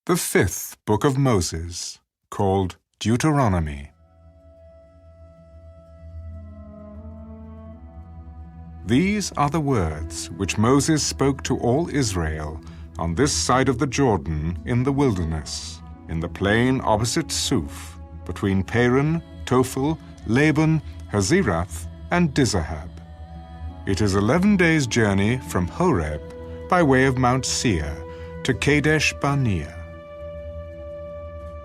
The fifth book of Moses, called Deuteronomy. These are the words which Moses spoke to all Israel on this side of the Jordan in the wilderness, in the plain opposite Suf, between Paran, Tophel, Laban, Hazerath, and Dizahab. It is 11 days' journey from Horeb by way of Mount Seir to Kadesh Barnea.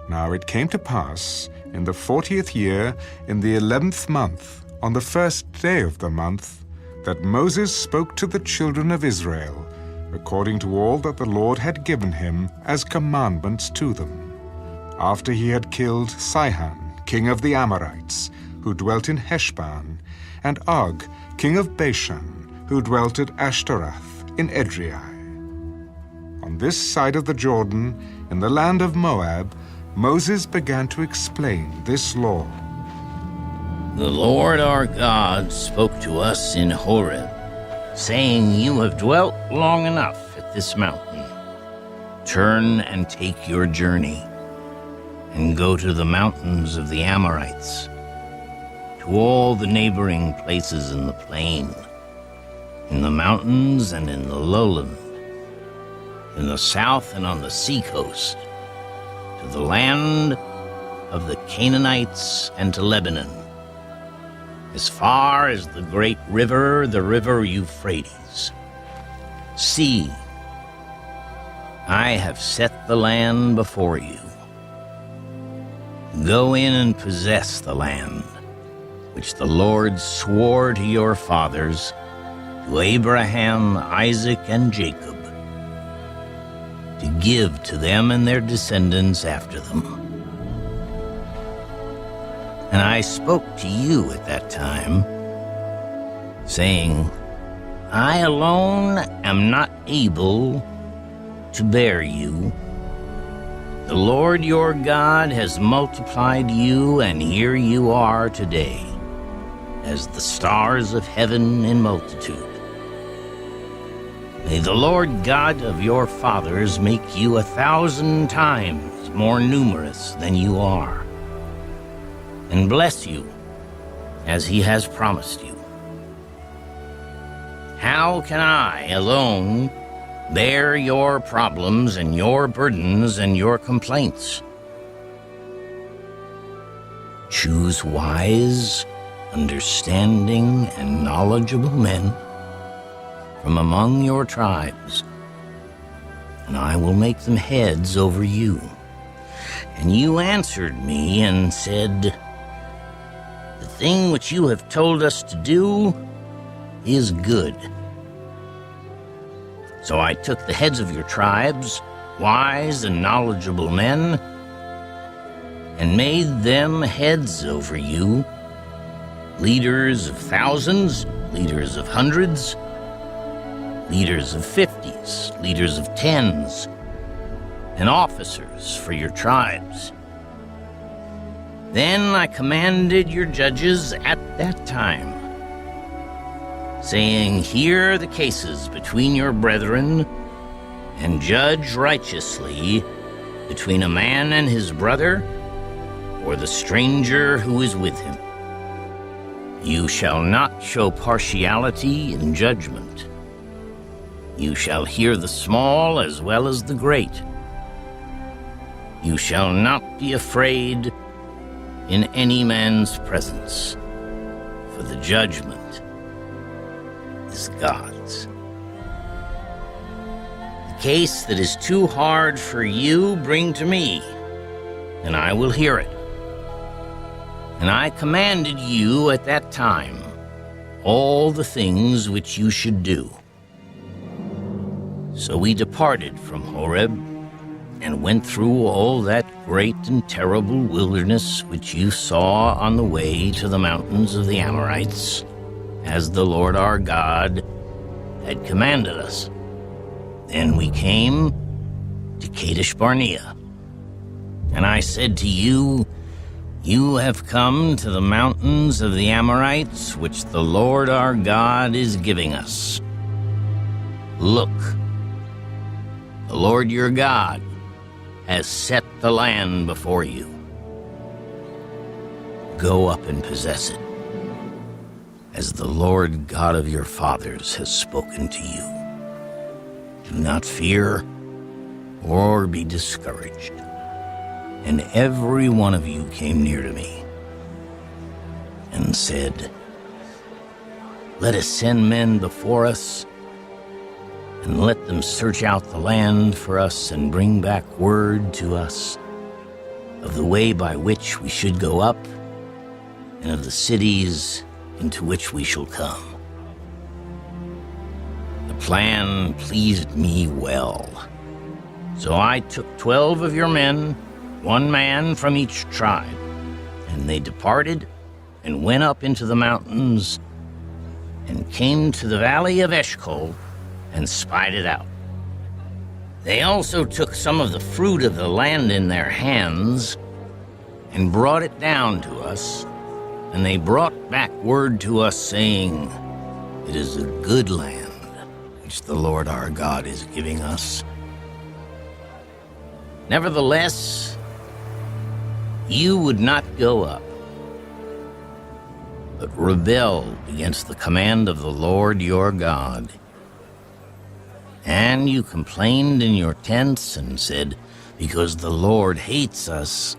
Now it came to pass in the 40th year, in the 11th month, on the first day of the month, that Moses spoke to the children of Israel, according to all that the Lord had given him as commandments to them, after he had killed Sihon, king of the Amorites, who dwelt in Heshbon, and Og, king of Bashan, who dwelt at Ashtaroth in Edrei. On this side of the Jordan, in the land of Moab, Moses began to explain this law. The Lord our God spoke to us in Horeb, saying, "You have dwelt long enough at this mountain. Turn and take your journey, and go to the mountains of the Amorites, to all the neighboring places in the plain, in the mountains and in the lowland, in the south and on the seacoast, to the land of the Canaanites and to Lebanon, as far as the great river, the river Euphrates. See, I have set the land before you. Go in and possess the land, which the Lord swore to your fathers, to Abraham, Isaac, and Jacob, to give to them and their descendants after them. And I spoke to you at that time, saying, I alone am not able to bear you. The Lord your God has multiplied you, and here you are today, as the stars of heaven in multitude. May the Lord God of your fathers make you 1,000 times more numerous than you are, and bless you as he has promised you. How can I alone bear your problems and your burdens and your complaints? Choose wise, understanding, and knowledgeable men from among your tribes, and I will make them heads over you. And you answered me and said, The thing which you have told us to do is good. So I took the heads of your tribes, wise and knowledgeable men, and made them heads over you, leaders of thousands, leaders of hundreds, leaders of 50s, leaders of 10s, and officers for your tribes. Then I commanded your judges at that time, saying, Hear the cases between your brethren, and judge righteously between a man and his brother, or the stranger who is with him. You shall not show partiality in judgment. You shall hear the small as well as the great. You shall not be afraid in any man's presence, for the judgment is God's. The case that is too hard for you, bring to me, and I will hear it. And I commanded you at that time all the things which you should do. So we departed from Horeb and went through all that great and terrible wilderness which you saw on the way to the mountains of the Amorites, as the Lord our God had commanded us. Then we came to Kadesh Barnea, and I said to you, You have come to the mountains of the Amorites, which the Lord our God is giving us. Look, the Lord your God has set the land before you. Go up and possess it, as the Lord God of your fathers has spoken to you. Do not fear or be discouraged. And every one of you came near to me and said, let us send men before us, and let them search out the land for us and bring back word to us of the way by which we should go up and of the cities into which we shall come. The plan pleased me well. So I took 12 of your men, 1 man from each tribe, and they departed and went up into the mountains and came to the valley of Eshcol and spied it out. They also took some of the fruit of the land in their hands and brought it down to us, and they brought back word to us, saying, it is a good land which the Lord our God is giving us. Nevertheless, you would not go up, but rebelled against the command of the Lord your God. And you complained in your tents and said, because the Lord hates us,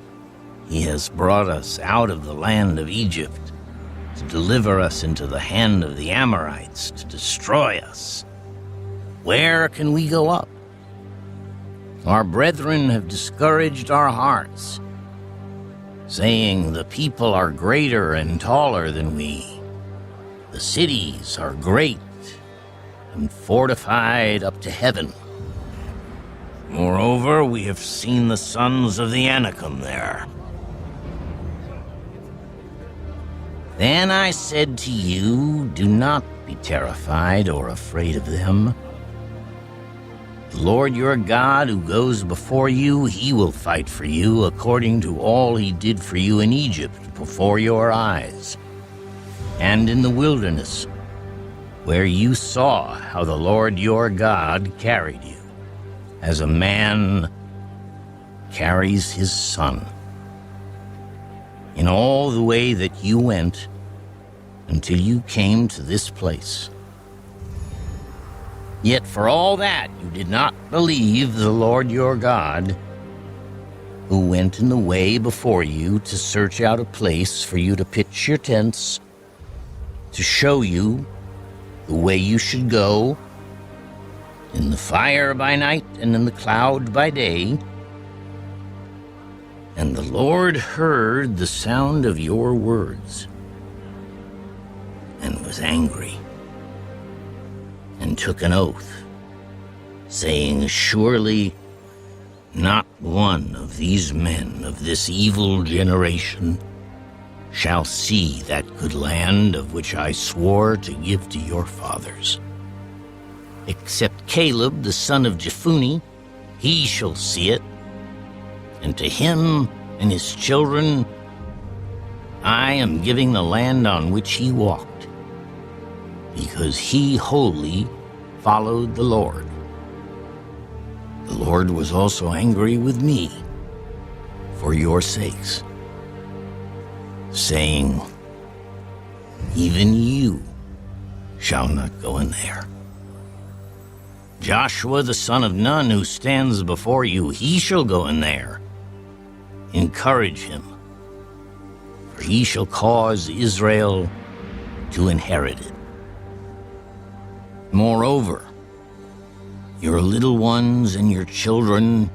he has brought us out of the land of Egypt to deliver us into the hand of the Amorites to destroy us. Where can we go up? Our brethren have discouraged our hearts, saying, the people are greater and taller than we. The cities are great and fortified up to heaven. Moreover, we have seen the sons of the Anakim there. Then I said to you, do not be terrified or afraid of them. The Lord your God, who goes before you, he will fight for you according to all he did for you in Egypt before your eyes, and in the wilderness, where you saw how the Lord your God carried you, as a man carries his son, in all the way that you went until you came to this place. Yet for all that you did not believe the Lord your God, who went in the way before you to search out a place for you to pitch your tents, to show you the way you should go, in the fire by night and in the cloud by day. And the Lord heard the sound of your words and was angry, and took an oath, saying, surely not one of these men of this evil generation shall see that good land of which I swore to give to your fathers. Except Caleb, the son of Jephunneh, he shall see it, and to him and his children I am giving the land on which he walked, because he wholly followed the Lord. The Lord was also angry with me for your sakes, saying, even you shall not go in there. Joshua the son of Nun, who stands before you, he shall go in there. Encourage him, for he shall cause Israel to inherit it. Moreover, your little ones and your children,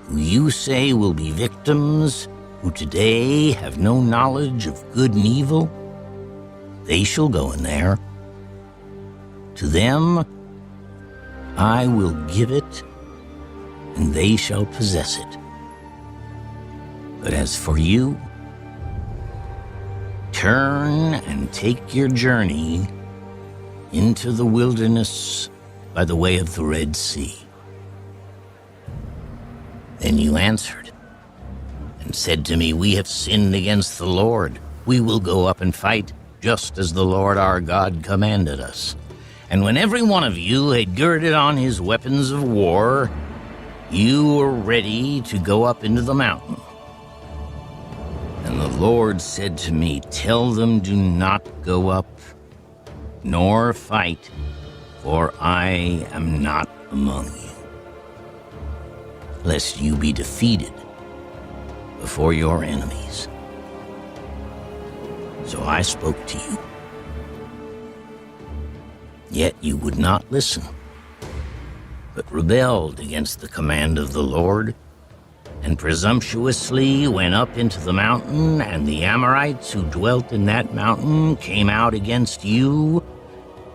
who you say will be victims, who today have no knowledge of good and evil, they shall go in there. To them I will give it, and they shall possess it. But as for you, turn and take your journey into the wilderness by the way of the Red Sea. Then you answered and said to me, we have sinned against the Lord. We will go up and fight, just as the Lord our God commanded us. And when every one of you had girded on his weapons of war, you were ready to go up into the mountain. And the Lord said to me, tell them, do not go up, nor fight, for I am not among you, lest you be defeated before your enemies. So I spoke to you, yet you would not listen, but rebelled against the command of the Lord, and presumptuously went up into the mountain, and the Amorites who dwelt in that mountain came out against you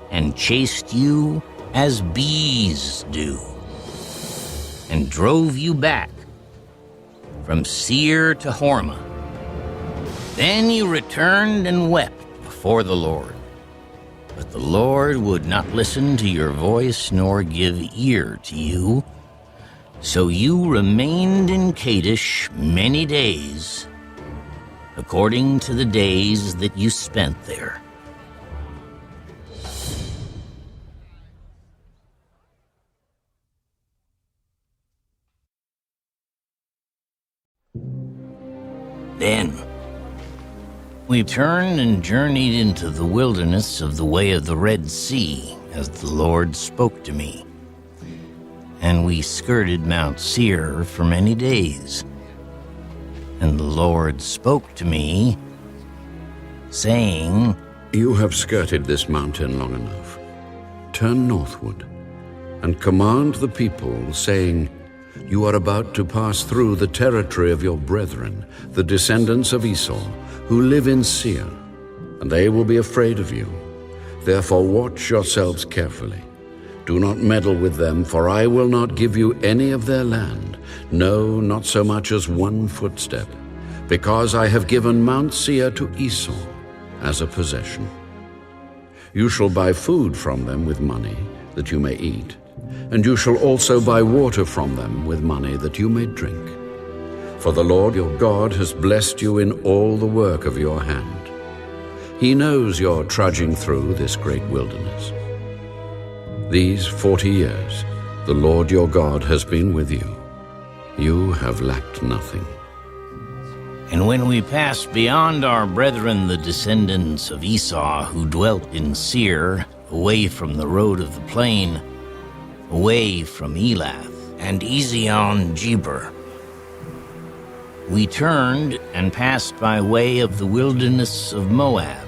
and chased you as bees do, and drove you back from Seir to Hormah. Then you returned and wept before the Lord. But the Lord would not listen to your voice nor give ear to you. So you remained in Kadesh many days, according to the days that you spent there. Then we turned and journeyed into the wilderness of the way of the Red Sea, as the Lord spoke to me. And we skirted Mount Seir for many days. And the Lord spoke to me, saying, You have skirted this mountain long enough. Turn northward, and command the people, saying, You are about to pass through the territory of your brethren, the descendants of Esau, who live in Seir, and they will be afraid of you. Therefore watch yourselves carefully. Do not meddle with them, for I will not give you any of their land, no, not so much as one footstep, because I have given Mount Seir to Esau as a possession. You shall buy food from them with money that you may eat, and you shall also buy water from them with money that you may drink. For the Lord your God has blessed you in all the work of your hand. He knows you're trudging through this great wilderness. These 40 years, the Lord your God has been with you. You have lacked nothing. And when we passed beyond our brethren, the descendants of Esau, who dwelt in Seir, away from the road of the plain, away from Elath and Ezion-Geber, we turned and passed by way of the wilderness of Moab.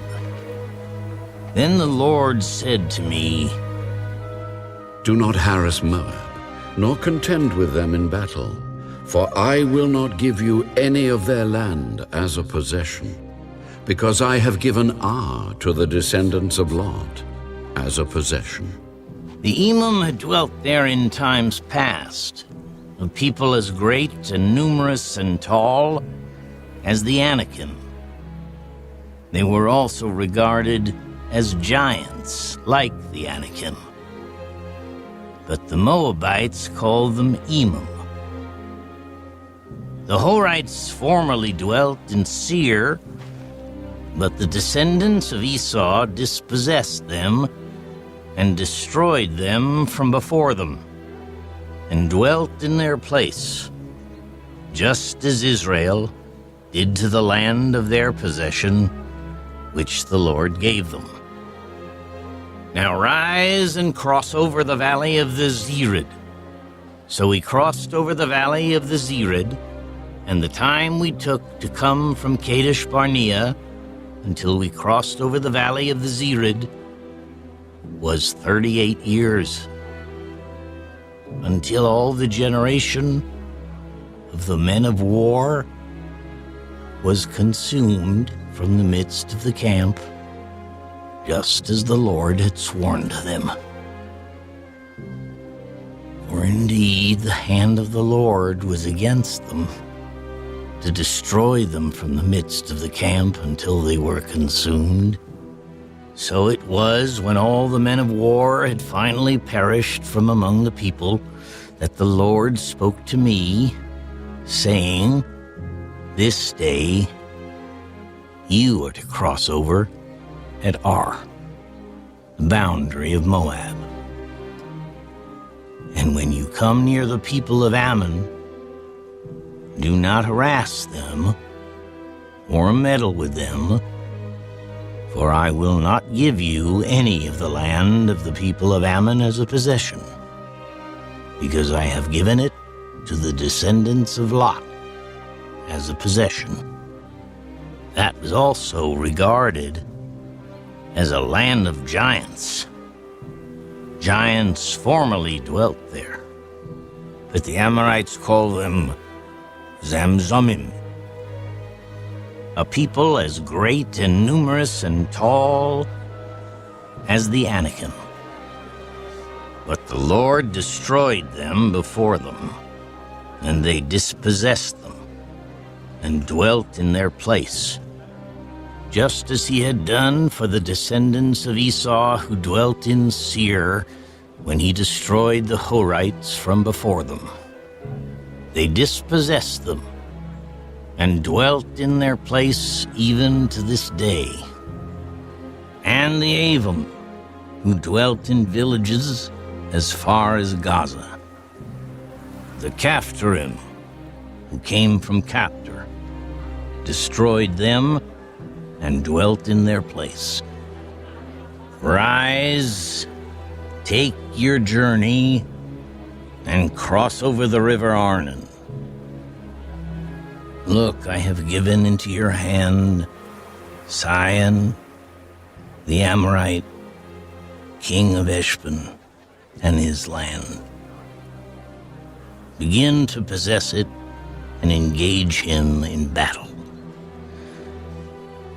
Then the Lord said to me, Do not harass Moab, nor contend with them in battle, for I will not give you any of their land as a possession, because I have given Ar to the descendants of Lot as a possession. The Emim had dwelt there in times past, a people as great and numerous and tall as the Anakim. They were also regarded as giants like the Anakim. But the Moabites called them Emim. The Horites formerly dwelt in Seir, but the descendants of Esau dispossessed them and destroyed them from before them, and dwelt in their place, just as Israel did to the land of their possession, which the Lord gave them. Now rise and cross over the valley of the Zered. So we crossed over the valley of the Zered, and the time we took to come from Kadesh Barnea until we crossed over the valley of the Zered was 38 years, until all the generation of the men of war was consumed from the midst of the camp, just as the Lord had sworn to them. For indeed the hand of the Lord was against them, to destroy them from the midst of the camp until they were consumed. So it was, when all the men of war had finally perished from among the people, that the Lord spoke to me, saying, This day you are to cross over at Ar, the boundary of Moab. And when you come near the people of Ammon, do not harass them or meddle with them, for I will not give you any of the land of the people of Ammon as a possession, because I have given it to the descendants of Lot as a possession. That was also regarded as a land of giants. Giants formerly dwelt there, but the Amorites call them Zamzumim, a people as great and numerous and tall as the Anakim. But the Lord destroyed them before them, and they dispossessed them and dwelt in their place, just as he had done for the descendants of Esau who dwelt in Seir when he destroyed the Horites from before them. They dispossessed them and dwelt in their place even to this day. And the Avim, who dwelt in villages as far as Gaza. The Caphtorim, who came from Captor, destroyed them and dwelt in their place. Rise, take your journey, and cross over the river Arnon. Look, I have given into your hand Sihon, the Amorite, king of Heshbon, and his land. Begin to possess it and engage him in battle.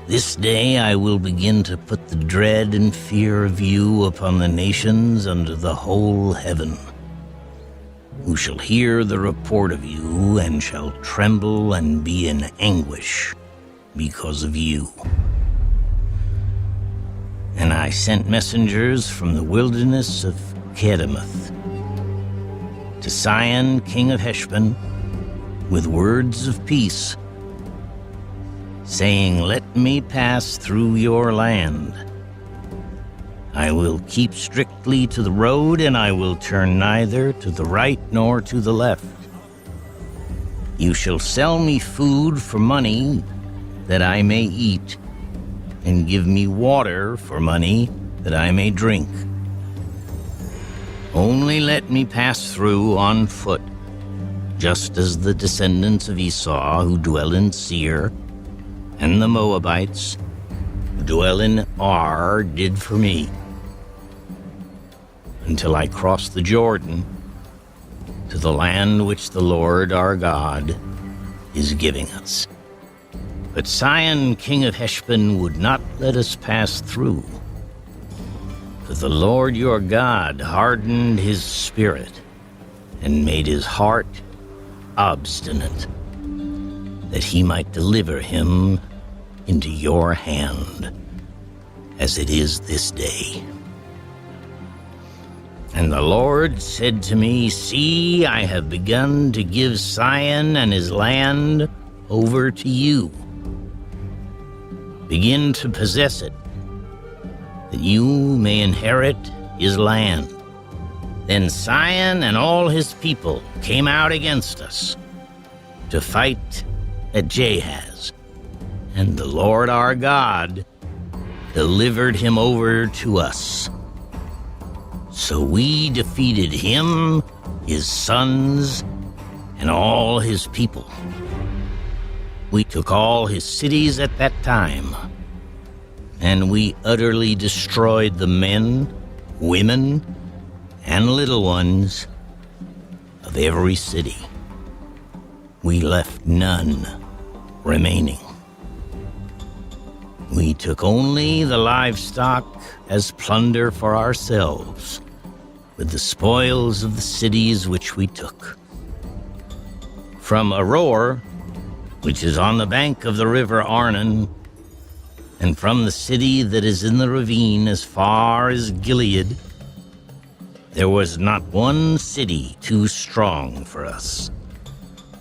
This day I will begin to put the dread and fear of you upon the nations under the whole heaven, who shall hear the report of you and shall tremble and be in anguish because of you. And I sent messengers from the wilderness of Kedemoth to Sihon, king of Heshbon, with words of peace, saying, "Let me pass through your land. I will keep strictly to the road, and I will turn neither to the right nor to the left. You shall sell me food for money that I may eat, and give me water for money that I may drink. Only let me pass through on foot, just as the descendants of Esau who dwell in Seir, and the Moabites who dwell in Ar did for me, until I cross the Jordan to the land which the Lord our God is giving us." But Sihon, king of Heshbon, would not let us pass through, for the Lord your God hardened his spirit and made his heart obstinate, that he might deliver him into your hand, as it is this day. And the Lord said to me, "See, I have begun to give Sihon and his land over to you. Begin to possess it, that you may inherit his land." Then Sihon and all his people came out against us to fight at Jahaz, and the Lord our God delivered him over to us. So we defeated him, his sons, and all his people. We took all his cities at that time, and we utterly destroyed the men, women, and little ones of every city. We left none remaining. We took only the livestock as plunder for ourselves, with the spoils of the cities which we took. From Aroer, which is on the bank of the river Arnon, and from the city that is in the ravine as far as Gilead, there was not one city too strong for us.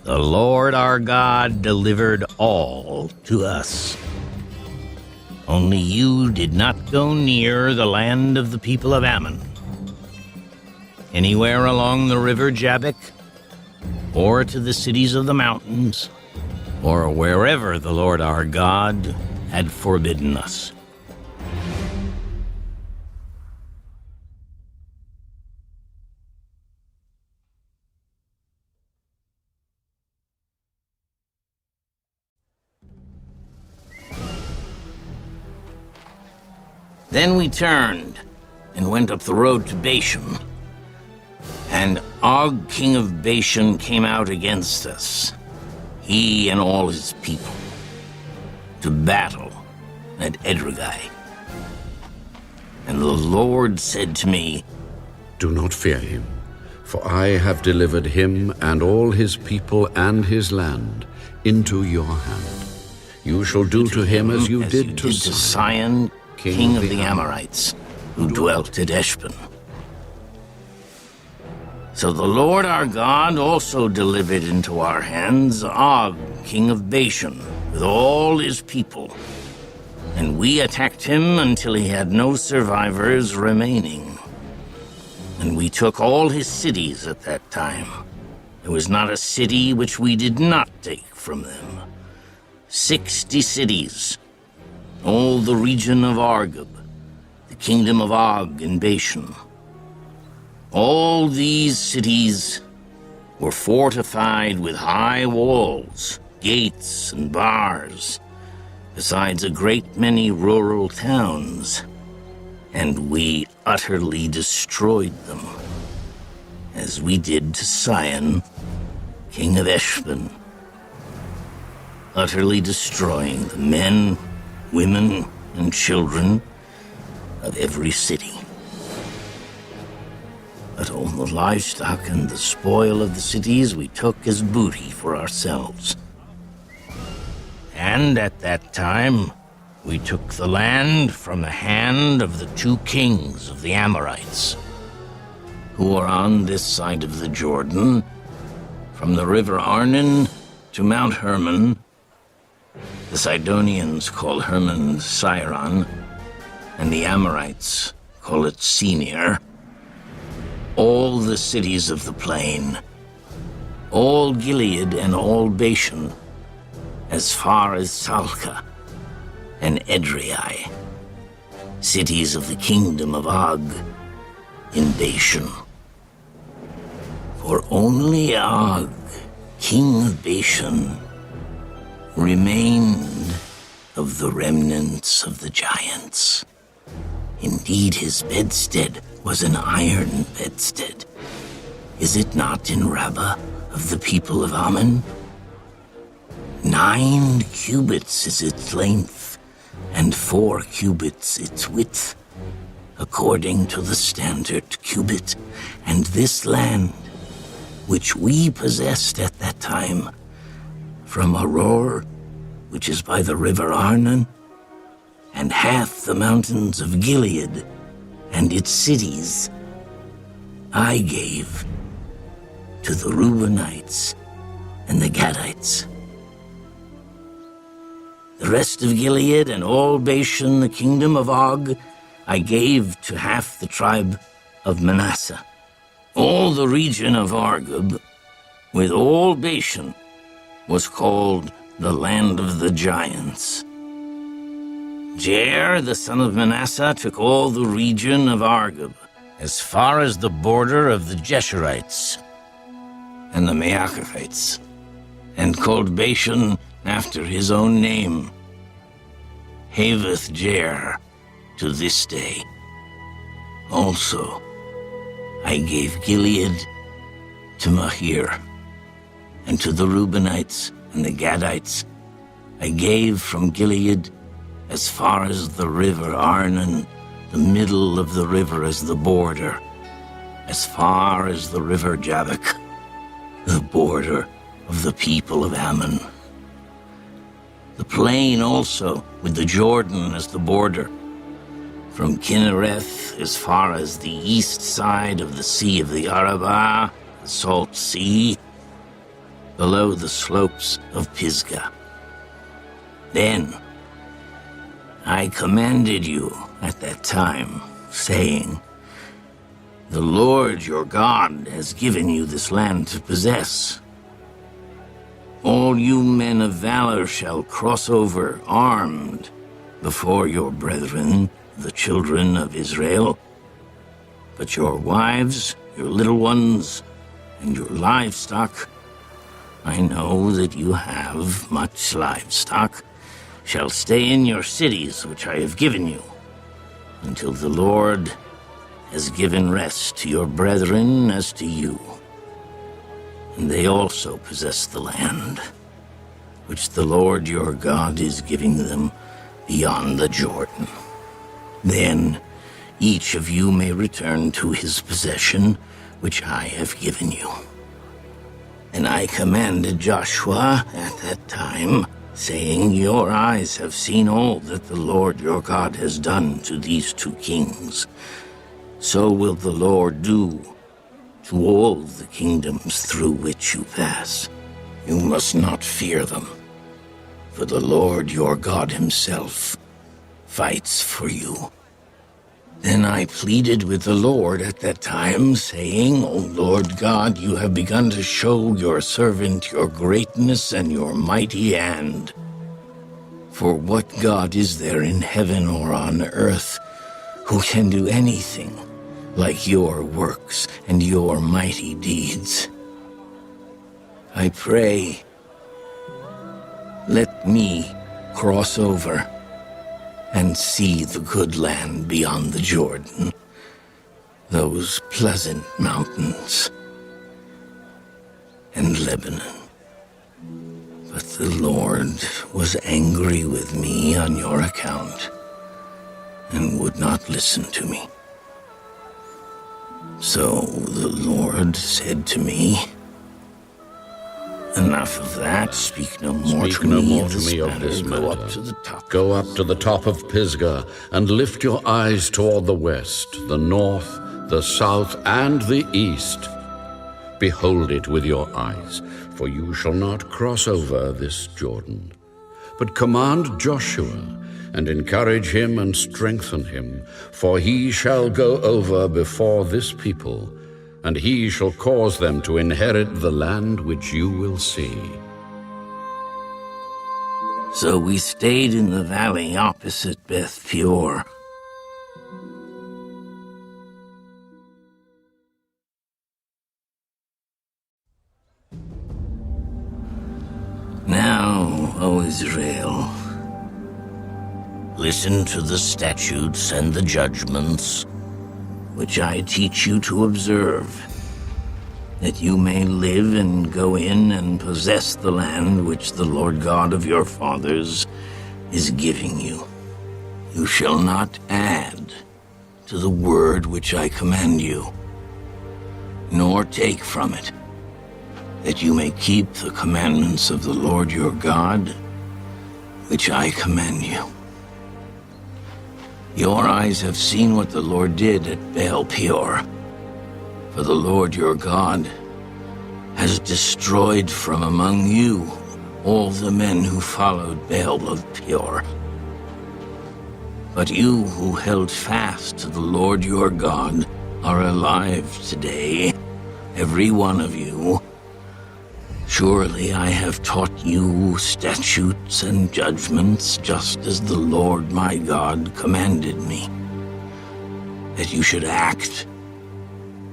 The Lord our God delivered all to us. Only you did not go near the land of the people of Ammon. anywhere along the river Jabbok, or to the cities of the mountains, or wherever the Lord our God had forbidden us. Then we turned and went up the road to Bashan. And Og, king of Bashan, came out against us, he and all his people, to battle at Edrei. And the Lord said to me, Do not fear him, for I have delivered him and all his people and his land into your hand. You shall do to him as you did to Sihon, king of the Amorites, who dwelt at Heshbon. So the Lord our God also delivered into our hands Og, king of Bashan, with all his people. And we attacked him until he had no survivors remaining. And we took all his cities at that time. There was not a city which we did not take from them. 60 cities, all the region of Argob, the kingdom of Og in Bashan. All these cities were fortified with high walls, gates, and bars, besides a great many rural towns, and we utterly destroyed them, as we did to Sihon, king of Heshbon, utterly destroying the men, women, and children of every city. But all the livestock and the spoil of the cities we took as booty for ourselves. And at that time, we took the land from the hand of the 2 kings of the Amorites, who are on this side of the Jordan, from the river Arnon to Mount Hermon. The Sidonians call Hermon Siron, and the Amorites call it Senir. All the cities of the plain, all Gilead and all Bashan, as far as Salcah and Edrei, cities of the kingdom of Og in Bashan. For only Og, king of Bashan, remained of the remnants of the giants. Indeed, his bedstead was an iron bedstead. Is it not in Rabbah of the people of Ammon? 9 cubits is its length, and 4 cubits its width, according to the standard cubit. And this land, which we possessed at that time, from Aroer, which is by the river Arnon, and half the mountains of Gilead and its cities, I gave to the Reubenites and the Gadites. The rest of Gilead and all Bashan, the kingdom of Og, I gave to half the tribe of Manasseh. All the region of Argob, with all Bashan, was called the land of the giants. Jair, the son of Manasseh, took all the region of Argob, as far as the border of the Jeshurites and the Maacathites, and called Bashan after his own name, Haveth Jair, to this day. Also, I gave Gilead to Mahir, and to the Reubenites and the Gadites I gave from Gilead as far as the river Arnon, the middle of the river as the border, as far as the river Jabbok, the border of the people of Ammon. The plain also, with the Jordan as the border, from Kinnereth as far as the east side of the Sea of the Arabah, the Salt Sea, below the slopes of Pisgah. Then I commanded you at that time, saying, The Lord your God has given you this land to possess. All you men of valor shall cross over armed before your brethren, the children of Israel. But your wives, your little ones, and your livestock, I know that you have much livestock, shall stay in your cities which I have given you, until the Lord has given rest to your brethren as to you. And they also possess the land, which the Lord your God is giving them beyond the Jordan. Then each of you may return to his possession, which I have given you. And I commanded Joshua at that time, saying, your eyes have seen all that the Lord your God has done to these two kings. So will the Lord do to all the kingdoms through which you pass. You must not fear them, for the Lord your God himself fights for you. Then I pleaded with the Lord at that time, saying, O Lord God, you have begun to show your servant your greatness and your mighty hand. For what God is there in heaven or on earth who can do anything like your works and your mighty deeds? I pray, let me cross over and see the good land beyond the Jordan, those pleasant mountains, and Lebanon. But the Lord was angry with me on your account and would not listen to me. So the Lord said to me, enough of that. Speak no more to me of this matter. Go up to the top. Go up to the top of Pisgah, and lift your eyes toward the west, the north, the south, and the east. Behold it with your eyes, for you shall not cross over this Jordan. But command Joshua, and encourage him and strengthen him, for he shall go over before this people, and he shall cause them to inherit the land which you will see. So we stayed in the valley opposite Beth Peor. Now, O Israel, listen to the statutes and the judgments which I teach you to observe, that you may live and go in and possess the land which the Lord God of your fathers is giving you. You shall not add to the word which I command you, nor take from it, that you may keep the commandments of the Lord your God, which I command you. Your eyes have seen what the Lord did at Baal Peor, for the Lord your God has destroyed from among you all the men who followed Baal of Peor. But you who held fast to the Lord your God are alive today, every one of you. Surely I have taught you statutes and judgments, just as the Lord my God commanded me, that you should act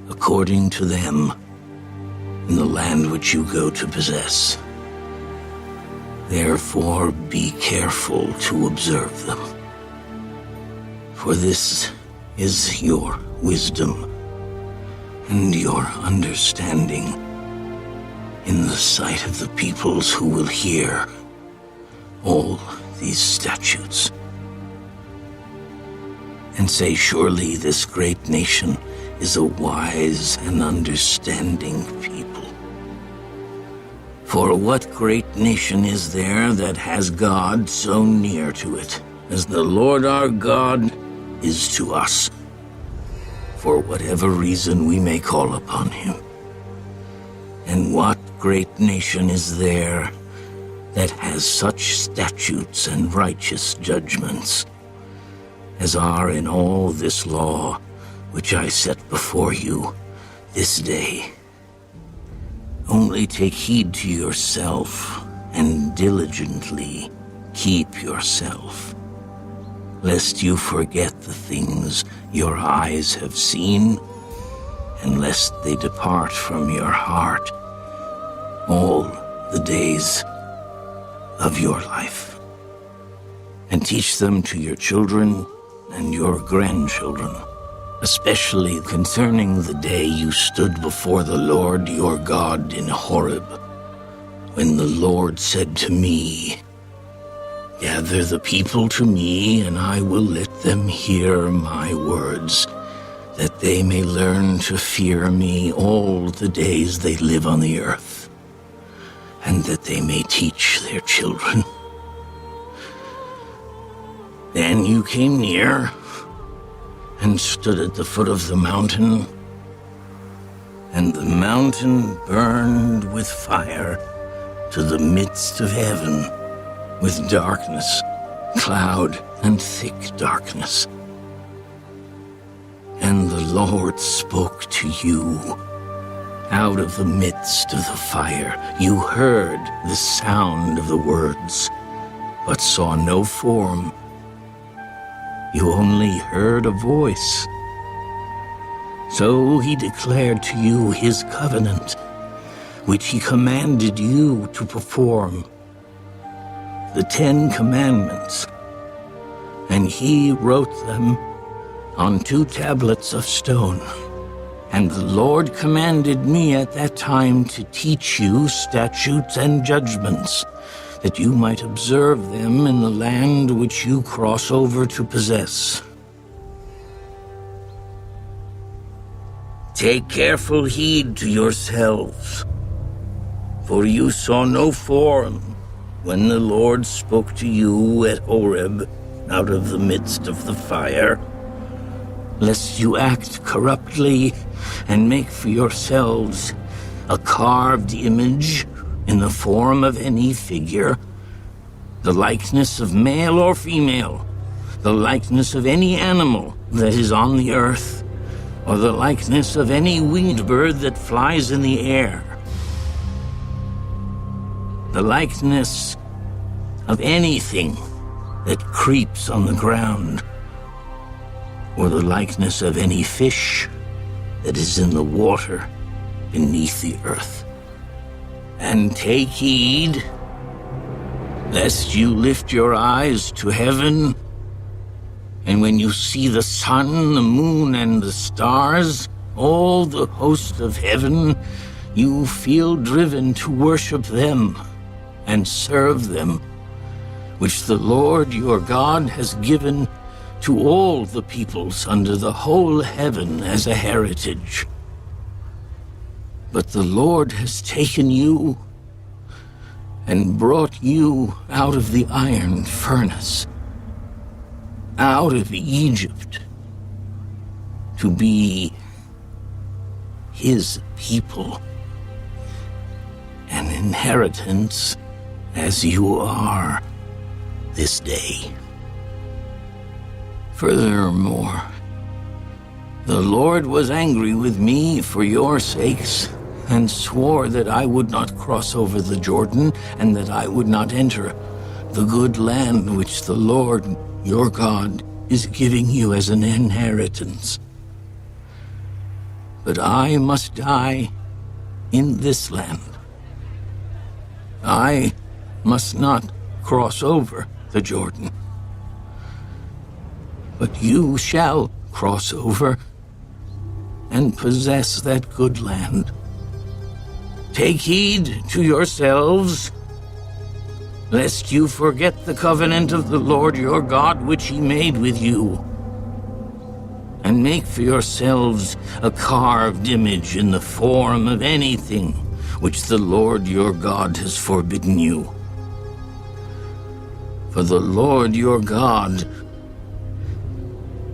according to them in the land which you go to possess. Therefore be careful to observe them, for this is your wisdom and your understanding in the sight of the peoples who will hear all these statutes and say, surely this great nation is a wise and understanding people. For what great nation is there that has God so near to it as the Lord our God is to us, for whatever reason we may call upon him? And what great nation is there that has such statutes and righteous judgments as are in all this law which I set before you this day. Only take heed to yourself and diligently keep yourself, lest you forget the things your eyes have seen, and lest they depart from your heart all the days of your life. And teach them to your children and your grandchildren, especially concerning the day you stood before the Lord your God in Horeb, when the Lord said to me, "Gather the people to me, and I will let them hear my words, that they may learn to fear me all the days they live on the earth, and that they may teach their children." Then you came near and stood at the foot of the mountain, and the mountain burned with fire to the midst of heaven, with darkness, cloud, and thick darkness. And the Lord spoke to you out of the midst of the fire. You heard the sound of the words, but saw no form. You only heard a voice. So he declared to you his covenant, which he commanded you to perform, the 10 Commandments, and he wrote them on 2 tablets of stone. And the Lord commanded me at that time to teach you statutes and judgments, that you might observe them in the land which you cross over to possess. Take careful heed to yourselves, for you saw no form when the Lord spoke to you at Horeb out of the midst of the fire, lest you act corruptly and make for yourselves a carved image in the form of any figure, the likeness of male or female, the likeness of any animal that is on the earth, or the likeness of any winged bird that flies in the air, the likeness of anything that creeps on the ground, or the likeness of any fish that is in the water beneath the earth. And take heed, lest you lift your eyes to heaven, and when you see the sun, the moon, and the stars, all the host of heaven, you feel driven to worship them and serve them, which the Lord your God has given to all the peoples under the whole heaven as a heritage. But the Lord has taken you and brought you out of the iron furnace, out of Egypt, to be his people, an inheritance as you are this day. Furthermore, the Lord was angry with me for your sakes, and swore that I would not cross over the Jordan, and that I would not enter the good land which the Lord your God is giving you as an inheritance. But I must die in this land. I must not cross over the Jordan. But you shall cross over and possess that good land. Take heed to yourselves, lest you forget the covenant of the Lord your God which he made with you, and make for yourselves a carved image in the form of anything which the Lord your God has forbidden you. For the Lord your God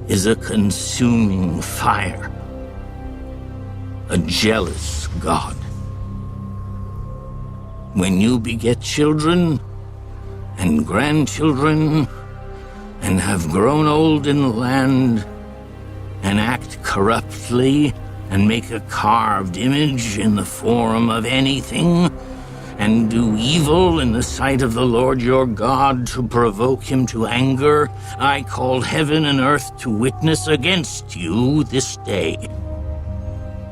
is a consuming fire, a jealous God. When you beget children and grandchildren and have grown old in the land, and act corruptly, and make a carved image in the form of anything, and do evil in the sight of the Lord your God to provoke him to anger, I call heaven and earth to witness against you this day,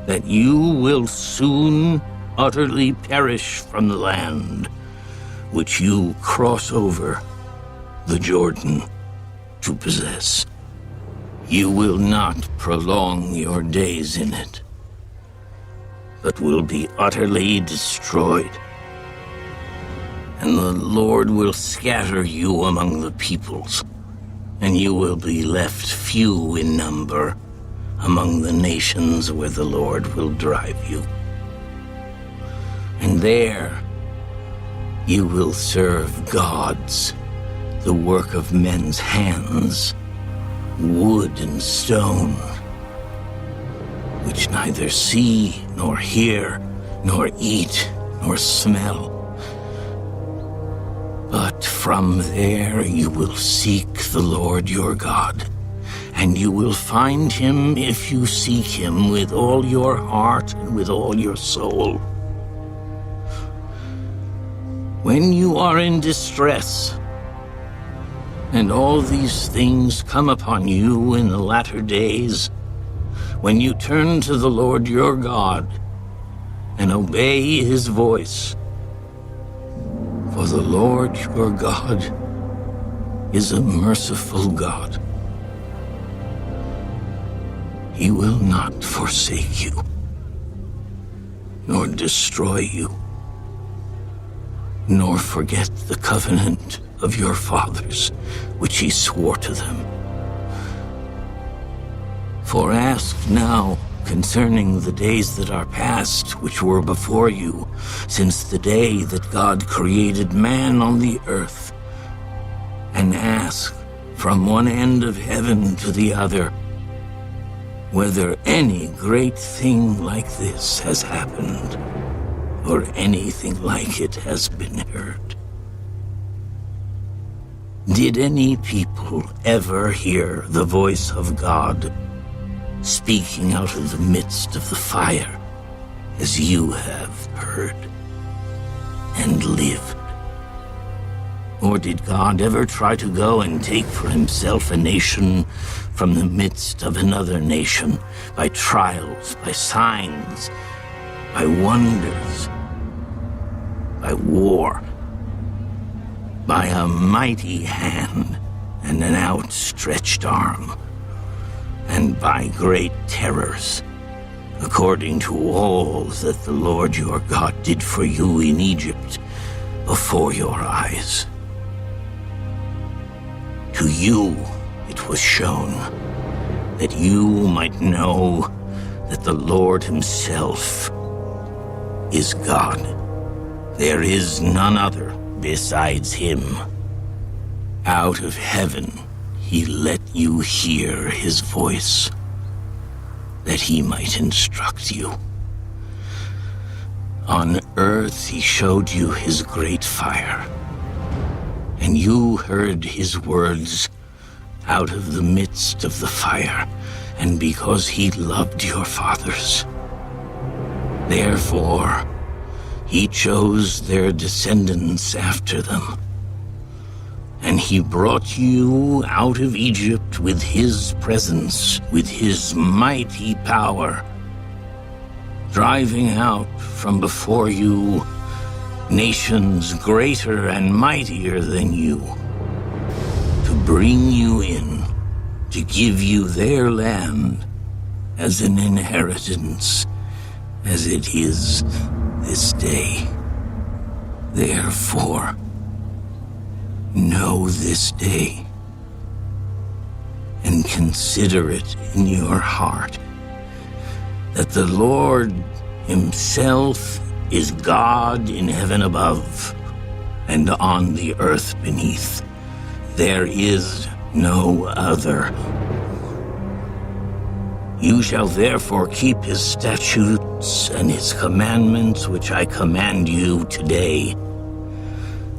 that you will soon utterly perish from the land which you cross over the Jordan to possess. You will not prolong your days in it, but will be utterly destroyed. And the Lord will scatter you among the peoples, and you will be left few in number among the nations where the Lord will drive you. And there you will serve gods, the work of men's hands, wood and stone, which neither see, nor hear, nor eat, nor smell. But from there you will seek the Lord your God, and you will find him if you seek him with all your heart and with all your soul. When you are in distress, and all these things come upon you in the latter days, when you turn to the Lord your God and obey his voice, for the Lord your God is a merciful God. He will not forsake you, nor destroy you, nor forget the covenant of your fathers, which he swore to them. For ask now concerning the days that are past, which were before you, since the day that God created man on the earth, and ask from one end of heaven to the other, whether any great thing like this has happened, or anything like it has been heard. Did any people ever hear the voice of God speaking out of the midst of the fire, as you have heard and lived? Or did God ever try to go and take for himself a nation from the midst of another nation, by trials, by signs, by wonders, by war, by a mighty hand and an outstretched arm, and by great terrors, according to all that the Lord your God did for you in Egypt before your eyes? To you it was shown, that you might know that the Lord himself is God. There is none other besides him. Out of heaven he let you hear his voice, that he might instruct you. On earth he showed you his great fire, and you heard his words out of the midst of the fire, and because he loved your fathers, therefore he chose their descendants after them. And he brought you out of Egypt with his presence, with his mighty power, driving out from before you nations greater and mightier than you, to bring you in, to give you their land as an inheritance, as it is this day. Therefore, know this day, and consider it in your heart, that the Lord himself is God in heaven above, and on the earth beneath. There is no other. You shall therefore keep his statutes and his commandments, which I command you today,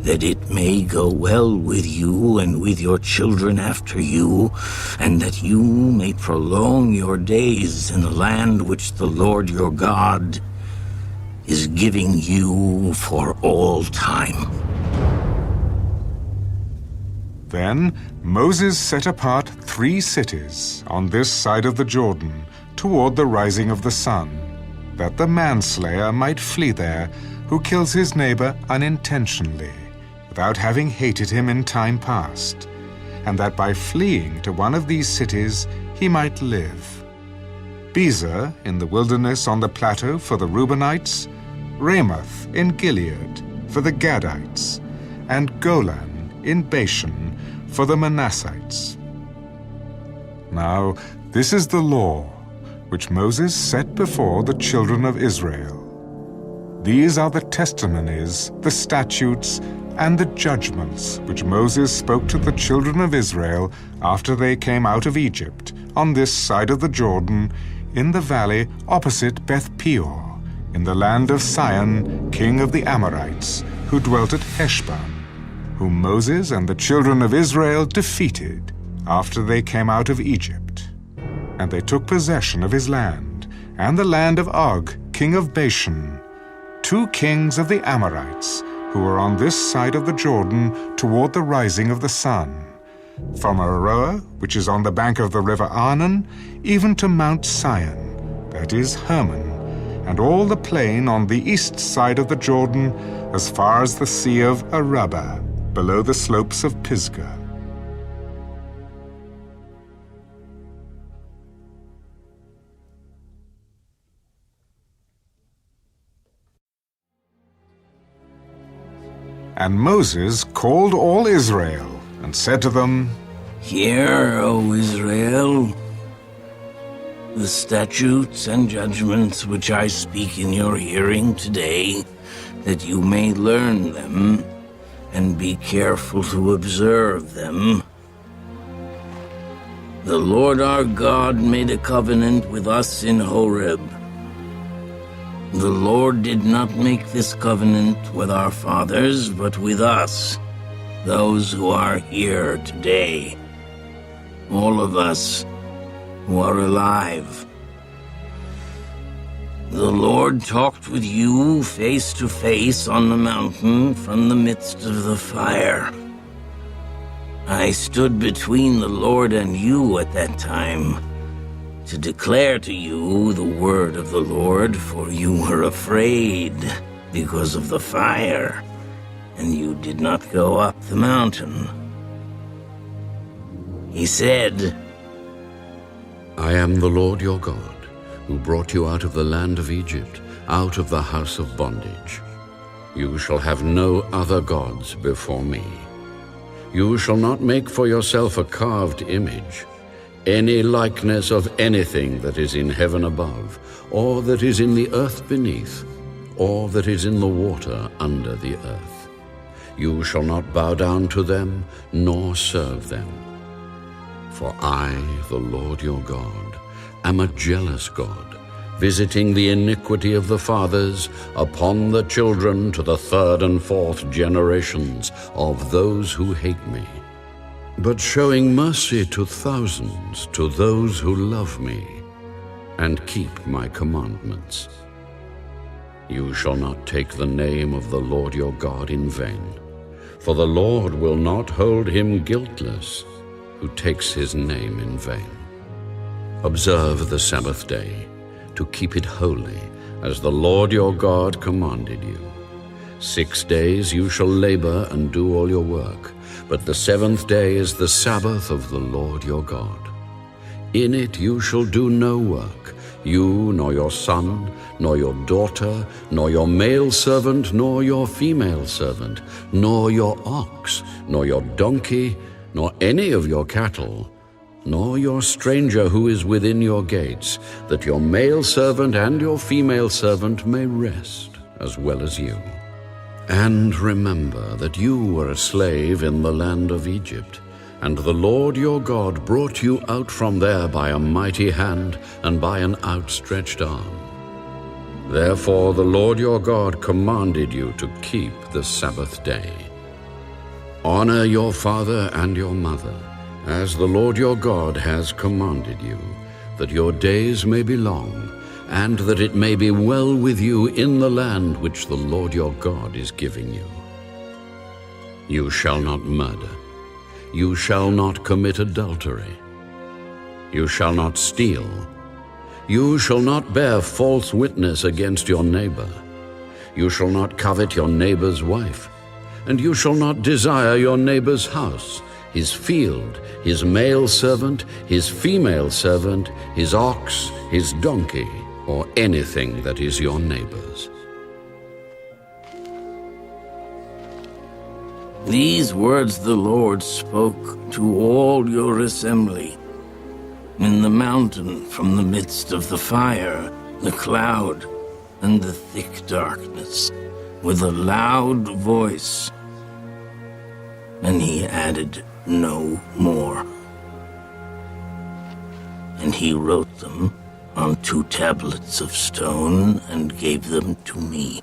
that it may go well with you and with your children after you, and that you may prolong your days in the land which the Lord your God is giving you for all time." Then Moses set apart 3 cities on this side of the Jordan toward the rising of the sun, that the manslayer might flee there who kills his neighbor unintentionally, without having hated him in time past, and that by fleeing to one of these cities he might live. Bezer in the wilderness on the plateau for the Reubenites, Ramoth in Gilead for the Gadites, and Golan in Bashan for the Manassites. Now this is the law which Moses set before the children of Israel. These are the testimonies, the statutes, and the judgments which Moses spoke to the children of Israel after they came out of Egypt, on this side of the Jordan, in the valley opposite Beth Peor, in the land of Sihon, king of the Amorites, who dwelt at Heshbon, whom Moses and the children of Israel defeated after they came out of Egypt. And they took possession of his land, and the land of Og, king of Bashan, 2 kings of the Amorites, who were on this side of the Jordan toward the rising of the sun, from Aroer, which is on the bank of the river Arnon, even to Mount Sion, that is Hermon, and all the plain on the east side of the Jordan, as far as the sea of Arabah, below the slopes of Pisgah. And Moses called all Israel, and said to them, "Hear, O Israel, the statutes and judgments which I speak in your hearing today, that you may learn them, and be careful to observe them. The Lord our God made a covenant with us in Horeb. The Lord did not make this covenant with our fathers, but with us, those who are here today, all of us who are alive. The Lord talked with you face to face on the mountain from the midst of the fire. I stood between the Lord and you at that time, to declare to you the word of the Lord, for you were afraid because of the fire, and you did not go up the mountain." He said, I am the Lord your God, who brought you out of the land of Egypt, out of the house of bondage. You shall have no other gods before me. You shall not make for yourself a carved image, any likeness of anything that is in heaven above, or that is in the earth beneath, or that is in the water under the earth. You shall not bow down to them, nor serve them. For I, the Lord your God, am a jealous God, visiting the iniquity of the fathers upon the children to the 3rd and 4th generations of those who hate me, but showing mercy to thousands, to those who love me and keep my commandments. You shall not take the name of the Lord your God in vain, for the Lord will not hold him guiltless who takes his name in vain. Observe the Sabbath day, to keep it holy, as the Lord your God commanded you. 6 days you shall labor and do all your work, but the 7th day is the Sabbath of the Lord your God. In it you shall do no work, you, nor your son, nor your daughter, nor your male servant, nor your female servant, nor your ox, nor your donkey, nor any of your cattle, nor your stranger who is within your gates, that your male servant and your female servant may rest as well as you. And remember that you were a slave in the land of Egypt, and the Lord your God brought you out from there by a mighty hand and by an outstretched arm. Therefore the Lord your God commanded you to keep the Sabbath day. Honor your father and your mother, as the Lord your God has commanded you, that your days may be long, and that it may be well with you in the land which the Lord your God is giving you. You shall not murder. You shall not commit adultery. You shall not steal. You shall not bear false witness against your neighbor. You shall not covet your neighbor's wife. And you shall not desire your neighbor's house, his field, his male servant, his female servant, his ox, his donkey, or anything that is your neighbor's. These words the Lord spoke to all your assembly in the mountain from the midst of the fire, the cloud, and the thick darkness, with a loud voice. And he added no more. And he wrote them on 2 tablets of stone and gave them to me.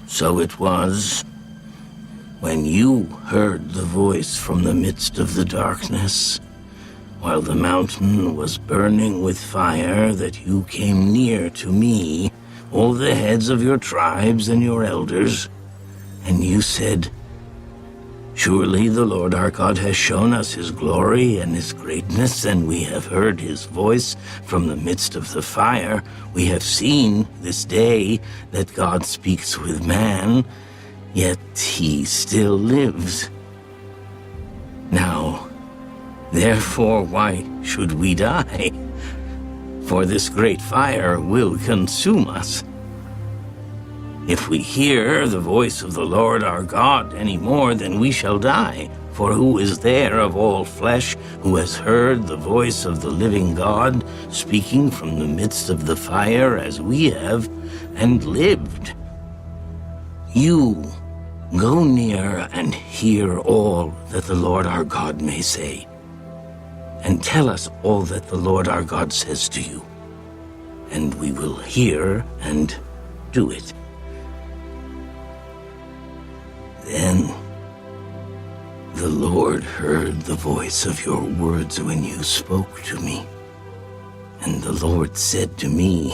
So it was, when you heard the voice from the midst of the darkness, while the mountain was burning with fire, that you came near to me, all the heads of your tribes and your elders, and you said, Surely the Lord our God has shown us his glory and his greatness, and we have heard his voice from the midst of the fire. We have seen this day that God speaks with man, yet he still lives. Now, therefore, why should we die? For this great fire will consume us. If we hear the voice of the Lord our God any more, then we shall die. For who is there of all flesh who has heard the voice of the living God speaking from the midst of the fire as we have, and lived? You go near and hear all that the Lord our God may say, and tell us all that the Lord our God says to you, and we will hear and do it. Then the Lord heard the voice of your words when you spoke to me, and the Lord said to me,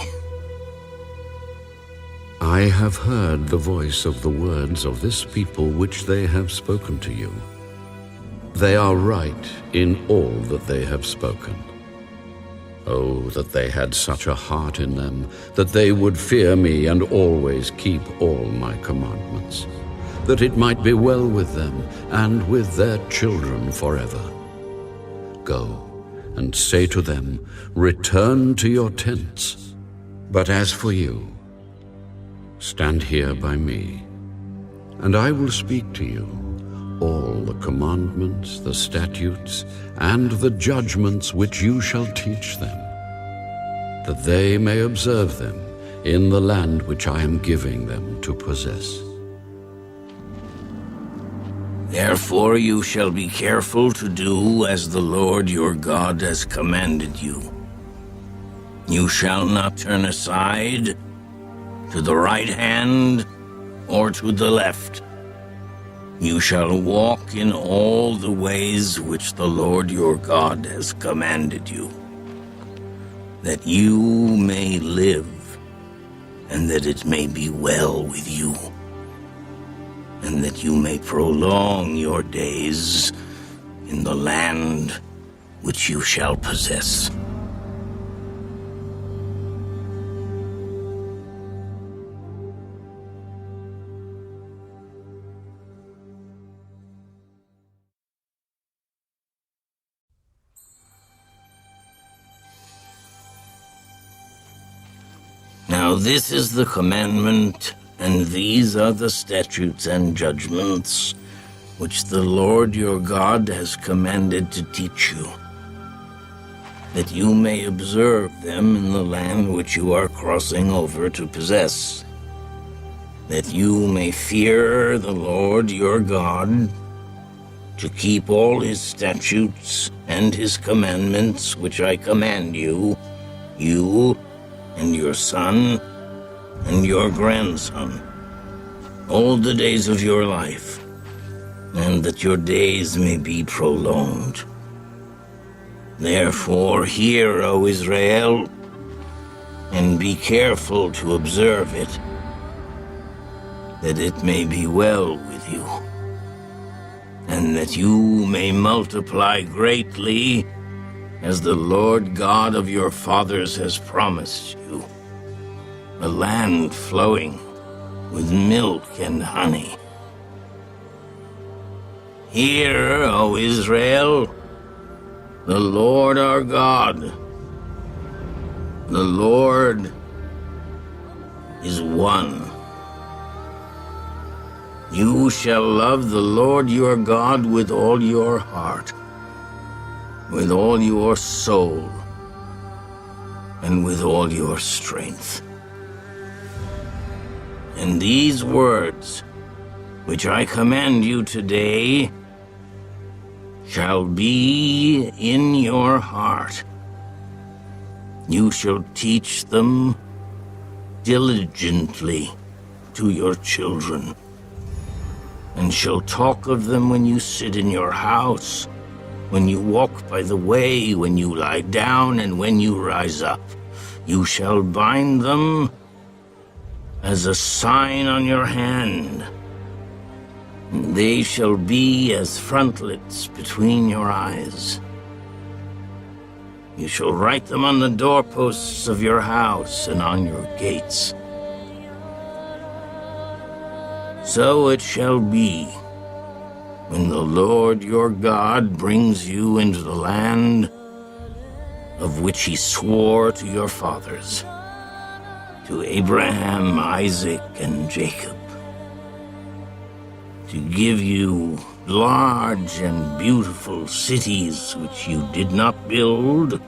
I have heard the voice of the words of this people which they have spoken to you. They are right in all that they have spoken. Oh, that they had such a heart in them, that they would fear me and always keep all my commandments, that it might be well with them and with their children forever. Go and say to them, Return to your tents. But as for you, stand here by me, and I will speak to you all the commandments, the statutes, and the judgments which you shall teach them, that they may observe them in the land which I am giving them to possess. Therefore you shall be careful to do as the Lord your God has commanded you. You shall not turn aside to the right hand or to the left. You shall walk in all the ways which the Lord your God has commanded you, that you may live, and that it may be well with you, and that you may prolong your days in the land which you shall possess. Now this is the commandment, and these are the statutes and judgments which the Lord your God has commanded to teach you, that you may observe them in the land which you are crossing over to possess, that you may fear the Lord your God, to keep all his statutes and his commandments which I command you, you and your son and your grandson, all the days of your life, and that your days may be prolonged. Therefore, hear, O Israel, and be careful to observe it, that it may be well with you, and that you may multiply greatly, as the Lord God of your fathers has promised you, a land flowing with milk and honey. Hear, O Israel, the Lord our God, the Lord is one. You shall love the Lord your God with all your heart, with all your soul, and with all your strength. And these words, which I command you today, shall be in your heart. You shall teach them diligently to your children, and shall talk of them when you sit in your house, when you walk by the way, when you lie down, and when you rise up. You shall bind them as a sign on your hand. They shall be as frontlets between your eyes. You shall write them on the doorposts of your house and on your gates. So it shall be, when the Lord your God brings you into the land of which he swore to your fathers, to Abraham, Isaac, and Jacob, to give you large and beautiful cities which you did not build,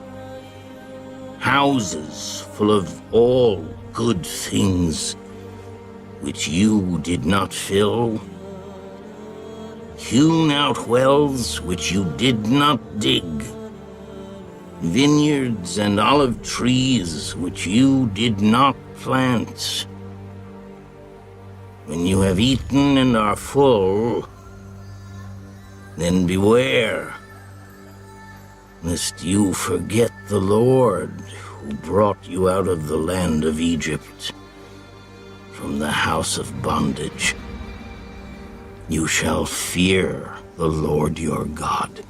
houses full of all good things which you did not fill, hewn out wells which you did not dig, vineyards and olive trees which you did not plant. When you have eaten and are full, then beware, lest you forget the Lord who brought you out of the land of Egypt, from the house of bondage. You shall fear the Lord your God,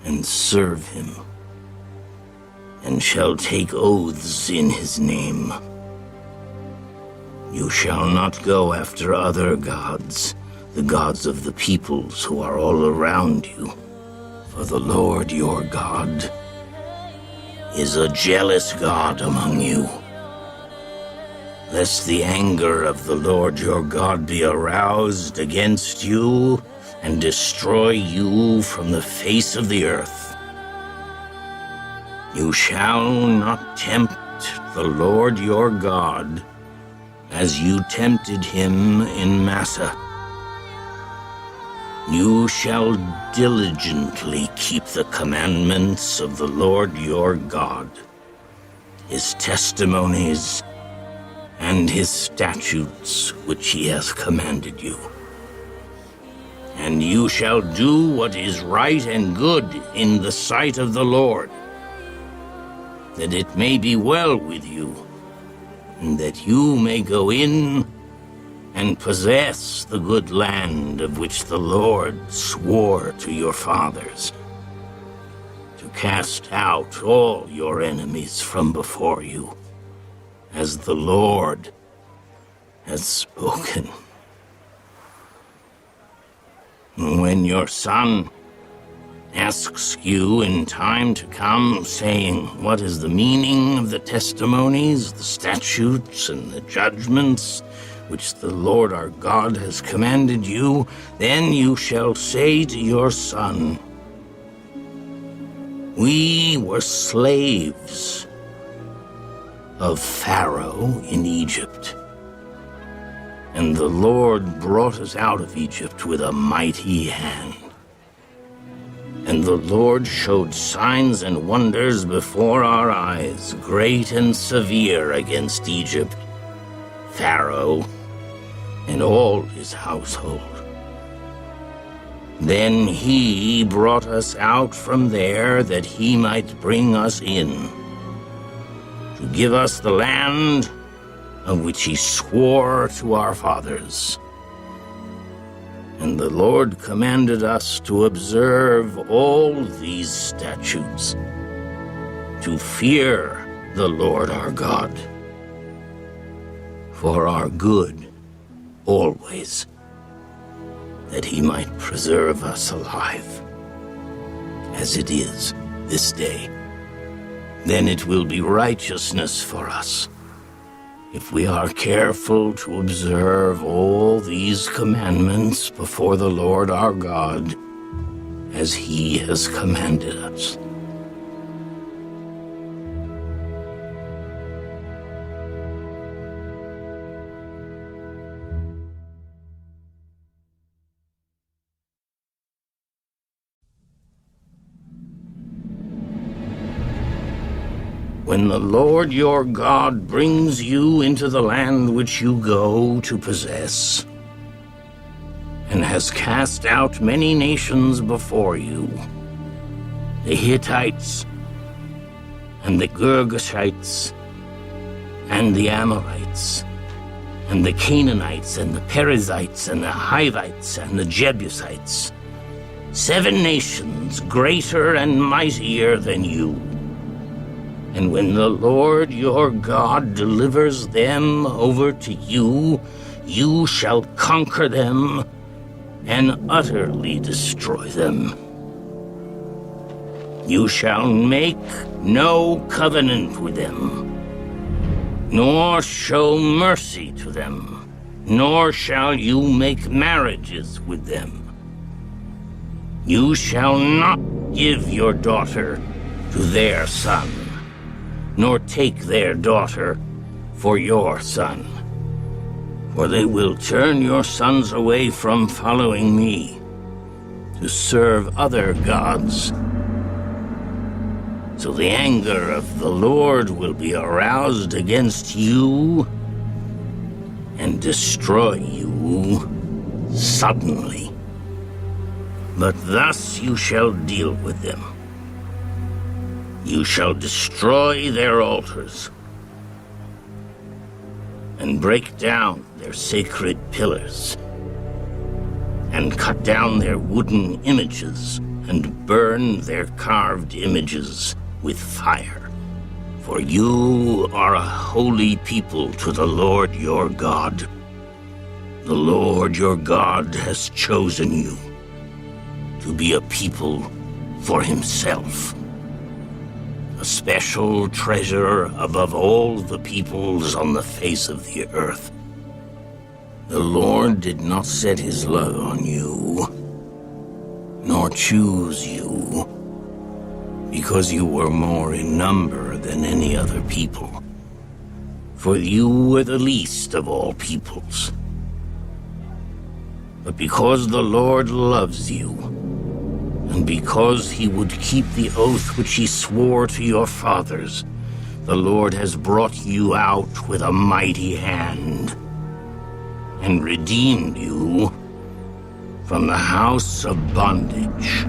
and serve him, and shall take oaths in his name. You shall not go after other gods, the gods of the peoples who are all around you, for the Lord your God is a jealous God among you. Lest the anger of the Lord your God be aroused against you and destroy you from the face of the earth. You shall not tempt the Lord your God as you tempted him in Massa. You shall diligently keep the commandments of the Lord your God, his testimonies, and his statutes which he has commanded you. And you shall do what is right and good in the sight of the Lord, that it may be well with you, and that you may go in and possess the good land of which the Lord swore to your fathers, to cast out all your enemies from before you, as the Lord has spoken. When your son asks you in time to come, saying, "What is the meaning of the testimonies, the statutes, and the judgments which the Lord our God has commanded you?" then you shall say to your son, "We were slaves of Pharaoh in Egypt, and the Lord brought us out of Egypt with a mighty hand. And the Lord showed signs and wonders before our eyes, great and severe, against Egypt, Pharaoh, and all his household. Then he brought us out from there that he might bring us in, to give us the land of which he swore to our fathers. And the Lord commanded us to observe all these statutes, to fear the Lord our God, for our good always, that he might preserve us alive, as it is this day. Then it will be righteousness for us, if we are careful to observe all these commandments before the Lord our God, as he has commanded us. When the Lord your God brings you into the land which you go to possess, and has cast out many nations before you, the Hittites, and the Girgashites, and the Amorites, and the Canaanites, and the Perizzites, and the Hivites, and the Jebusites, 7 nations greater and mightier than you. And when the Lord your God delivers them over to you, you shall conquer them and utterly destroy them. You shall make no covenant with them, nor show mercy to them, nor shall you make marriages with them. You shall not give your daughter to their son, nor take their daughter for your son. For they will turn your sons away from following me, to serve other gods. So the anger of the Lord will be aroused against you, and destroy you suddenly. But thus you shall deal with them. You shall destroy their altars, and break down their sacred pillars, and cut down their wooden images, and burn their carved images with fire. For you are a holy people to the Lord your God. The Lord your God has chosen you to be a people for himself, a special treasure above all the peoples on the face of the earth. The Lord did not set his love on you, nor choose you, because you were more in number than any other people, for you were the least of all peoples. But because the Lord loves you, and because he would keep the oath which he swore to your fathers, the Lord has brought you out with a mighty hand, and redeemed you from the house of bondage,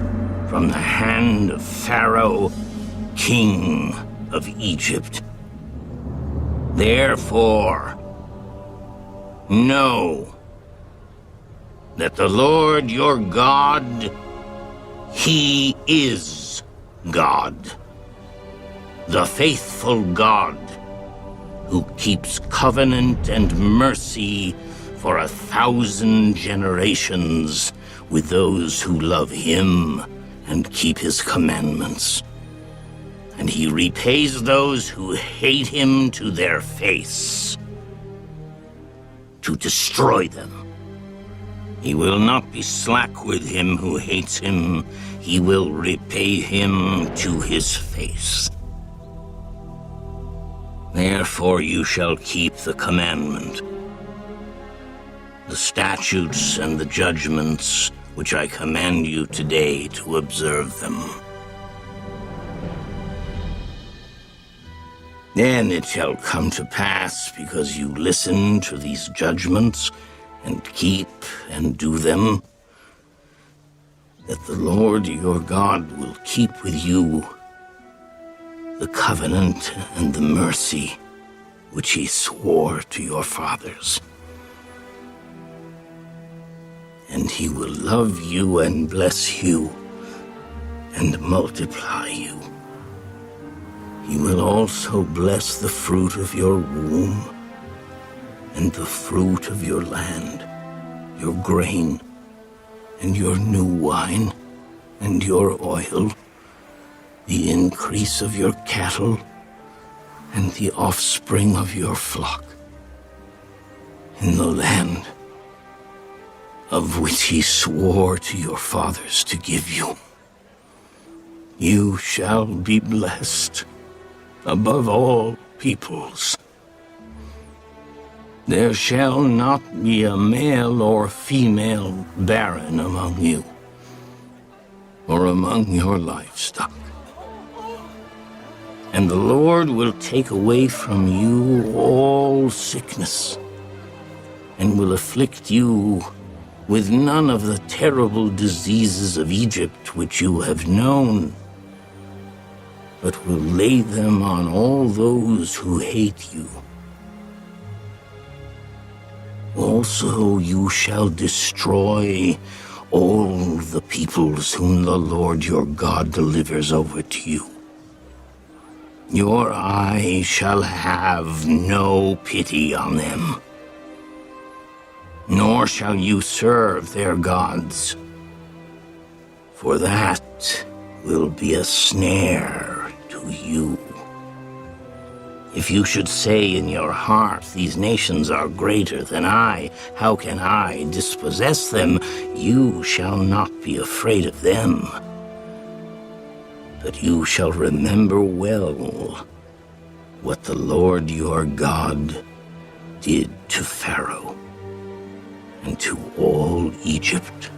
from the hand of Pharaoh, king of Egypt. Therefore, know that the Lord your God, he is God, the faithful God, who keeps covenant and mercy for 1,000 generations with those who love him and keep his commandments. And he repays those who hate him to their face, to destroy them. He will not be slack with him who hates him. He will repay him to his face. Therefore you shall keep the commandment, the statutes and the judgments which I command you today to observe them. Then it shall come to pass, because you listen to these judgments and keep and do them, that the Lord your God will keep with you the covenant and the mercy which he swore to your fathers. And he will love you and bless you and multiply you. He will also bless the fruit of your womb and the fruit of your land, your grain and your new wine and your oil, the increase of your cattle and the offspring of your flock, in the land of which he swore to your fathers to give you. You shall be blessed above all peoples. There shall not be a male or female barren among you, or among your livestock. And the Lord will take away from you all sickness, and will afflict you with none of the terrible diseases of Egypt which you have known, but will lay them on all those who hate you. Also you shall destroy all the peoples whom the Lord your God delivers over to you. Your eye shall have no pity on them, nor shall you serve their gods, for that will be a snare to you. If you should say in your heart, these nations are greater than I, how can I dispossess them? You shall not be afraid of them. But you shall remember well what the Lord your God did to Pharaoh and to all Egypt.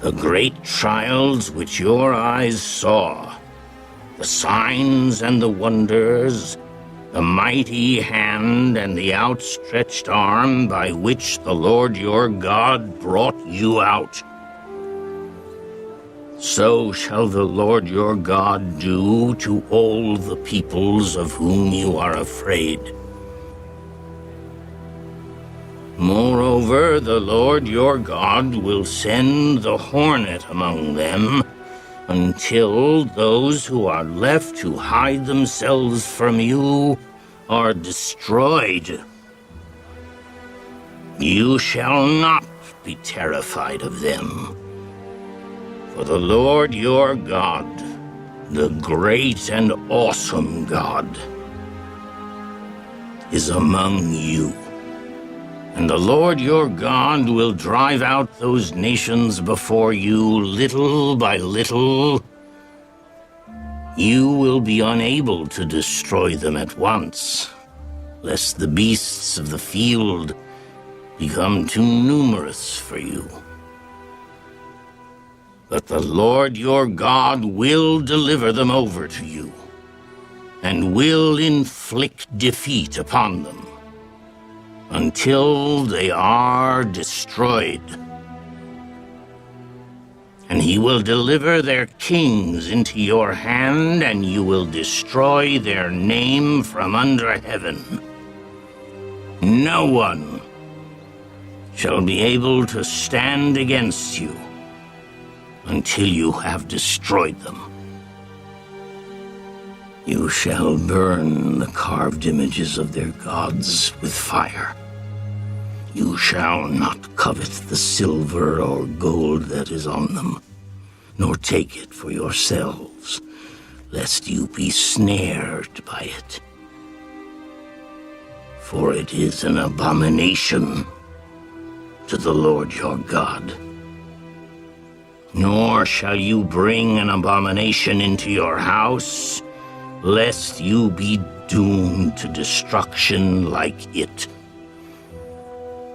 The great trials which your eyes saw, the signs and the wonders, the mighty hand and the outstretched arm by which the Lord your God brought you out. So shall the Lord your God do to all the peoples of whom you are afraid. Moreover, the Lord your God will send the hornet among them, until those who are left to hide themselves from you are destroyed. You shall not be terrified of them, for the Lord your God, the great and awesome God, is among you. And the Lord your God will drive out those nations before you little by little. You will be unable to destroy them at once, lest the beasts of the field become too numerous for you. But the Lord your God will deliver them over to you, and will inflict defeat upon them, until they are destroyed. And he will deliver their kings into your hand, and you will destroy their name from under heaven. No one shall be able to stand against you until you have destroyed them. You shall burn the carved images of their gods with fire. You shall not covet the silver or gold that is on them, nor take it for yourselves, lest you be snared by it. For it is an abomination to the Lord your God. Nor shall you bring an abomination into your house, lest you be doomed to destruction like it.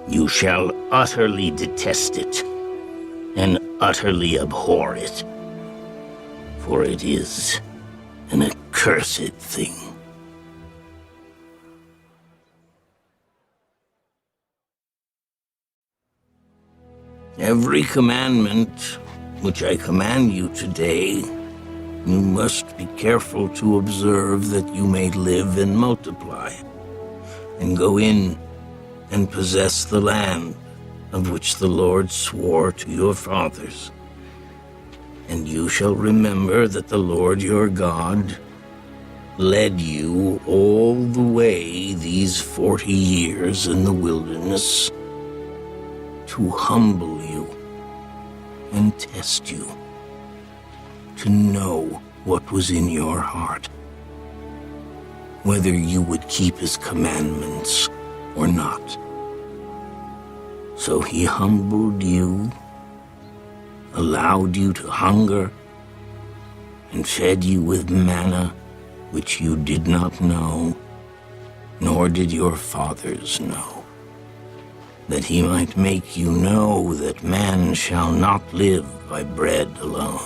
You shall utterly detest it, and utterly abhor it, for it is an accursed thing. Every commandment which I command you today, you must be careful to observe, that you may live and multiply, and go in and possess the land of which the Lord swore to your fathers. And you shall remember that the Lord your God led you all the way these 40 years in the wilderness to humble you and test you, to know what was in your heart, whether you would keep his commandments or not. So he humbled you, allowed you to hunger, and fed you with manna which you did not know, nor did your fathers know, that he might make you know that man shall not live by bread alone,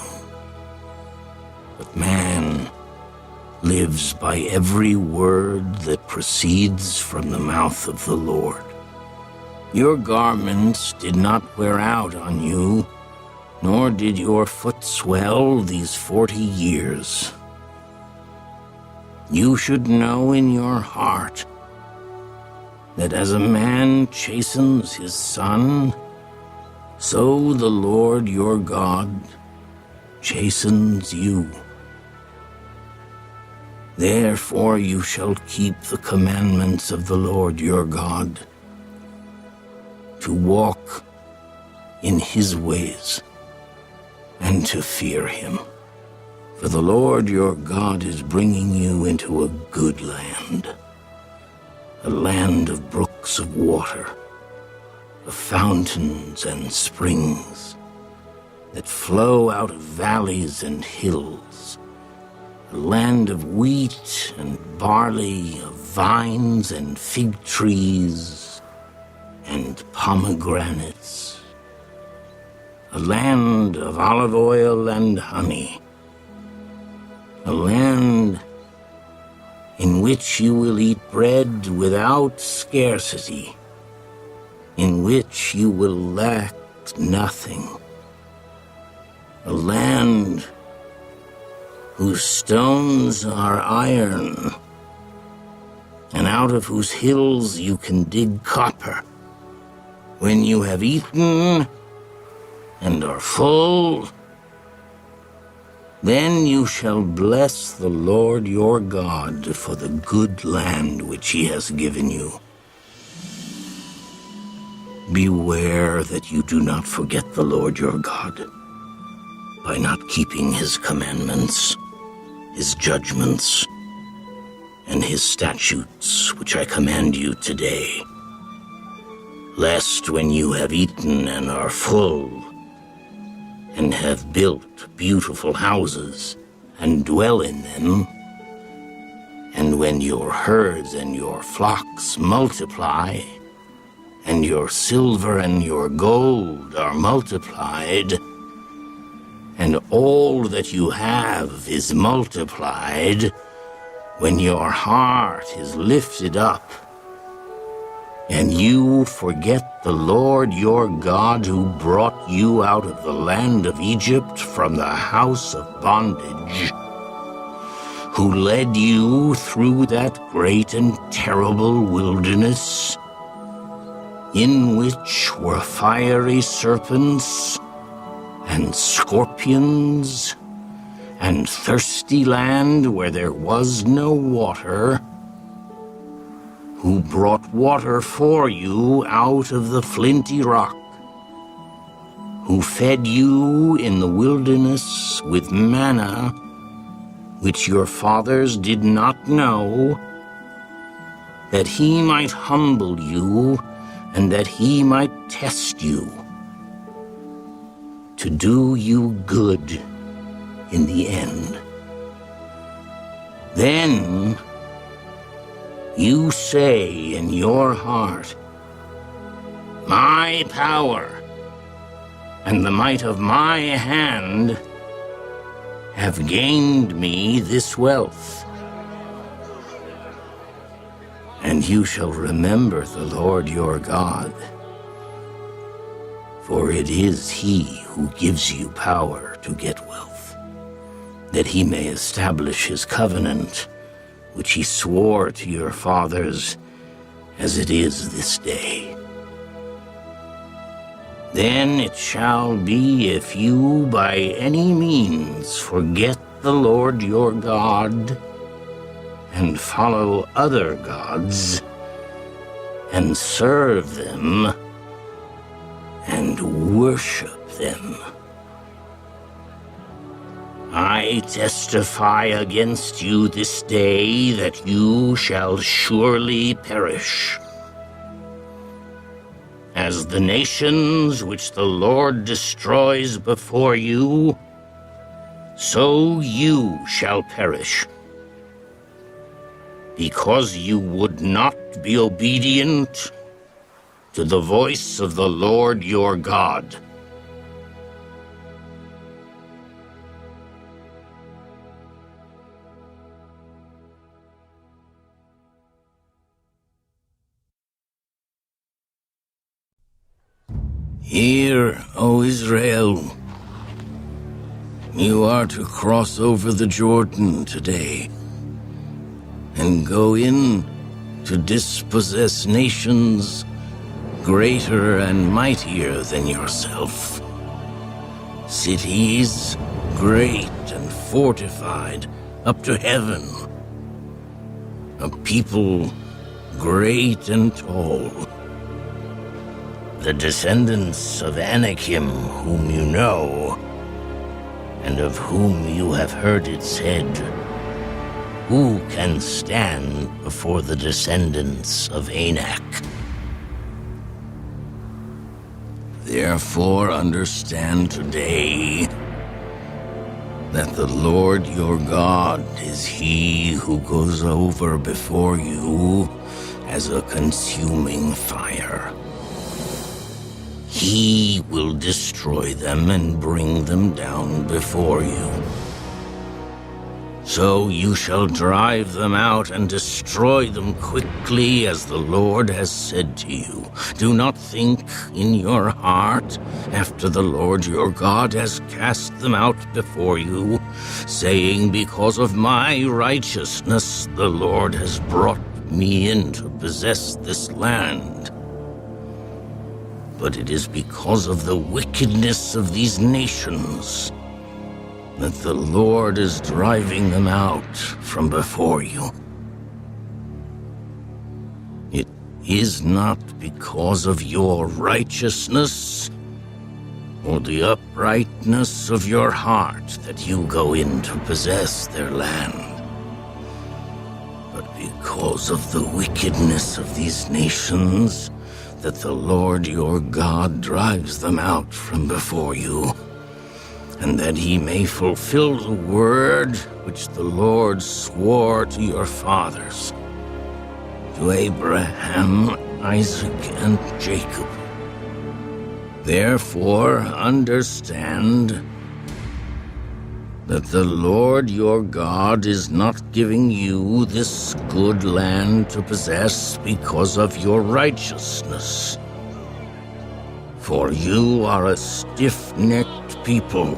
but man lives by every word that proceeds from the mouth of the Lord. Your garments did not wear out on you, nor did your foot swell these 40 years. You should know in your heart that as a man chastens his son, so the Lord your God chastens you. Therefore you shall keep the commandments of the Lord your God, to walk in his ways and to fear him. For the Lord your God is bringing you into a good land, a land of brooks of water, of fountains and springs that flow out of valleys and hills, a land of wheat and barley, of vines and fig trees and pomegranates, a land of olive oil and honey, a land in which you will eat bread without scarcity, in which you will lack nothing, a land whose stones are iron, and out of whose hills you can dig copper. When you have eaten and are full, then you shall bless the Lord your God for the good land which he has given you. Beware that you do not forget the Lord your God by not keeping his commandments, his judgments, and his statutes which I command you today, lest when you have eaten and are full, and have built beautiful houses, and dwell in them, and when your herds and your flocks multiply, and your silver and your gold are multiplied, and all that you have is multiplied, when your heart is lifted up, and you forget the Lord your God, who brought you out of the land of Egypt from the house of bondage, who led you through that great and terrible wilderness, in which were fiery serpents and scorpions, and thirsty land where there was no water, who brought water for you out of the flinty rock, who fed you in the wilderness with manna, which your fathers did not know, that he might humble you, and that he might test you, to do you good in the end. Then you say in your heart, my power and the might of my hand have gained me this wealth. And you shall remember the Lord your God, For it is he who gives you power to get wealth, that he may establish his covenant, which he swore to your fathers, as it is this day. Then it shall be, if you by any means forget the Lord your God, and follow other gods, and serve them, and worship them, I testify against you this day that you shall surely perish. As the nations which the Lord destroys before you, so you shall perish. Because you would not be obedient to the voice of the Lord your God. Hear, O Israel, you are to cross over the Jordan today and go in to dispossess nations greater and mightier than yourself, cities great and fortified up to heaven, a people great and tall. The descendants of Anakim, whom you know, and of whom you have heard it said, who can stand before the descendants of Anak? Therefore understand today that the Lord your God is he who goes over before you as a consuming fire. He will destroy them and bring them down before you. So you shall drive them out and destroy them quickly, as the Lord has said to you. Do not think in your heart, after the Lord your God has cast them out before you, saying, because of my righteousness the Lord has brought me in to possess this land. But it is because of the wickedness of these nations that the Lord is driving them out from before you. It is not because of your righteousness or the uprightness of your heart that you go in to possess their land, but because of the wickedness of these nations that the Lord your God drives them out from before you, and that he may fulfill the word which the Lord swore to your fathers, to Abraham, Isaac, and Jacob. Therefore understand that the Lord your God is not giving you this good land to possess because of your righteousness. For you are a stiff-necked people.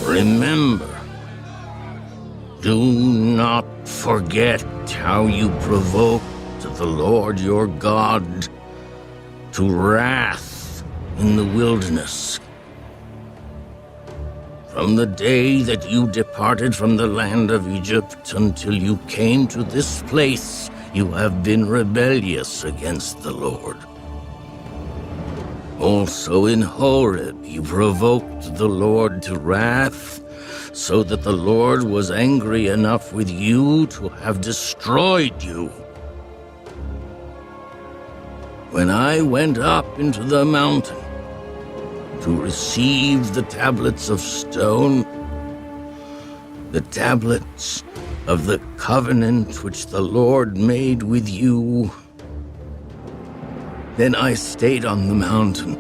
Remember, do not forget how you provoked the Lord your God to wrath in the wilderness. From the day that you departed from the land of Egypt until you came to this place, you have been rebellious against the Lord. Also in Horeb you provoked the Lord to wrath, so that the Lord was angry enough with you to have destroyed you. When I went up into the mountain to receive the tablets of stone, the tablets of the covenant which the Lord made with you, then I stayed on the mountain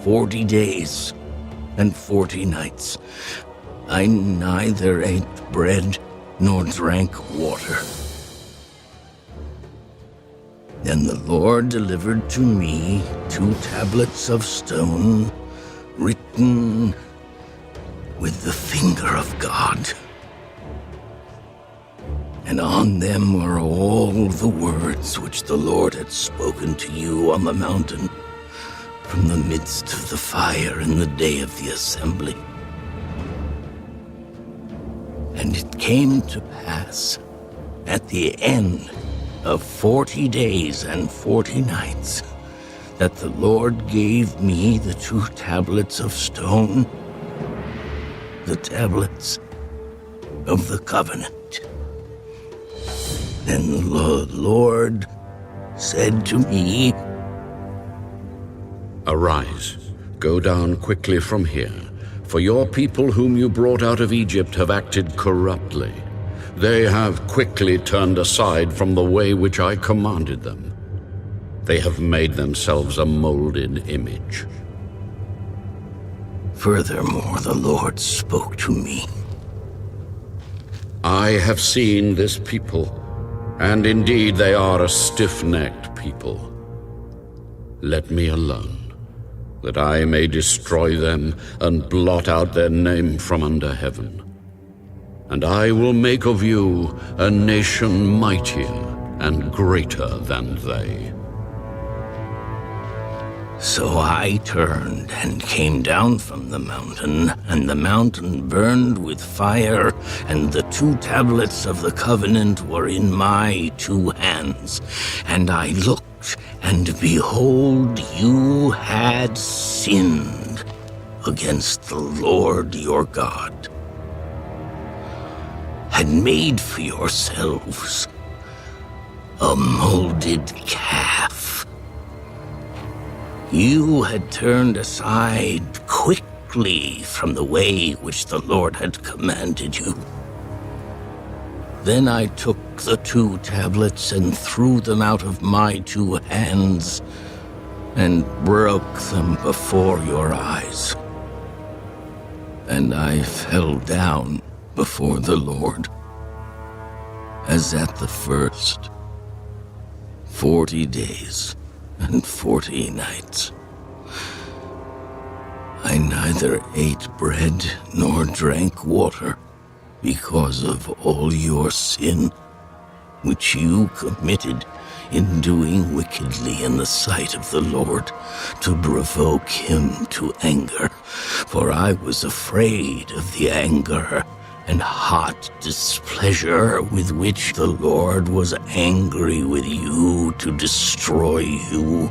40 days and 40 nights. I neither ate bread nor drank water. Then the Lord delivered to me 2 tablets of stone, written with the finger of God. And on them were all the words which the Lord had spoken to you on the mountain from the midst of the fire in the day of the assembly. And it came to pass at the end of 40 days and 40 nights that the Lord gave me the 2 tablets of stone, the tablets of the covenant. Then the Lord said to me, Arise, go down quickly from here, for your people whom you brought out of Egypt have acted corruptly. They have quickly turned aside from the way which I commanded them. They have made themselves a molded image. Furthermore, the Lord spoke to me. I have seen this people, and indeed they are a stiff-necked people. Let me alone, that I may destroy them and blot out their name from under heaven. And I will make of you a nation mightier and greater than they. So I turned and came down from the mountain, and the mountain burned with fire, and the 2 tablets of the covenant were in my 2 hands. And I looked, and behold, you had sinned against the Lord your God, had made for yourselves a molded calf. You had turned aside quickly from the way which the Lord had commanded you. Then I took the 2 tablets and threw them out of my 2 hands and broke them before your eyes. And I fell down before the Lord, as at the first 40 days and 40 nights. I neither ate bread nor drank water because of all your sin, which you committed in doing wickedly in the sight of the Lord, to provoke him to anger. For I was afraid of the anger and hot displeasure with which the Lord was angry with you to destroy you.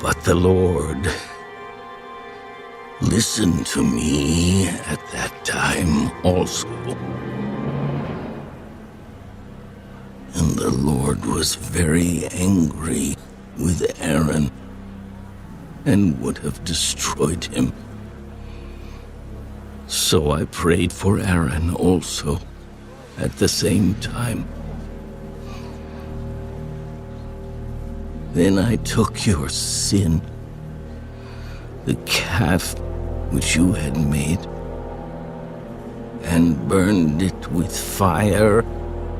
But the Lord listened to me at that time also. And the Lord was very angry with Aaron and would have destroyed him. So I prayed for Aaron also at the same time. Then I took your sin, the calf which you had made, and burned it with fire,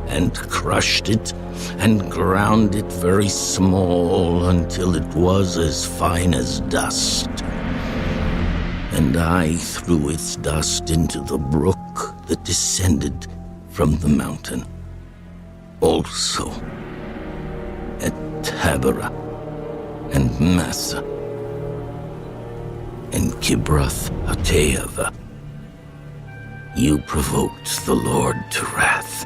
and crushed it, and ground it very small until it was as fine as dust. And I threw its dust into the brook that descended from the mountain. Also at Taberah and Massa and Kibroth Hattaavah, you provoked the Lord to wrath.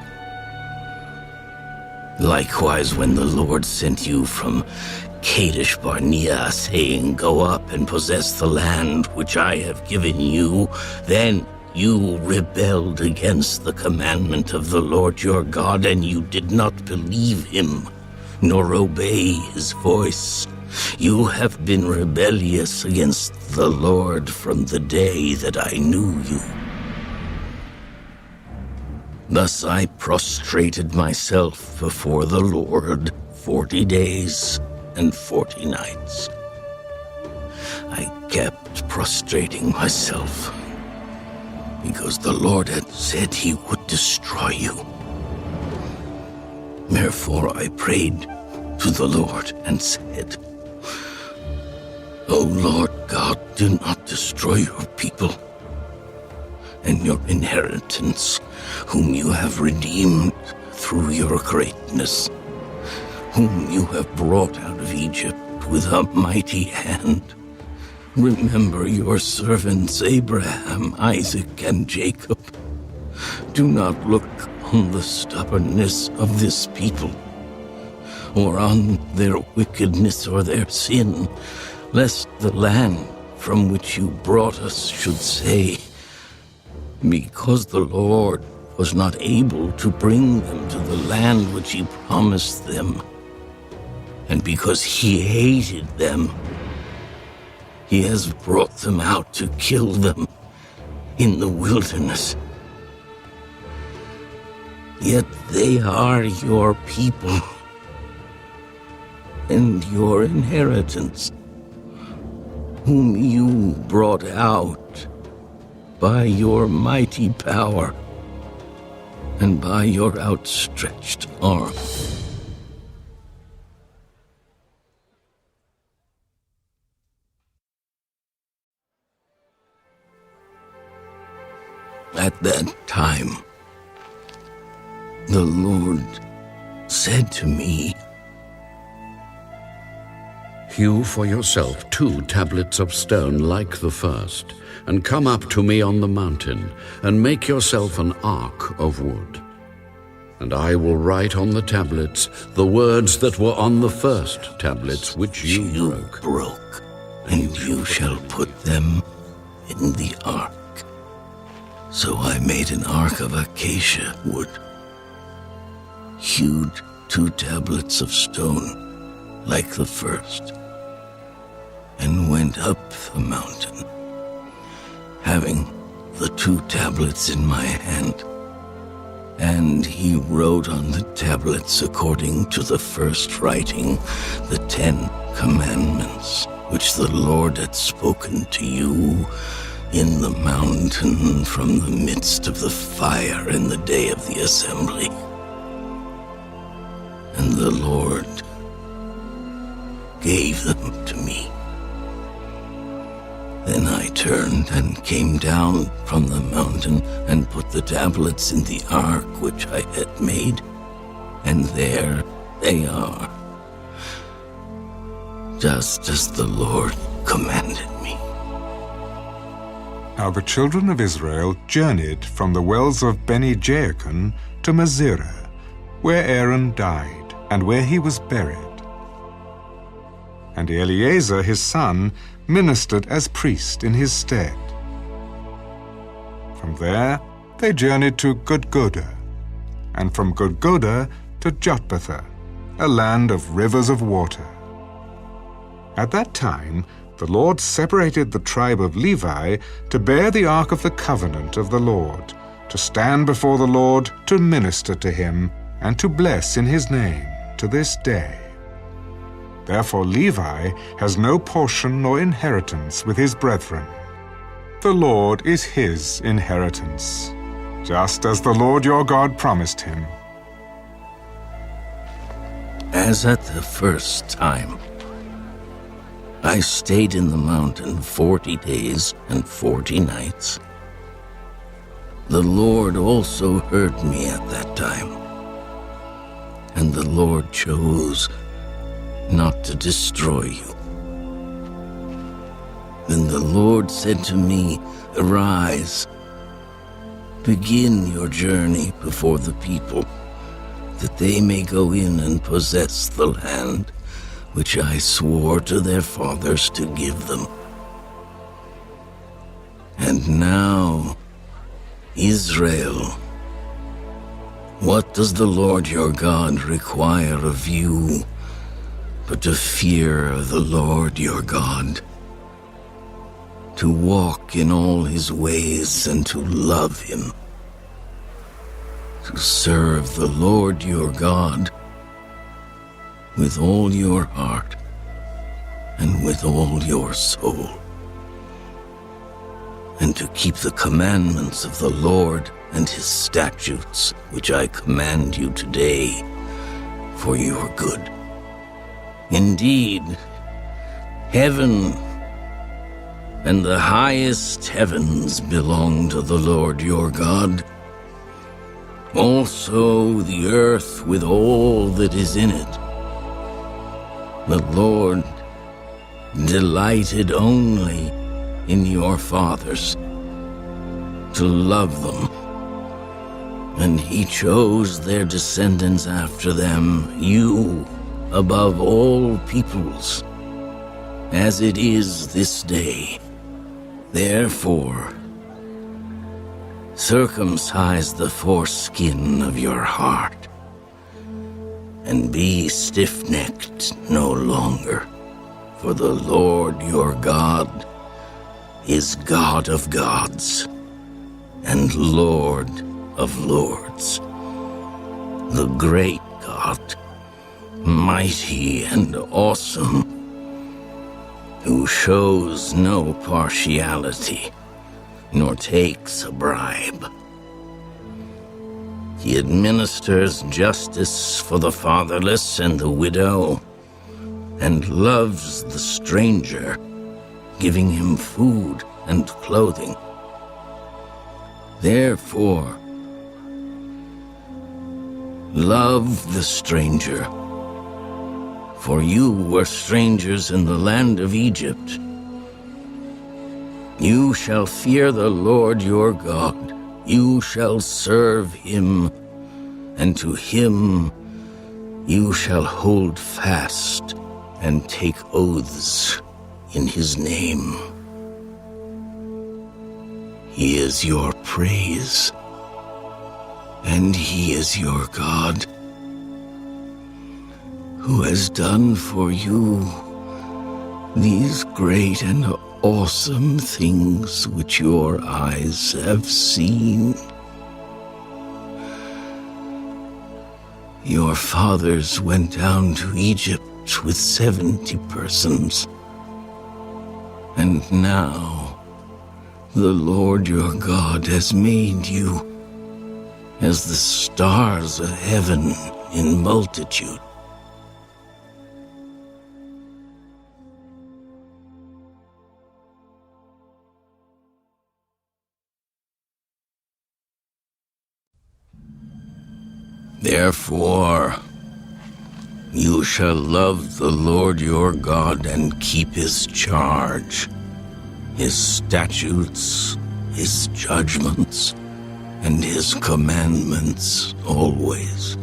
Likewise, when the Lord sent you from Kadesh Barnea, saying, "Go up and possess the land which I have given you," then you rebelled against the commandment of the Lord your God, and you did not believe him, nor obey his voice. You have been rebellious against the Lord from the day that I knew you. Thus I prostrated myself before the Lord 40 days and 40 nights. I kept prostrating myself because the Lord had said he would destroy you. Therefore I prayed to the Lord and said, O Lord God, do not destroy your people and your inheritance, whom you have redeemed through your greatness, whom you have brought out of Egypt with a mighty hand. Remember your servants Abraham, Isaac, and Jacob. Do not look on the stubbornness of this people, or on their wickedness or their sin, lest the land from which you brought us should say, because the Lord was not able to bring them to the land which he promised them, and because he hated them, he has brought them out to kill them in the wilderness. Yet they are your people and your inheritance, whom you brought out by your mighty power and by your outstretched arm. At that time, the Lord said to me, Hew for yourself 2 tablets of stone like the first, and come up to me on the mountain, and make yourself an ark of wood. And I will write on the tablets the words that were on the first tablets which you broke. And you shall put them in the ark. So I made an ark of acacia wood, hewed 2 tablets of stone like the first, and went up the mountain, having the 2 tablets in my hand. And he wrote on the tablets according to the first writing the 10 commandments, which the Lord had spoken to you in the mountain from the midst of the fire in the day of the assembly. And the Lord gave them to me. Then I turned and came down from the mountain and put the tablets in the ark which I had made, and there they are, just as the Lord commanded me. Now the children of Israel journeyed from the wells of Beni-Jaakon to Masirah, where Aaron died, and where he was buried. And Eleazar his son ministered as priest in his stead. From there they journeyed to Gudgodah, and from Gudgodah to Jotbatha, a land of rivers of water. At that time the Lord separated the tribe of Levi to bear the ark of the covenant of the Lord, to stand before the Lord, to minister to him, and to bless in his name to this day. Therefore Levi has no portion nor inheritance with his brethren. The Lord is his inheritance, just as the Lord your God promised him. As at the first time, I stayed in the mountain 40 days and 40 nights. The Lord also heard me at that time, and the Lord chose not to destroy you. Then the Lord said to me, Arise, begin your journey before the people, that they may go in and possess the land which I swore to their fathers to give them. And now, Israel, what does the Lord your God require of you but to fear the Lord your God, to walk in all his ways and to love him, to serve the Lord your God with all your heart and with all your soul, and to keep the commandments of the Lord and his statutes, which I command you today, for your good. Indeed, heaven and the highest heavens belong to the Lord your God. Also the earth with all that is in it. The Lord delighted only in your fathers, to love them, and he chose their descendants after them, you above all peoples, as it is this day. Therefore, circumcise the foreskin of your heart, and be stiff-necked no longer, for the Lord your God is God of gods and Lord of lords, the great God, mighty and awesome, who shows no partiality, nor takes a bribe. He administers justice for the fatherless and the widow, and loves the stranger, giving him food and clothing. Therefore, love the stranger, for you were strangers in the land of Egypt. You shall fear the Lord your God. You shall serve him, and to him you shall hold fast and take oaths in his name. He is your praise, and he is your God, who has done for you these great and awesome things which your eyes have seen. Your fathers went down to Egypt with 70 persons, and now the Lord your God has made you as the stars of heaven in multitude. Therefore, you shall love the Lord your God and keep his charge, his statutes, his judgments, and his commandments always.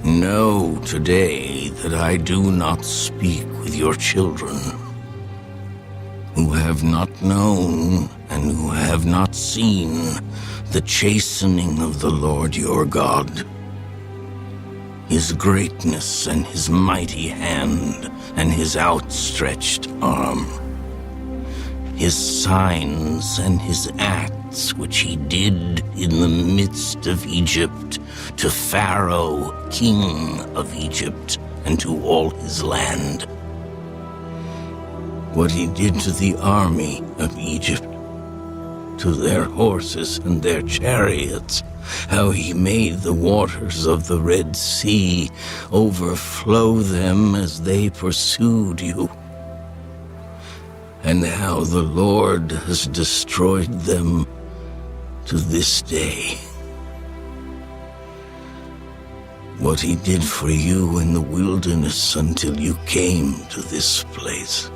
Know today that I do not speak with your children, who have not known and who have not seen the chastening of the Lord your God, his greatness and his mighty hand and his outstretched arm, his signs and his acts which he did in the midst of Egypt to Pharaoh, king of Egypt, and to all his land. What he did to the army of Egypt, to their horses and their chariots, how he made the waters of the Red Sea overflow them as they pursued you, and how the Lord has destroyed them to this day. What he did for you in the wilderness until you came to this place,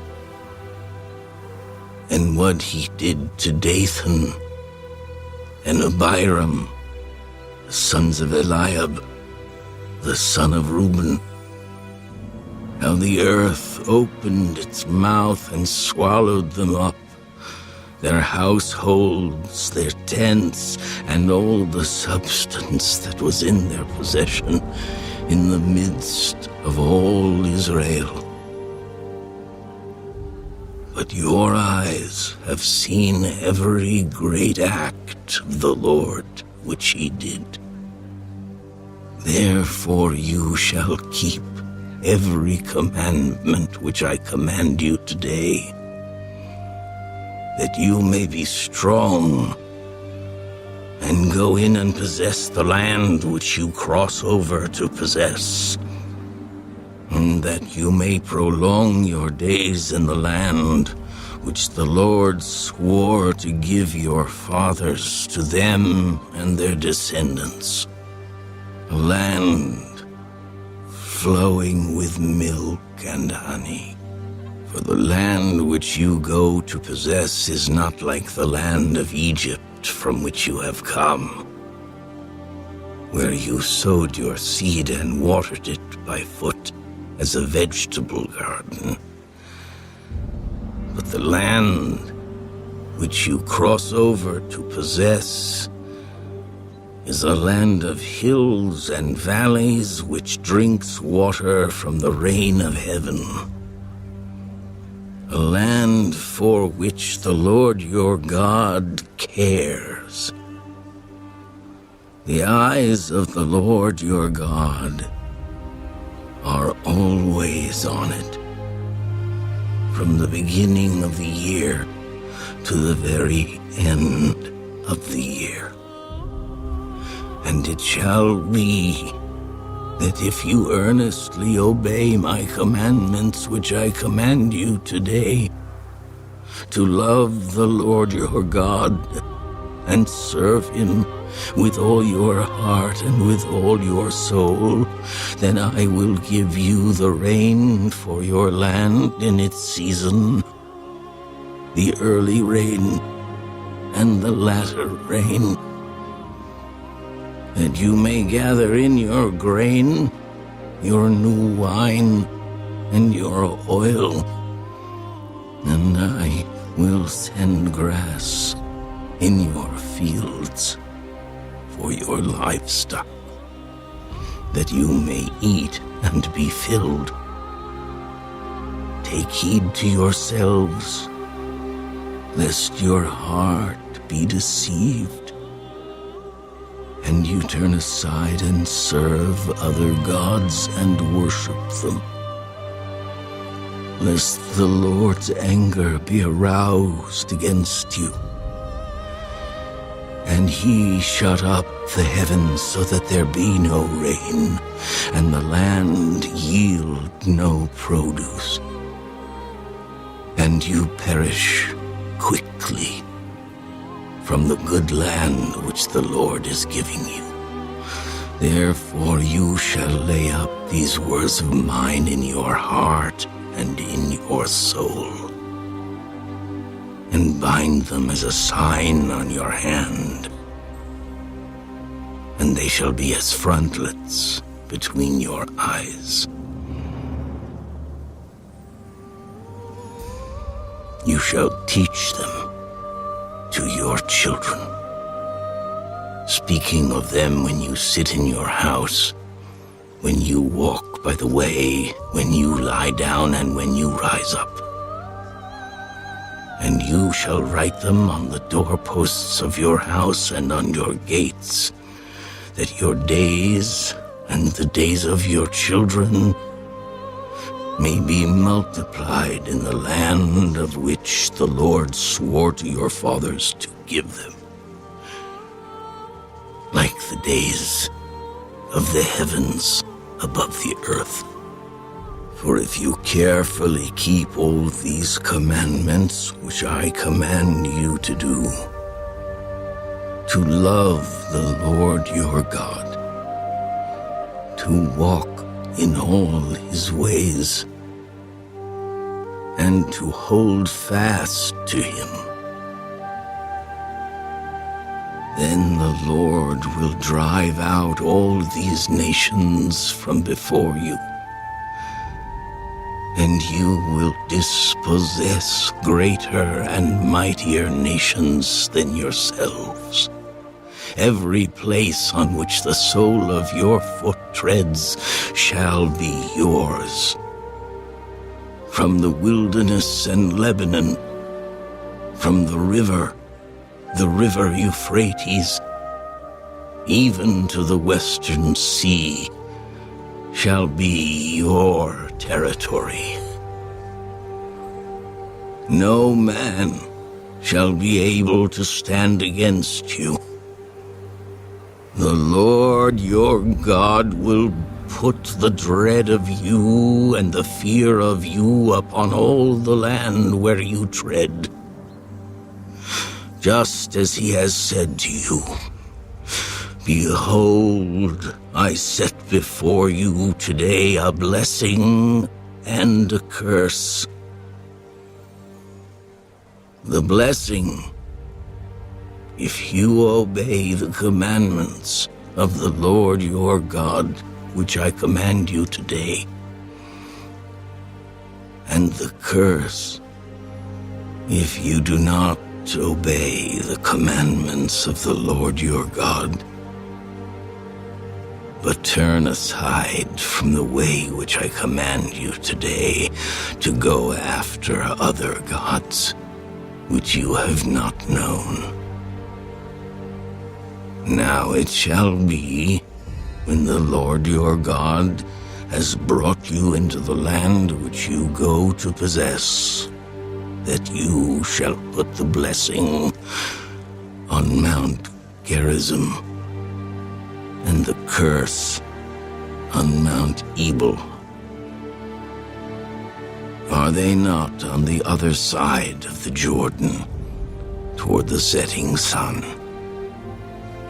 and what he did to Dathan and Abiram, the sons of Eliab, the son of Reuben, how the earth opened its mouth and swallowed them up, their households, their tents, and all the substance that was in their possession, in the midst of all Israel. But your eyes have seen every great act of the Lord which he did. Therefore you shall keep every commandment which I command you today, that you may be strong and go in and possess the land which you cross over to possess, and that you may prolong your days in the land which the Lord swore to give your fathers to them and their descendants, a land flowing with milk and honey. For the land which you go to possess is not like the land of Egypt from which you have come, where you sowed your seed and watered it by foot as a vegetable garden. But the land which you cross over to possess is a land of hills and valleys which drinks water from the rain of heaven, a land for which the Lord your God cares. The eyes of the Lord your God are always on it, from the beginning of the year to the very end of the year. And it shall be that if you earnestly obey my commandments which I command you today, to love the Lord your God and serve him with all your heart and with all your soul, then I will give you the rain for your land in its season, the early rain and the latter rain, that you may gather in your grain, your new wine, and your oil, and I will send grass in your fields for your livestock, that you may eat and be filled. Take heed to yourselves, lest your heart be deceived, and you turn aside and serve other gods and worship them, lest the Lord's anger be aroused against you, and he shut up the heavens so that there be no rain, and the land yield no produce, and you perish quickly from the good land which the Lord is giving you. Therefore you shall lay up these words of mine in your heart and in your soul, and bind them as a sign on your hand, and they shall be as frontlets between your eyes. You shall teach them to your children, speaking of them when you sit in your house, when you walk by the way, when you lie down, and when you rise up. And you shall write them on the doorposts of your house and on your gates, that your days and the days of your children may be multiplied in the land of which the Lord swore to your fathers to give them, like the days of the heavens above the earth. For if you carefully keep all these commandments which I command you to do, to love the Lord your God, to walk in all his ways, and to hold fast to him, then the Lord will drive out all these nations from before you, and you will dispossess greater and mightier nations than yourselves. Every place on which the sole of your foot treads shall be yours. From the wilderness and Lebanon, from the river Euphrates, even to the western sea, shall be your territory. No man shall be able to stand against you, The Lord your God will put the dread of you and the fear of you upon all the land where you tread, just as he has said to you. Behold, I set before you today a blessing and a curse. The blessing, if you obey the commandments of the Lord your God, which I command you today. And the curse, if you do not obey the commandments of the Lord your God, but turn aside from the way which I command you today to go after other gods, which you have not known. Now it shall be, when the Lord your God has brought you into the land which you go to possess, that you shall put the blessing on Mount Gerizim, and the curse on Mount Ebal. Are they not on the other side of the Jordan, toward the setting sun,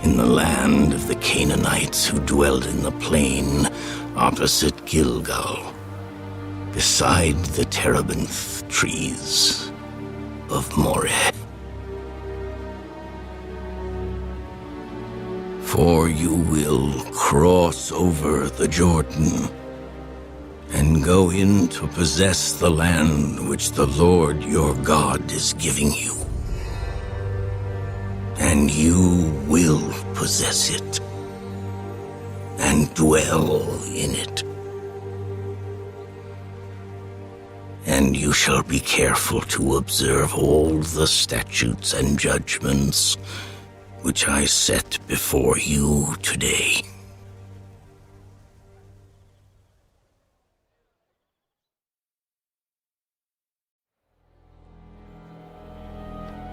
in the land of the Canaanites who dwelled in the plain opposite Gilgal, beside the terebinth trees of Moreh? For you will cross over the Jordan and go in to possess the land which the Lord your God is giving you. And you will possess it and dwell in it. And you shall be careful to observe all the statutes and judgments which I set before you today.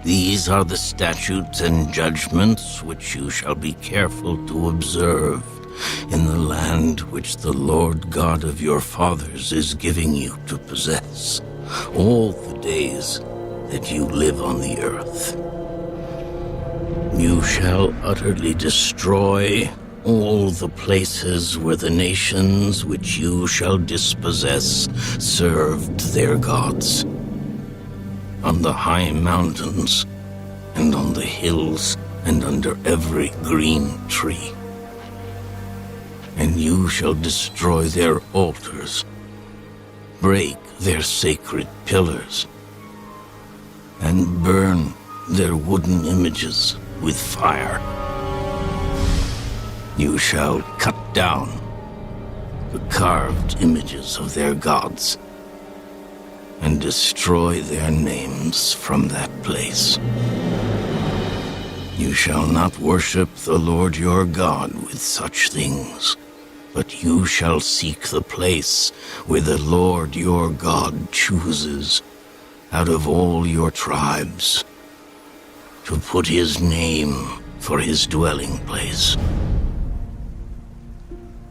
These are the statutes and judgments which you shall be careful to observe in the land which the Lord God of your fathers is giving you to possess, all the days that you live on the earth. You shall utterly destroy all the places where the nations which you shall dispossess served their gods, on the high mountains, and on the hills, and under every green tree. And you shall destroy their altars, break their sacred pillars, and burn their wooden images with fire. You shall cut down the carved images of their gods, and destroy their names from that place. You shall not worship the Lord your God with such things, but you shall seek the place where the Lord your God chooses out of all your tribes to put his name for his dwelling place.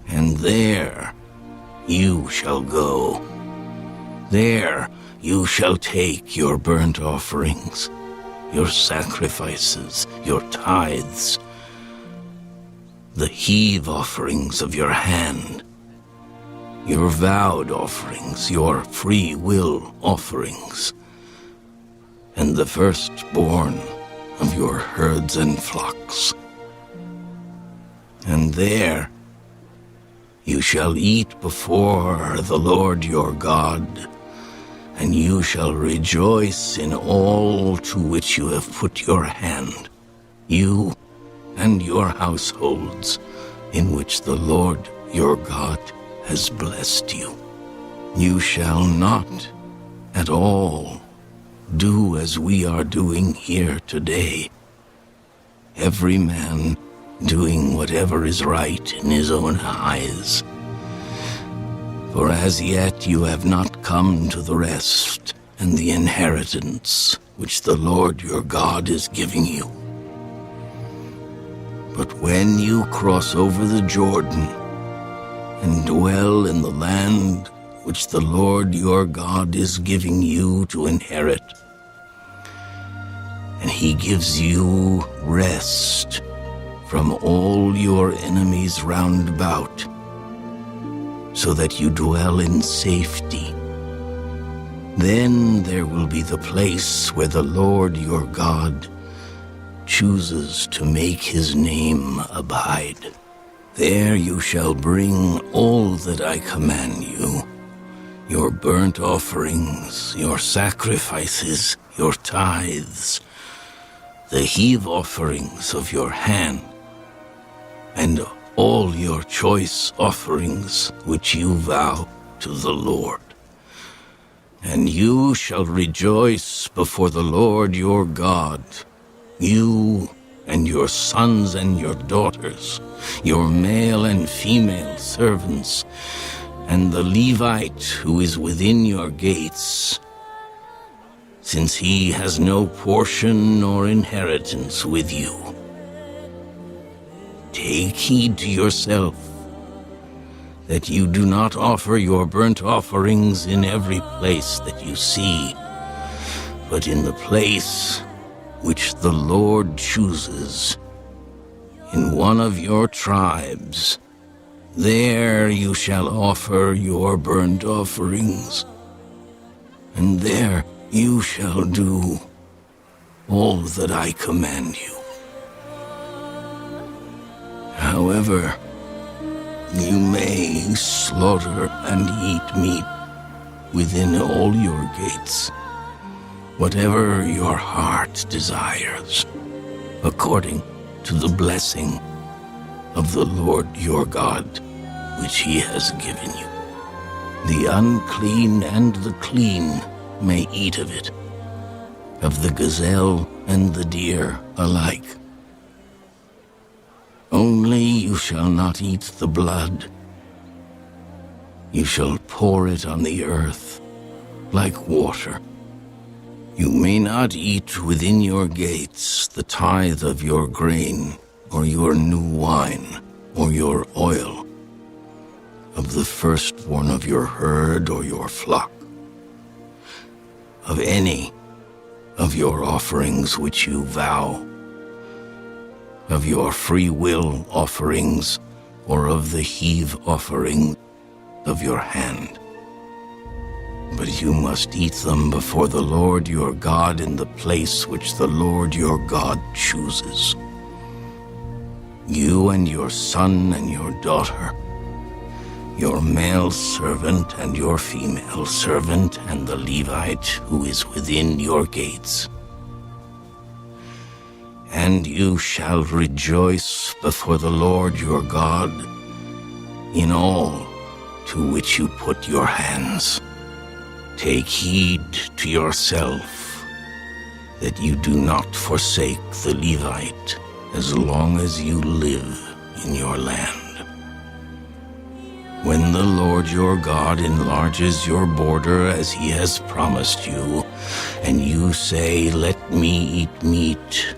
And there you shall go. There you shall take your burnt offerings, your sacrifices, your tithes, the heave offerings of your hand, your vowed offerings, your free will offerings, and the firstborn of your herds and flocks. And there you shall eat before the Lord your God, and you shall rejoice in all to which you have put your hand, you and your households, in which the Lord your God has blessed you. You shall not at all do as we are doing here today, every man doing whatever is right in his own eyes. For as yet you have not come to the rest and the inheritance which the Lord your God is giving you. But when you cross over the Jordan and dwell in the land which the Lord your God is giving you to inherit, and he gives you rest from all your enemies round about, so that you dwell in safety, then there will be the place where the Lord your God chooses to make his name abide. There you shall bring all that I command you, your burnt offerings, your sacrifices, your tithes, the heave offerings of your hand, and all your choice offerings which you vow to the Lord. And you shall rejoice before the Lord your God, you and your sons and your daughters, your male and female servants, and the Levite who is within your gates, since he has no portion nor inheritance with you. Take heed to yourself that you do not offer your burnt offerings in every place that you see, but in the place which the Lord chooses, in one of your tribes. There you shall offer your burnt offerings, and there you shall do all that I command you. However, you may slaughter and eat meat within all your gates, whatever your heart desires, according to the blessing of the Lord your God, which he has given you. The unclean and the clean may eat of it, of the gazelle and the deer alike. Only you shall not eat the blood. You shall pour it on the earth like water. You may not eat within your gates the tithe of your grain, or your new wine, or your oil, of the firstborn of your herd or your flock, of any of your offerings which you vow, of your free will offerings, or of the heave offering of your hand. But you must eat them before the Lord your God in the place which the Lord your God chooses. You and your son and your daughter, your male servant and your female servant, and the Levite who is within your gates. And you shall rejoice before the Lord your God in all to which you put your hands. Take heed to yourself that you do not forsake the Levite as long as you live in your land. When the Lord your God enlarges your border as he has promised you, and you say, "Let me eat meat,"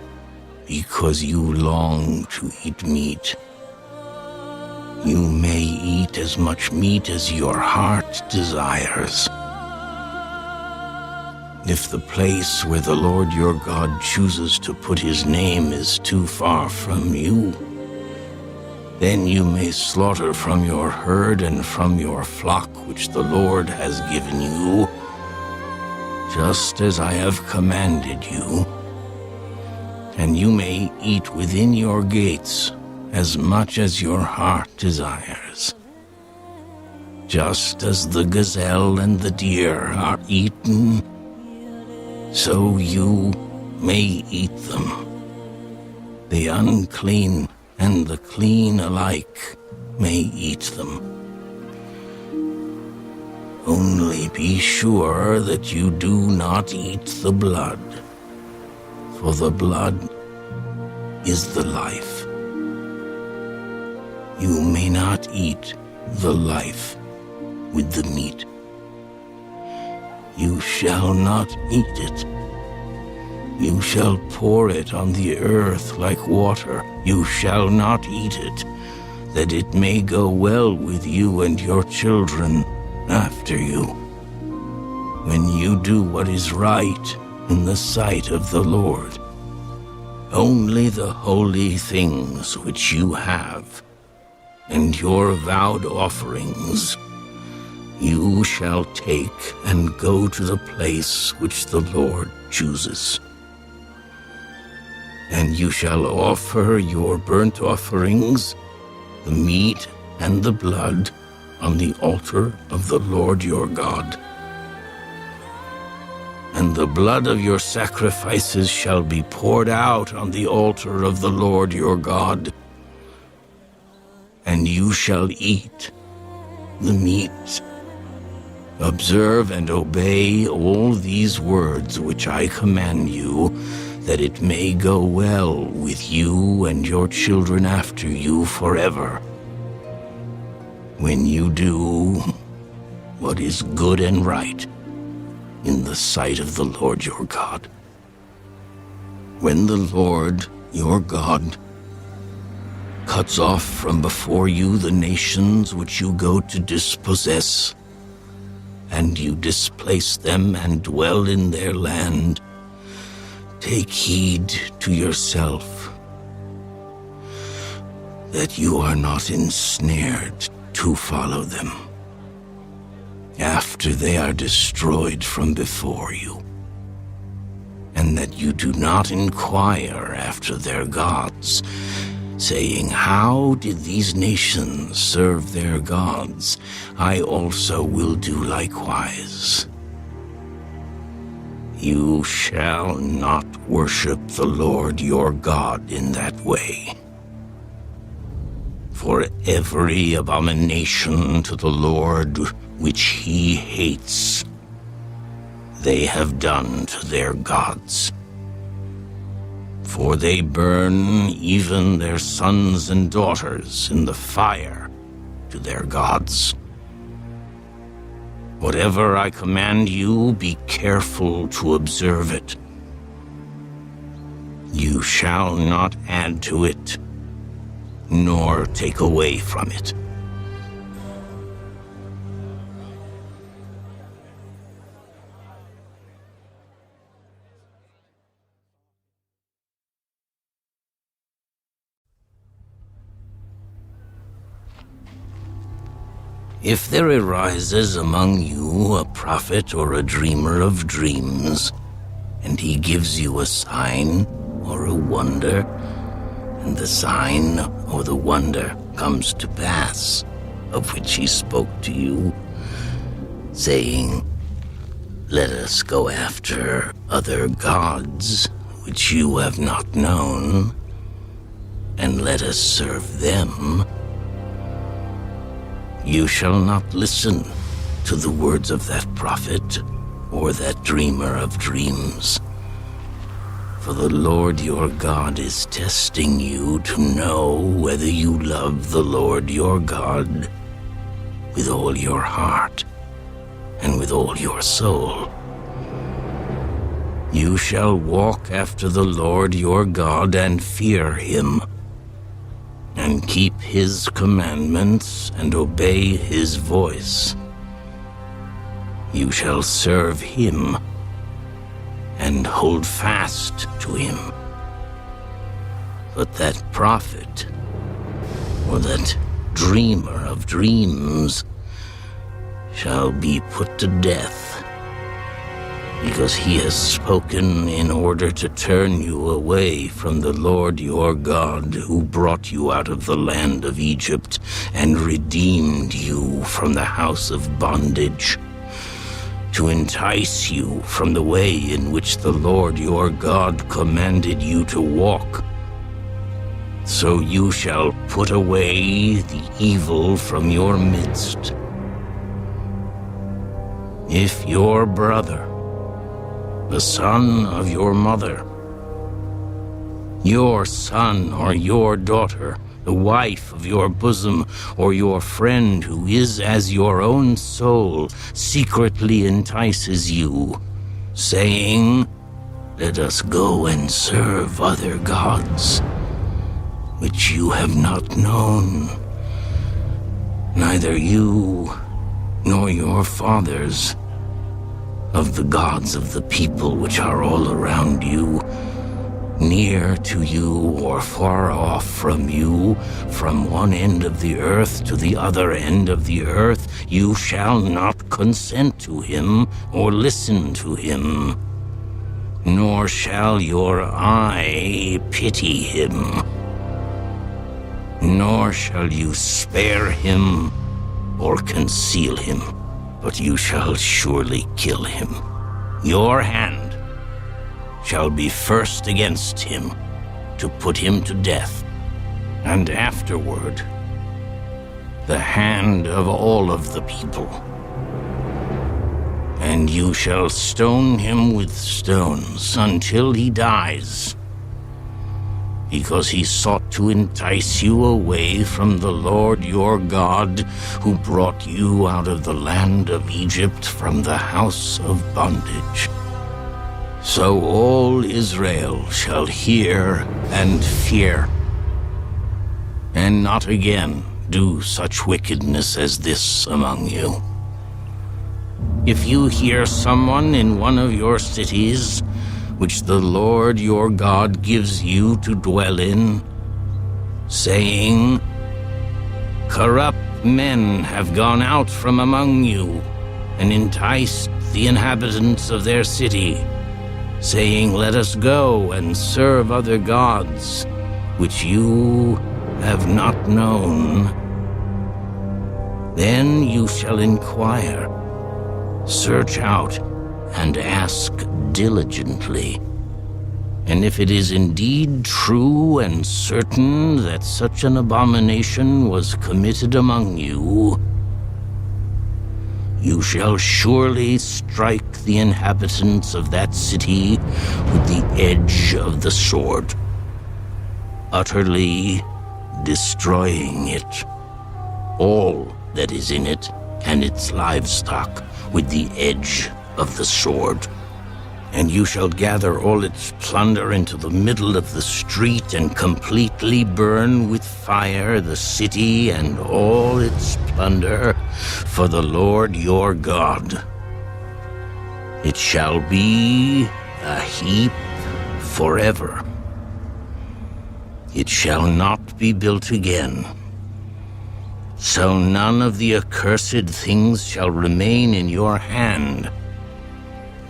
because you long to eat meat, you may eat as much meat as your heart desires. If the place where the Lord your God chooses to put his name is too far from you, then you may slaughter from your herd and from your flock which the Lord has given you, just as I have commanded you. And you may eat within your gates as much as your heart desires. Just as the gazelle and the deer are eaten, so you may eat them. The unclean and the clean alike may eat them. Only be sure that you do not eat the blood, for the blood is the life. You may not eat the life with the meat. You shall not eat it, You shall pour it on the earth like water. You shall not eat it, that it may go well with you and your children after you. When you do what is right in the sight of the Lord, only the holy things which you have, and your vowed offerings, you shall take and go to the place which the Lord chooses. And you shall offer your burnt offerings, the meat and the blood, on the altar of the Lord your God. And the blood of your sacrifices shall be poured out on the altar of the Lord your God. And you shall eat the meat. Observe and obey all these words which I command you, that it may go well with you and your children after you forever. When you do what is good and right in the sight of the Lord your God. When the Lord your God cuts off from before you the nations which you go to dispossess, and you displace them and dwell in their land, take heed to yourself that you are not ensnared to follow them after they are destroyed from before you, and that you do not inquire after their gods, saying, how did these nations serve their gods? I also will do likewise. You shall not worship the Lord your God in that way. For every abomination to the Lord which he hates, they have done to their gods. For they burn even their sons and daughters in the fire to their gods. Whatever I command you, be careful to observe it. You shall not add to it, nor take away from it. If there arises among you a prophet or a dreamer of dreams, and he gives you a sign or a wonder, and the sign or the wonder comes to pass, of which he spoke to you, saying, let us go after other gods which you have not known, and let us serve them, you shall not listen to the words of that prophet or that dreamer of dreams. For the Lord your God is testing you to know whether you love the Lord your God with all your heart and with all your soul. You shall walk after the Lord your God and fear him, and keep his commandments and obey his voice. You shall serve him and hold fast to him. But that prophet or that dreamer of dreams shall be put to death, because he has spoken in order to turn you away from the Lord your God, who brought you out of the land of Egypt and redeemed you from the house of bondage, to entice you from the way in which the Lord your God commanded you to walk. So you shall put away the evil from your midst. If your brother, the son of your mother, your son or your daughter, the wife of your bosom, or your friend who is as your own soul, secretly entices you, saying, let us go and serve other gods, which you have not known, neither you nor your fathers, of the gods of the people which are all around you, near to you or far off from you, from one end of the earth to the other end of the earth. You shall not consent to him or listen to him, nor shall your eye pity him, nor shall you spare him or conceal him, but you shall surely kill him. Your hand shall be first against him, to put him to death, and afterward the hand of all of the people. And you shall stone him with stones until he dies, because he sought to entice you away from the Lord your God, who brought you out of the land of Egypt from the house of bondage. So all Israel shall hear and fear, and not again do such wickedness as this among you. If you hear someone in one of your cities, which the Lord your God gives you to dwell in, saying, corrupt men have gone out from among you and enticed the inhabitants of their city, saying, let us go and serve other gods, which you have not known, then you shall inquire, search out, and ask diligently. And if it is indeed true and certain that such an abomination was committed among you, you shall surely strike the inhabitants of that city with the edge of the sword, utterly destroying it, all that is in it and its livestock, with the edge of the sword. And you shall gather all its plunder into the middle of the street and completely burn with fire the city and all its plunder for the Lord your God. It shall be a heap forever. It shall not be built again. So none of the accursed things shall remain in your hand,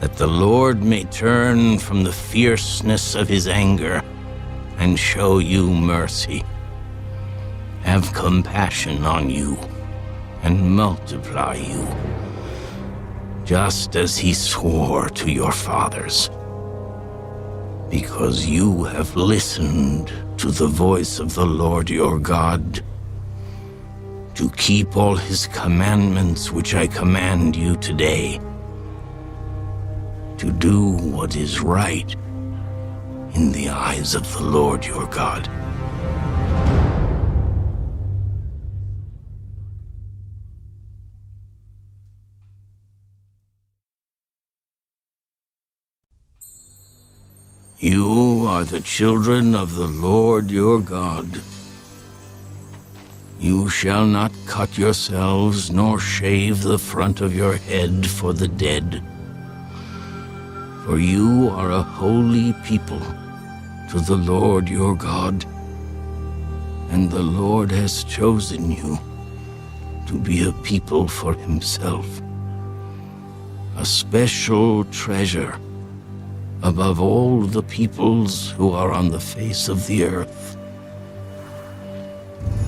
that the Lord may turn from the fierceness of his anger and show you mercy, have compassion on you, and multiply you, just as he swore to your fathers, because you have listened to the voice of the Lord your God, to keep all his commandments which I command you today, to do what is right in the eyes of the Lord your God. You are the children of the Lord your God. You shall not cut yourselves nor shave the front of your head for the dead, for you are a holy people to the Lord your God, and the Lord has chosen you to be a people for himself, a special treasure above all the peoples who are on the face of the earth.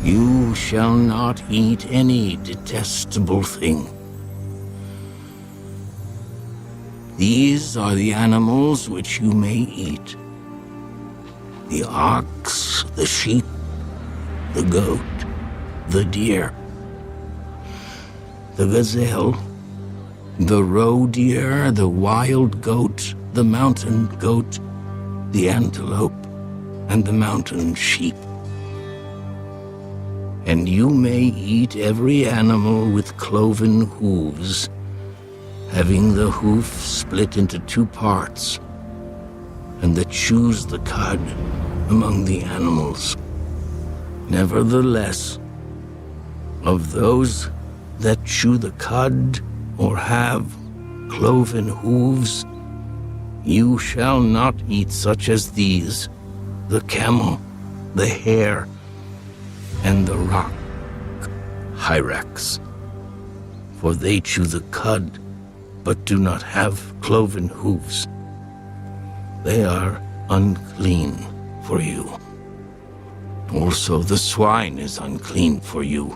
You shall not eat any detestable thing. These are the animals which you may eat: the ox, the sheep, the goat, the deer, the gazelle, the roe deer, the wild goat, the mountain goat, the antelope, and the mountain sheep. And you may eat every animal with cloven hooves, having the hoof split into two parts, and that chews the cud among the animals. Nevertheless, of those that chew the cud or have cloven hooves, you shall not eat such as these: the camel, the hare, and the rock hyrax. For they chew the cud, but do not have cloven hooves. They are unclean for you. Also the swine is unclean for you,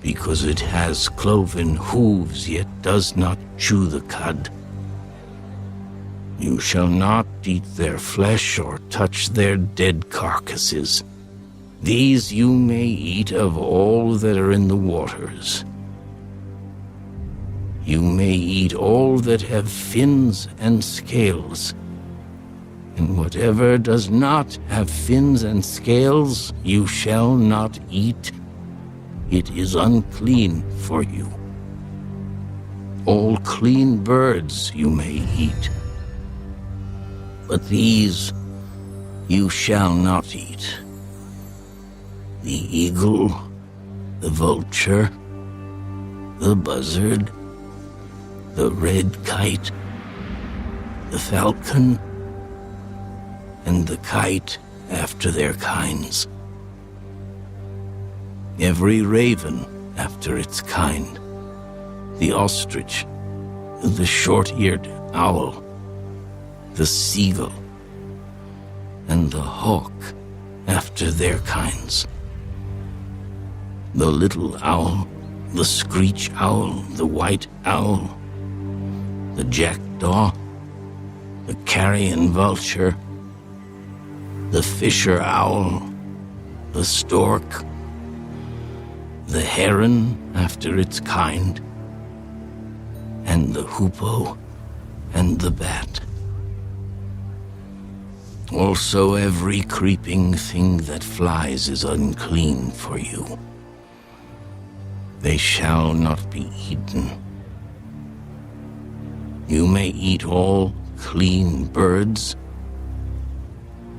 because it has cloven hooves, yet does not chew the cud. You shall not eat their flesh or touch their dead carcasses. These you may eat of all that are in the waters. You may eat all that have fins and scales, and whatever does not have fins and scales you shall not eat. It is unclean for you. All clean birds you may eat, but these you shall not eat: the eagle, the vulture, the buzzard, the red kite, the falcon, and the kite after their kinds. Every raven after its kind, the ostrich, the short-eared owl, the seagull, and the hawk after their kinds. The little owl, the screech owl, the white owl, the jackdaw, the carrion vulture, the fisher owl, the stork, the heron after its kind, and the hoopoe and the bat. Also every creeping thing that flies is unclean for you. They shall not be eaten. You may eat all clean birds.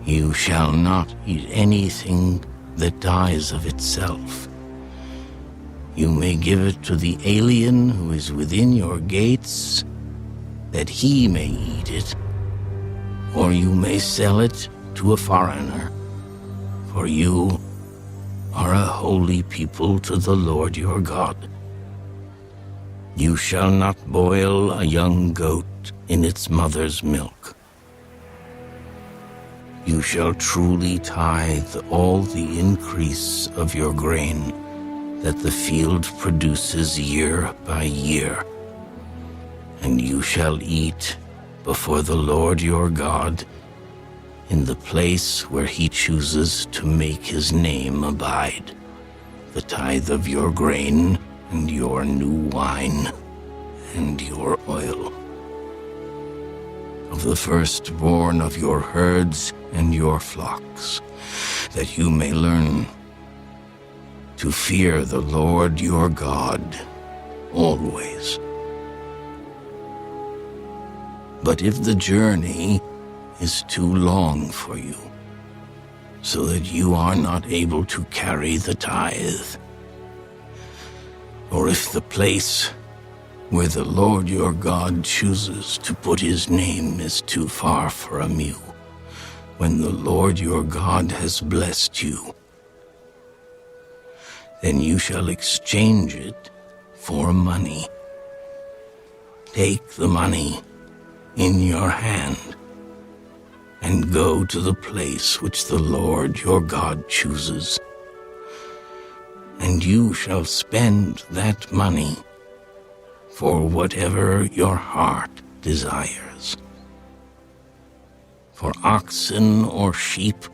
You shall not eat anything that dies of itself. You may give it to the alien who is within your gates, that he may eat it, or you may sell it to a foreigner, for you are a holy people to the Lord your God. You shall not boil a young goat in its mother's milk. You shall truly tithe all the increase of your grain that the field produces year by year, and you shall eat before the Lord your God in the place where he chooses to make his name abide, the tithe of your grain and your new wine and your oil, of the firstborn of your herds and your flocks, that you may learn to fear the Lord your God always. But if the journey is too long for you, so that you are not able to carry the tithe, or if the place where the Lord your God chooses to put his name is too far from you, when the Lord your God has blessed you, then you shall exchange it for money. Take the money in your hand and go to the place which the Lord your God chooses, and you shall spend that money for whatever your heart desires, for oxen or sheep,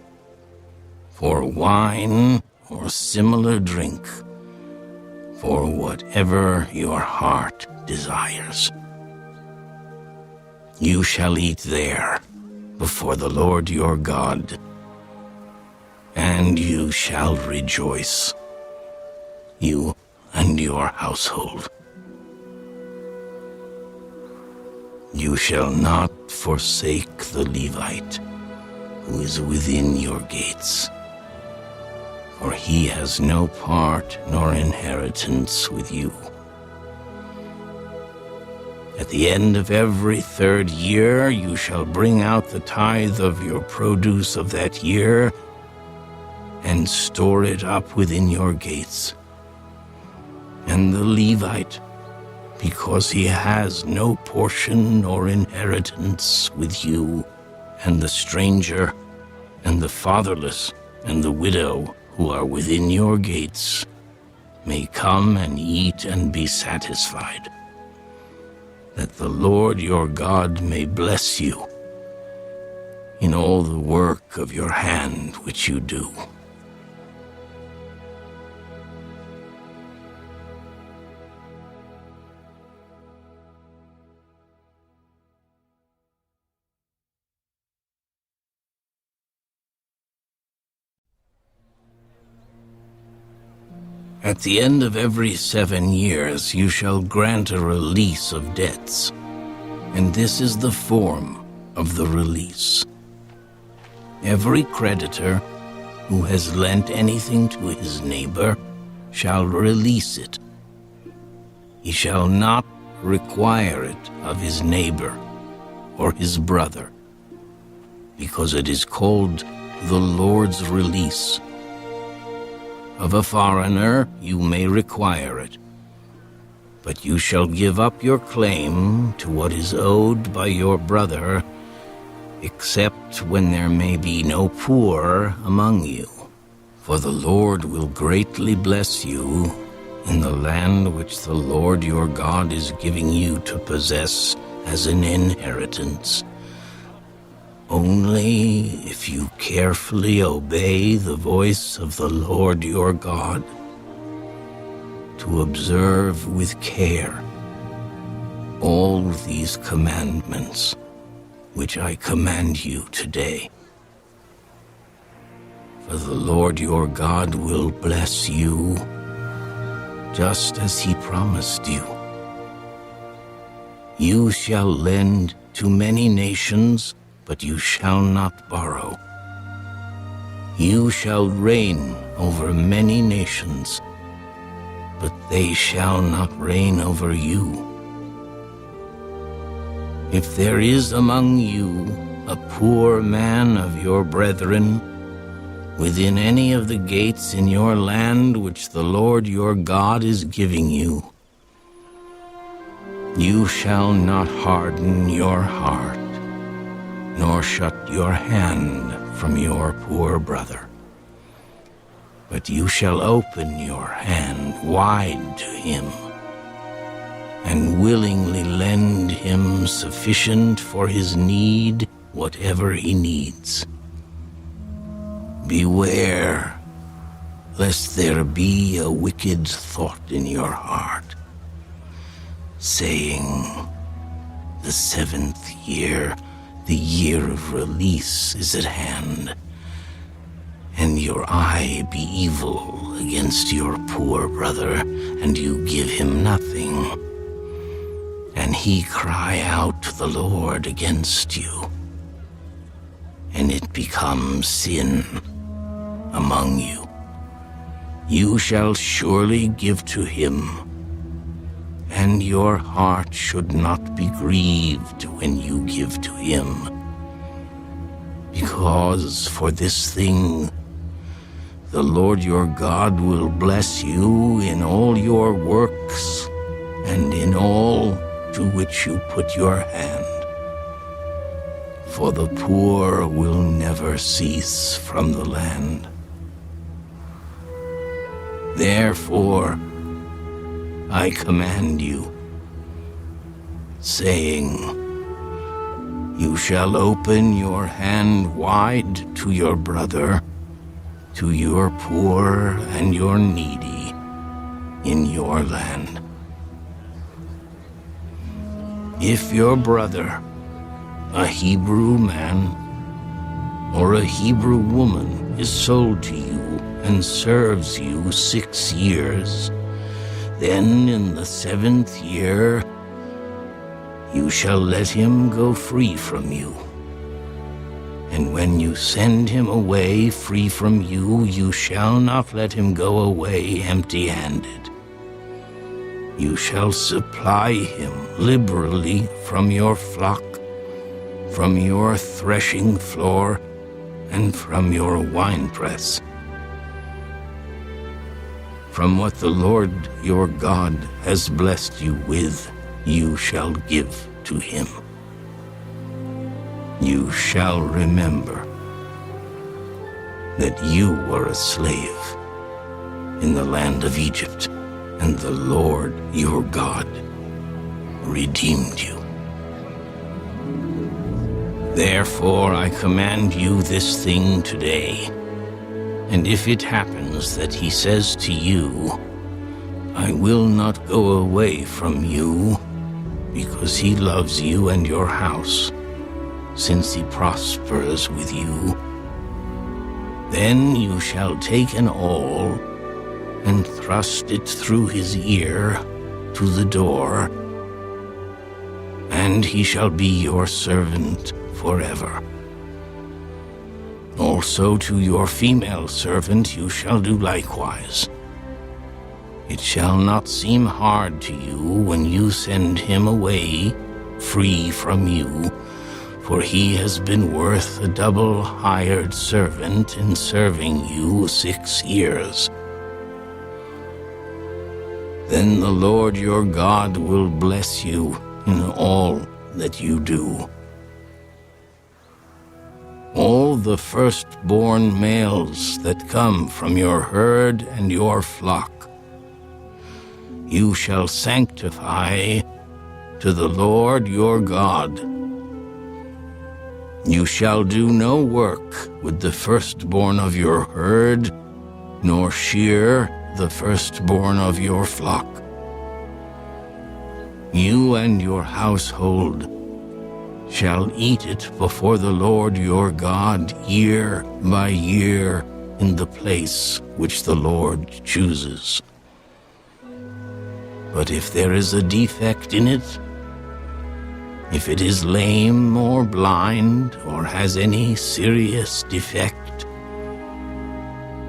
for wine or similar drink, for whatever your heart desires. You shall eat there before the Lord your God, and you shall rejoice, you and your household. You shall not forsake the Levite who is within your gates, for he has no part nor inheritance with you. At the end of every 3rd year you shall bring out the tithe of your produce of that year and store it up within your gates. And the Levite, because he has no portion nor inheritance with you, and the stranger, and the fatherless, and the widow who are within your gates, may come and eat and be satisfied, that the Lord your God may bless you in all the work of your hand which you do. At the end of every 7 years you shall grant a release of debts, and this is the form of the release. Every creditor who has lent anything to his neighbor shall release it. He shall not require it of his neighbor or his brother, because it is called the Lord's release. Of a foreigner you may require it, but you shall give up your claim to what is owed by your brother, except when there may be no poor among you. For the Lord will greatly bless you in the land which the Lord your God is giving you to possess as an inheritance, only if you carefully obey the voice of the Lord your God, to observe with care all these commandments which I command you today. For the Lord your God will bless you just as he promised you. You shall lend to many nations, but you shall not borrow. You shall reign over many nations, but they shall not reign over you. If there is among you a poor man of your brethren, within any of the gates in your land which the Lord your God is giving you, you shall not harden your heart, nor shut your hand from your poor brother, but you shall open your hand wide to him, and willingly lend him sufficient for his need, whatever he needs. Beware, lest there be a wicked thought in your heart, saying, the 7th year, the year of release, is at hand, and your eye be evil against your poor brother, and you give him nothing, and he cry out to the Lord against you, and it becomes sin among you. You shall surely give to him, and your heart should not be grieved when you give to him, because for this thing the Lord your God will bless you in all your works and in all to which you put your hand. For the poor will never cease from the land. Therefore, I command you, saying, you shall open your hand wide to your brother, to your poor and your needy in your land. If your brother, a Hebrew man or a Hebrew woman, is sold to you and serves you 6 years, then in the 7th year you shall let him go free from you. And when you send him away free from you, you shall not let him go away empty-handed. You shall supply him liberally from your flock, from your threshing floor, and from your winepress. From what the Lord your God has blessed you with, you shall give to him. You shall remember that you were a slave in the land of Egypt, and the Lord your God redeemed you. Therefore I command you this thing today, and if it happens that he says to you, I will not go away from you, because he loves you and your house, since he prospers with you, then you shall take an awl and thrust it through his ear to the door, and he shall be your servant forever. Also to your female servant you shall do likewise. It shall not seem hard to you when you send him away free from you, for he has been worth a double hired servant in serving you 6 years. Then the Lord your God will bless you in all that you do. All the firstborn males that come from your herd and your flock you shall sanctify to the Lord your God. You shall do no work with the firstborn of your herd, nor shear the firstborn of your flock. You and your household shall eat it before the Lord your God year by year in the place which the Lord chooses. But if there is a defect in it, if it is lame or blind or has any serious defect,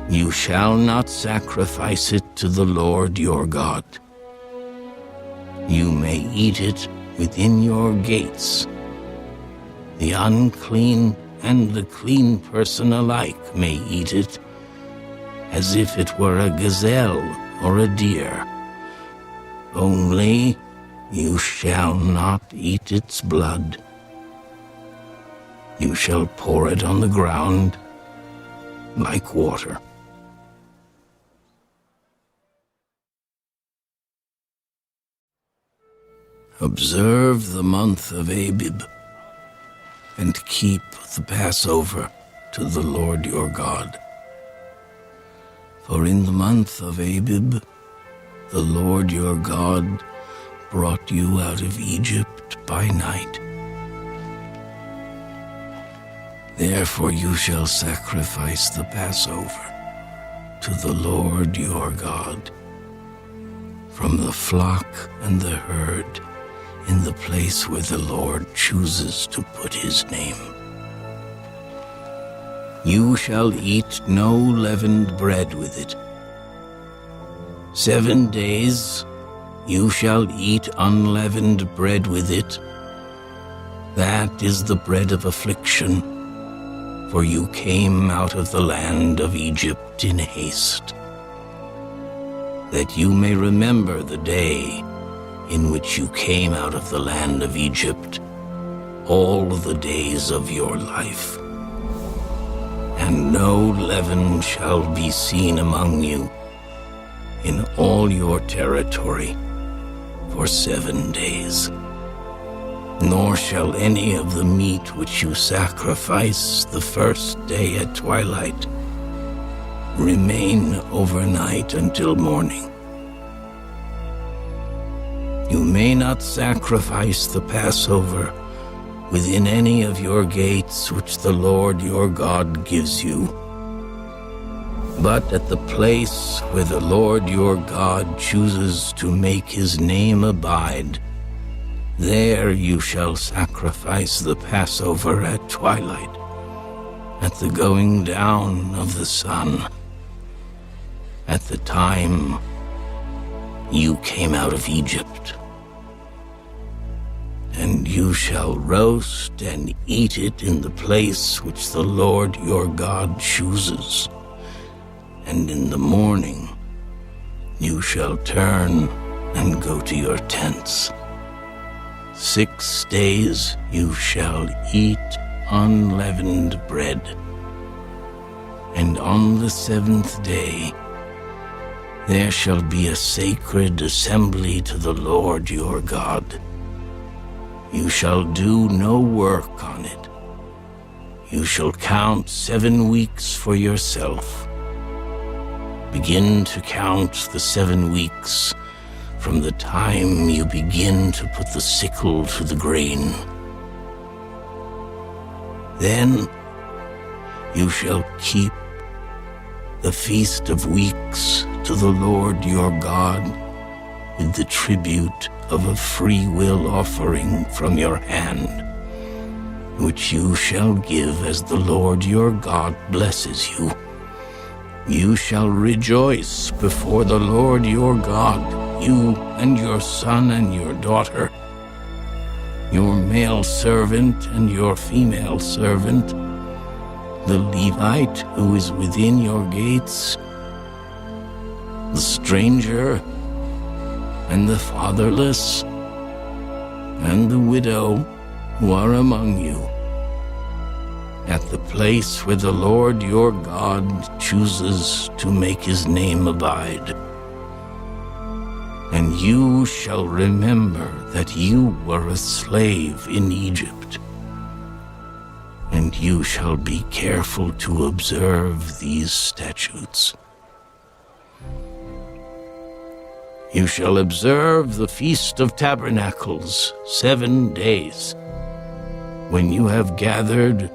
you shall not sacrifice it to the Lord your God. You may eat it within your gates. The unclean and the clean person alike may eat it, as if it were a gazelle or a deer. Only you shall not eat its blood. You shall pour it on the ground like water. Observe the month of Abib, and keep the Passover to the Lord your God. For in the month of Abib, the Lord your God brought you out of Egypt by night. Therefore you shall sacrifice the Passover to the Lord your God from the flock and the herd in the place where the Lord chooses to put his name. You shall eat no leavened bread with it. 7 days you shall eat unleavened bread with it. That is the bread of affliction, for you came out of the land of Egypt in haste, that you may remember the day in which you came out of the land of Egypt, all the days of your life. And no leaven shall be seen among you in all your territory for 7 days. Nor shall any of the meat which you sacrifice the first day at twilight remain overnight until morning. You may not sacrifice the Passover within any of your gates which the Lord your God gives you, but at the place where the Lord your God chooses to make his name abide, There you shall sacrifice the Passover at twilight, at the going down of the sun, at the time you came out of Egypt. And you shall roast and eat it in the place which the Lord your God chooses. And in the morning you shall turn and go to your tents. 6 days you shall eat unleavened bread. And on the 7th day there shall be a sacred assembly to the Lord your God. You shall do no work on it. You shall count 7 weeks for yourself. Begin to count the 7 weeks from the time you begin to put the sickle to the grain. Then you shall keep the Feast of Weeks to the Lord your God with the tribute of a free will offering from your hand, which you shall give as the Lord your God blesses you. You shall rejoice before the Lord your God, you and your son and your daughter, your male servant and your female servant, the Levite who is within your gates, the stranger and the fatherless, and the widow who are among you, at the place where the Lord your God chooses to make his name abide. And you shall remember that you were a slave in Egypt, and you shall be careful to observe these statutes. You shall observe the Feast of Tabernacles 7 days, when you have gathered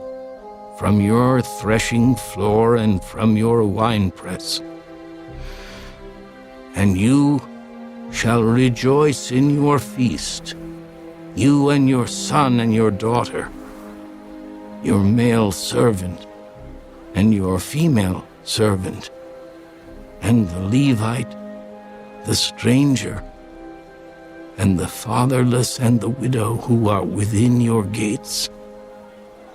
from your threshing floor and from your winepress. And you shall rejoice in your feast, you and your son and your daughter, your male servant and your female servant, and the Levite, the stranger, and the fatherless and the widow who are within your gates.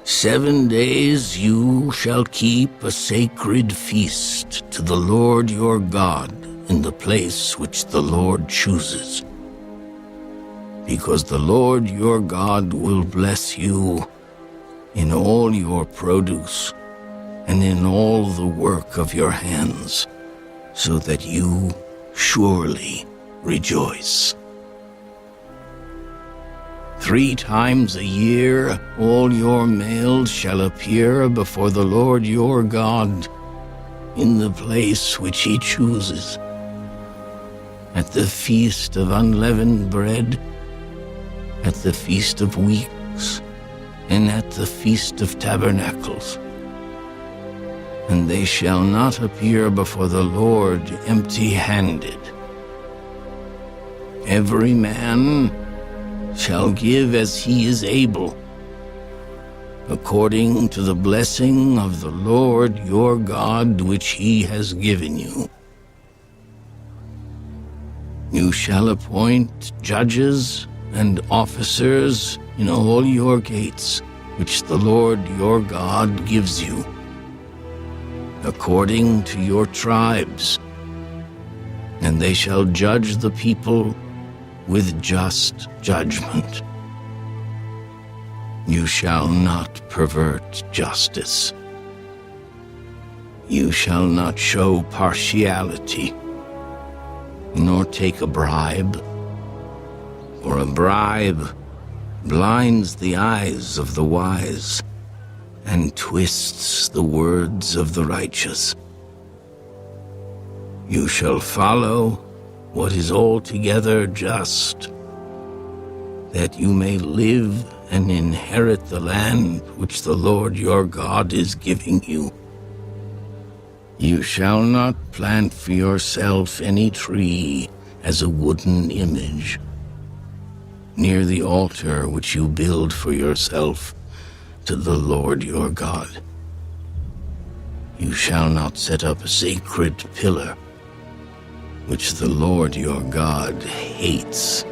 7 days you shall keep a sacred feast to the Lord your God in the place which the Lord chooses, because the Lord your God will bless you in all your produce and in all the work of your hands, so that you surely rejoice. 3 times a year all your males shall appear before the Lord your God in the place which he chooses, at the Feast of Unleavened Bread, at the Feast of Weeks, and at the Feast of Tabernacles. And they shall not appear before the Lord empty-handed. Every man shall give as he is able, according to the blessing of the Lord your God which he has given you. You shall appoint judges and officers in all your gates, which the Lord your God gives you, according to your tribes, and they shall judge the people with just judgment. You shall not pervert justice. You shall not show partiality, nor take a bribe, for a bribe blinds the eyes of the wise and twists the words of the righteous. You shall follow what is altogether just, that you may live and inherit the land which the Lord your God is giving you. You shall not plant for yourself any tree as a wooden image, near the altar which you build for yourself to the Lord your God. You shall not set up a sacred pillar, which the Lord your God hates.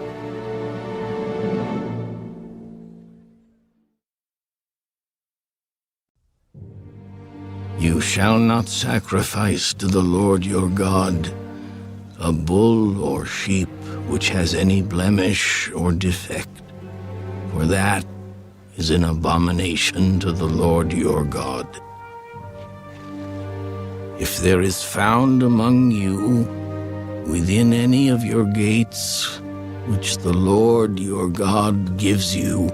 You shall not sacrifice to the Lord your God a bull or sheep which has any blemish or defect, for that is an abomination to the Lord your God. If there is found among you, within any of your gates, which the Lord your God gives you,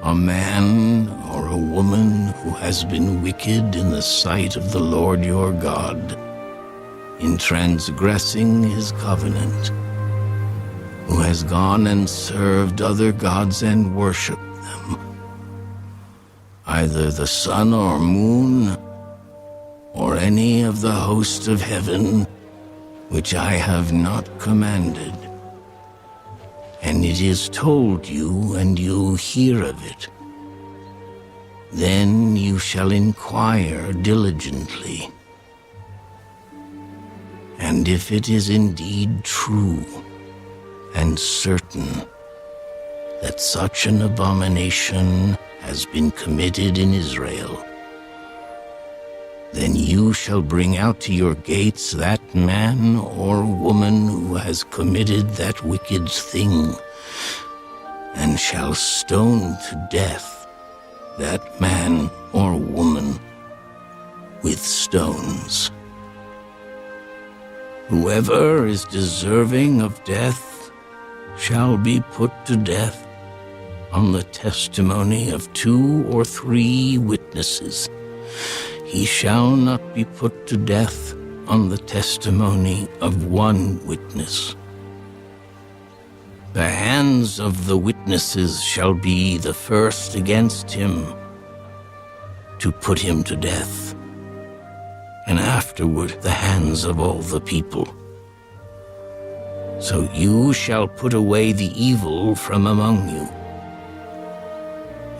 a man or a woman who has been wicked in the sight of the Lord your God, in transgressing his covenant, who has gone and served other gods and worshipped them, either the sun or moon, or any of the host of heaven, which I have not commanded, and it is told you, and you hear of it, then you shall inquire diligently. And if it is indeed true and certain that such an abomination has been committed in Israel, then you shall bring out to your gates that man or woman who has committed that wicked thing, and shall stone to death that man or woman with stones. Whoever is deserving of death shall be put to death on the testimony of 2 or 3 witnesses. He shall not be put to death on the testimony of 1 witness. The hands of the witnesses shall be the first against him to put him to death, and afterward the hands of all the people. So you shall put away the evil from among you.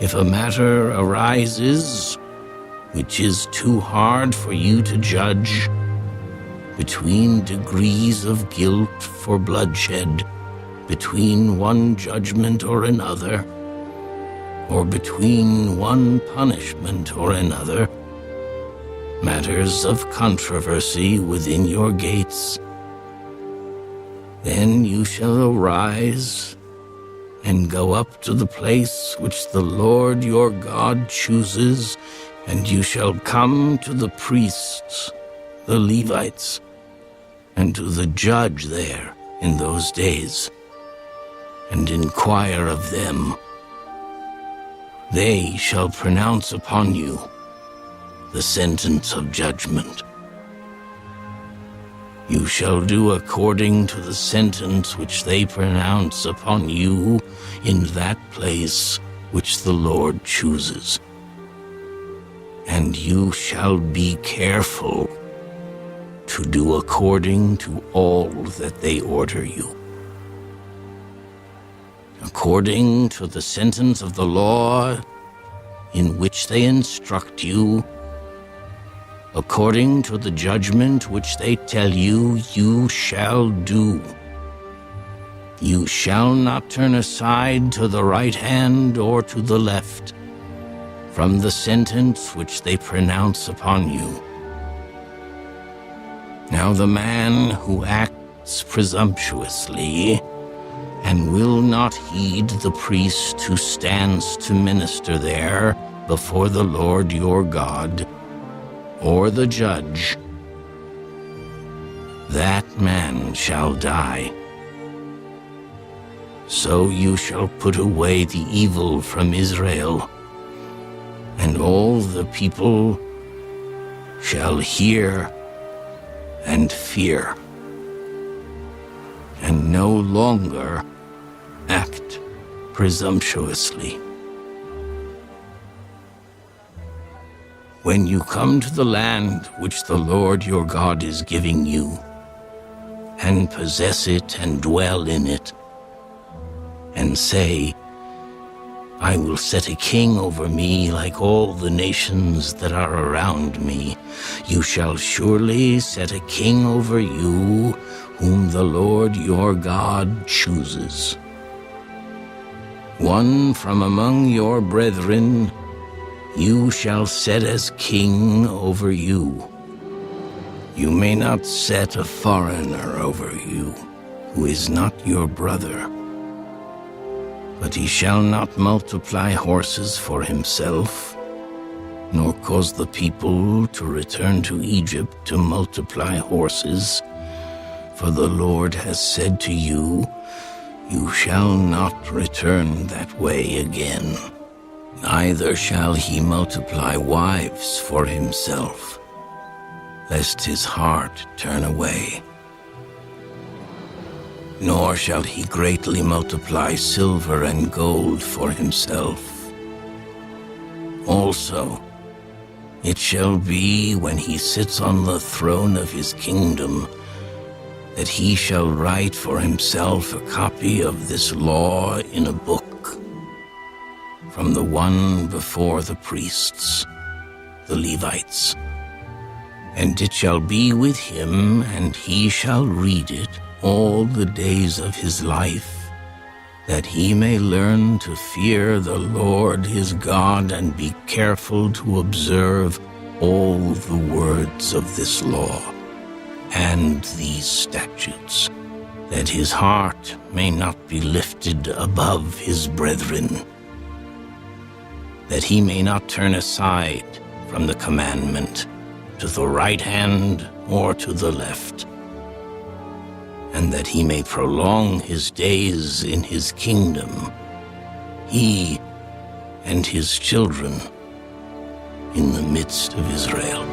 If a matter arises which is too hard for you to judge, between degrees of guilt for bloodshed, between one judgment or another, or between one punishment or another, matters of controversy within your gates, then you shall arise and go up to the place which the Lord your God chooses, and you shall come to the priests, the Levites, and to the judge there in those days, and inquire of them. They shall pronounce upon you the sentence of judgment. You shall do according to the sentence which they pronounce upon you in that place which the Lord chooses. And you shall be careful to do according to all that they order you. According to the sentence of the law in which they instruct you, according to the judgment which they tell you, you shall do. You shall not turn aside to the right hand or to the left from the sentence which they pronounce upon you. Now the man who acts presumptuously and will not heed the priest who stands to minister there before the Lord your God, or the judge, that man shall die. So you shall put away the evil from Israel, and all the people shall hear and fear, and no longer act presumptuously. When you come to the land which the Lord your God is giving you, and possess it and dwell in it, and and say, I will set a king over me like all the nations that are around me. You shall surely set a king over you, whom the Lord your God chooses. One from among your brethren you shall set as king over you. You may not set a foreigner over you, who is not your brother. But he shall not multiply horses for himself, nor cause the people to return to Egypt to multiply horses. For the Lord has said to you, you shall not return that way again. Neither shall he multiply wives for himself, lest his heart turn away. Nor shall he greatly multiply silver and gold for himself. Also, it shall be when he sits on the throne of his kingdom, that he shall write for himself a copy of this law in a book, from the one before the priests, the Levites. And it shall be with him, and he shall read it all the days of his life, that he may learn to fear the Lord his God and be careful to observe all the words of this law and these statutes, that his heart may not be lifted above his brethren, that he may not turn aside from the commandment to the right hand or to the left, and that he may prolong his days in his kingdom, he and his children in the midst of Israel.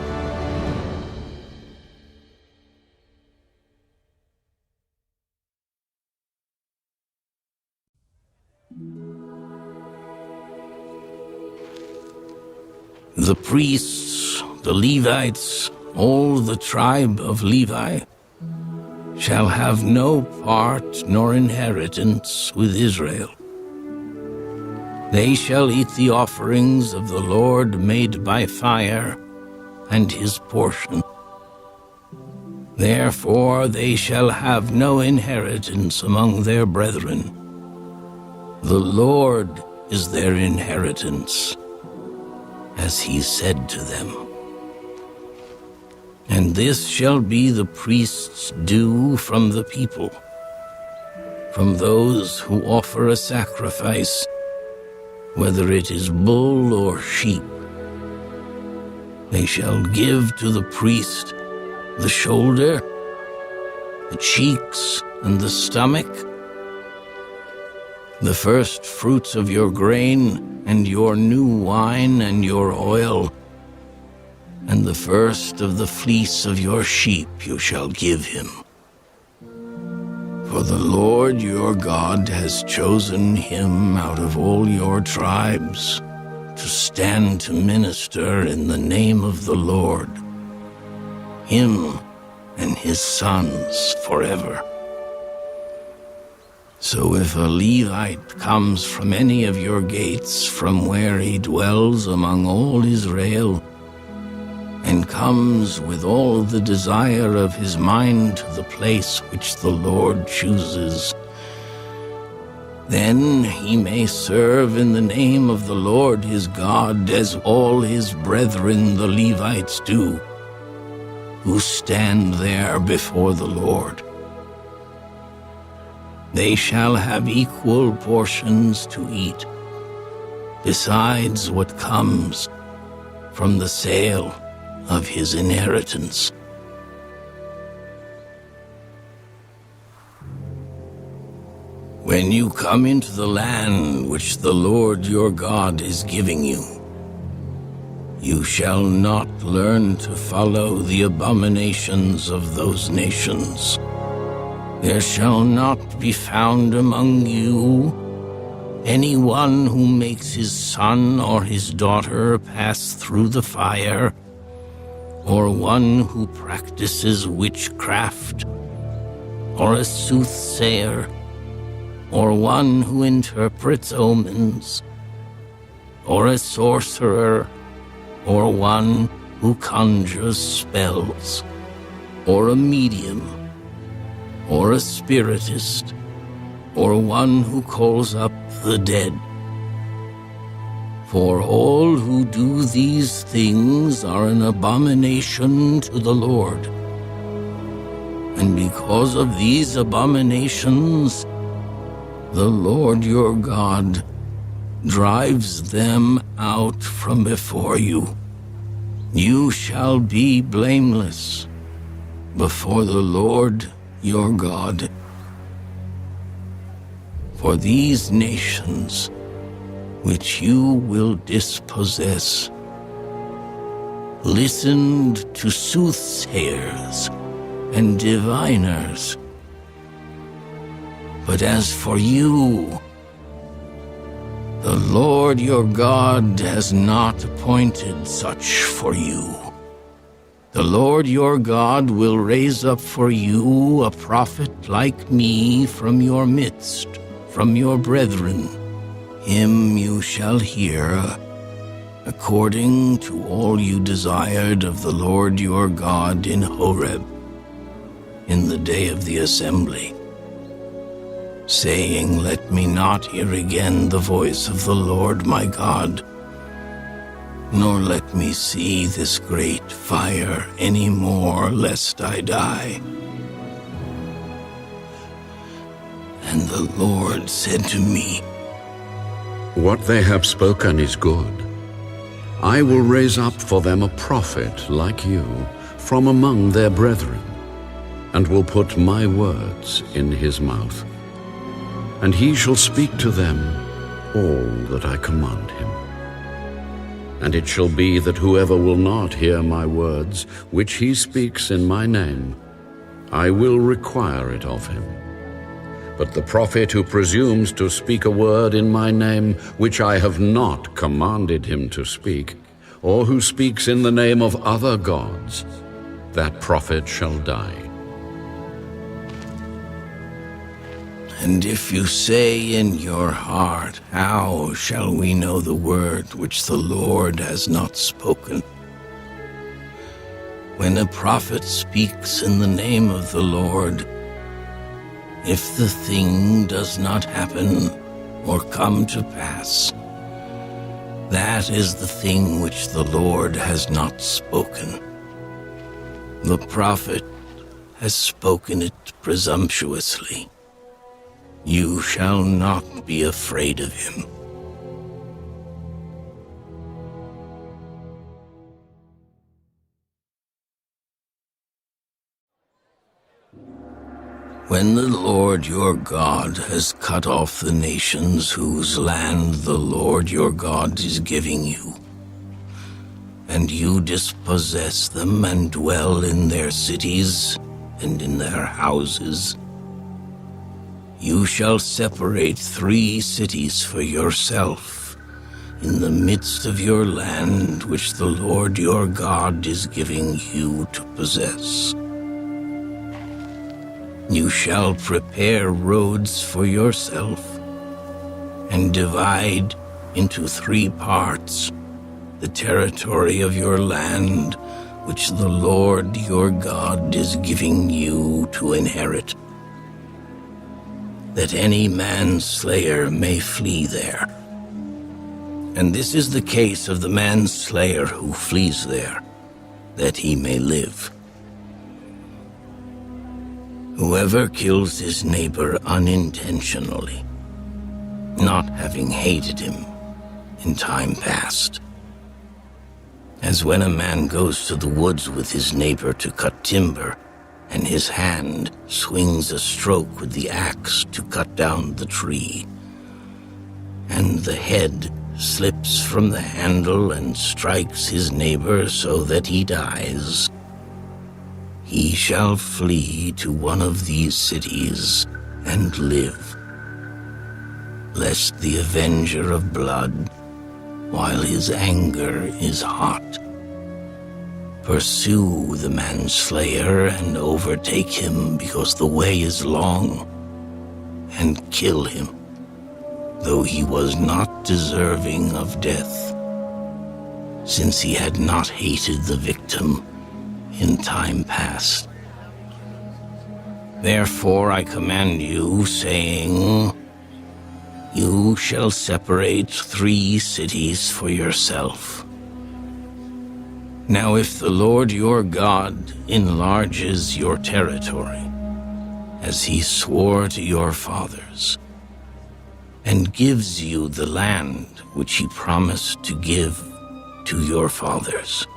The priests, the Levites, all the tribe of Levi, shall have no part nor inheritance with Israel. They shall eat the offerings of the Lord made by fire, and his portion. Therefore they shall have no inheritance among their brethren. The Lord is their inheritance, as he said to them. And this shall be the priest's due from the people, from those who offer a sacrifice, whether it is bull or sheep. They shall give to the priest the shoulder, the cheeks, and the stomach, the first fruits of your grain, and your new wine, and your oil, and the first of the fleece of your sheep you shall give him. For the Lord your God has chosen him out of all your tribes to stand to minister in the name of the Lord, him and his sons forever. So if a Levite comes from any of your gates, from where he dwells among all Israel, and comes with all the desire of his mind to the place which the Lord chooses, then he may serve in the name of the Lord his God, as all his brethren the Levites do, who stand there before the Lord. They shall have equal portions to eat, besides what comes from the sale of his inheritance. When you come into the land which the Lord your God is giving you, you shall not learn to follow the abominations of those nations. There shall not be found among you anyone who makes his son or his daughter pass through the fire, or one who practices witchcraft, or a soothsayer, or one who interprets omens, or a sorcerer, or one who conjures spells, or a medium, or a spiritist, or one who calls up the dead. For all who do these things are an abomination to the Lord. And because of these abominations, the Lord your God drives them out from before you. You shall be blameless before the Lord your God. For these nations which you will dispossess listened to soothsayers and diviners. But as for you, the Lord your God has not appointed such for you. The Lord your God will raise up for you a prophet like me from your midst, from your brethren. Him you shall hear, according to all you desired of the Lord your God in Horeb, in the day of the assembly, saying, Let me not hear again the voice of the Lord my God, nor let me see this great fire any more, lest I die. And the Lord said to me, What they have spoken is good. I will raise up for them a prophet like you from among their brethren, and will put my words in his mouth. And he shall speak to them all that I command him. And it shall be that whoever will not hear my words, which he speaks in my name, I will require it of him. But the prophet who presumes to speak a word in my name, which I have not commanded him to speak, or who speaks in the name of other gods, that prophet shall die. And if you say in your heart, How shall we know the word which the Lord has not spoken? When a prophet speaks in the name of the Lord, if the thing does not happen or come to pass, that is the thing which the Lord has not spoken. The prophet has spoken it presumptuously. You shall not be afraid of him. When the Lord your God has cut off the nations whose land the Lord your God is giving you, and you dispossess them and dwell in their cities and in their houses, you shall separate 3 cities for yourself in the midst of your land which the Lord your God is giving you to possess. You shall prepare roads for yourself and divide into 3 parts the territory of your land which the Lord your God is giving you to inherit, that any manslayer may flee there. And this is the case of the manslayer who flees there, that he may live. Whoever kills his neighbor unintentionally, not having hated him in time past, as when a man goes to the woods with his neighbor to cut timber, and his hand swings a stroke with the axe to cut down the tree, and the head slips from the handle and strikes his neighbor so that he dies, he shall flee to one of these cities and live, lest the avenger of blood, while his anger is hot, pursue the manslayer and overtake him because the way is long, and kill him, though he was not deserving of death, since he had not hated the victim in time past. Therefore I command you, saying, you shall separate 3 cities for yourself. Now if the Lord your God enlarges your territory, as he swore to your fathers, and gives you the land which he promised to give to your fathers,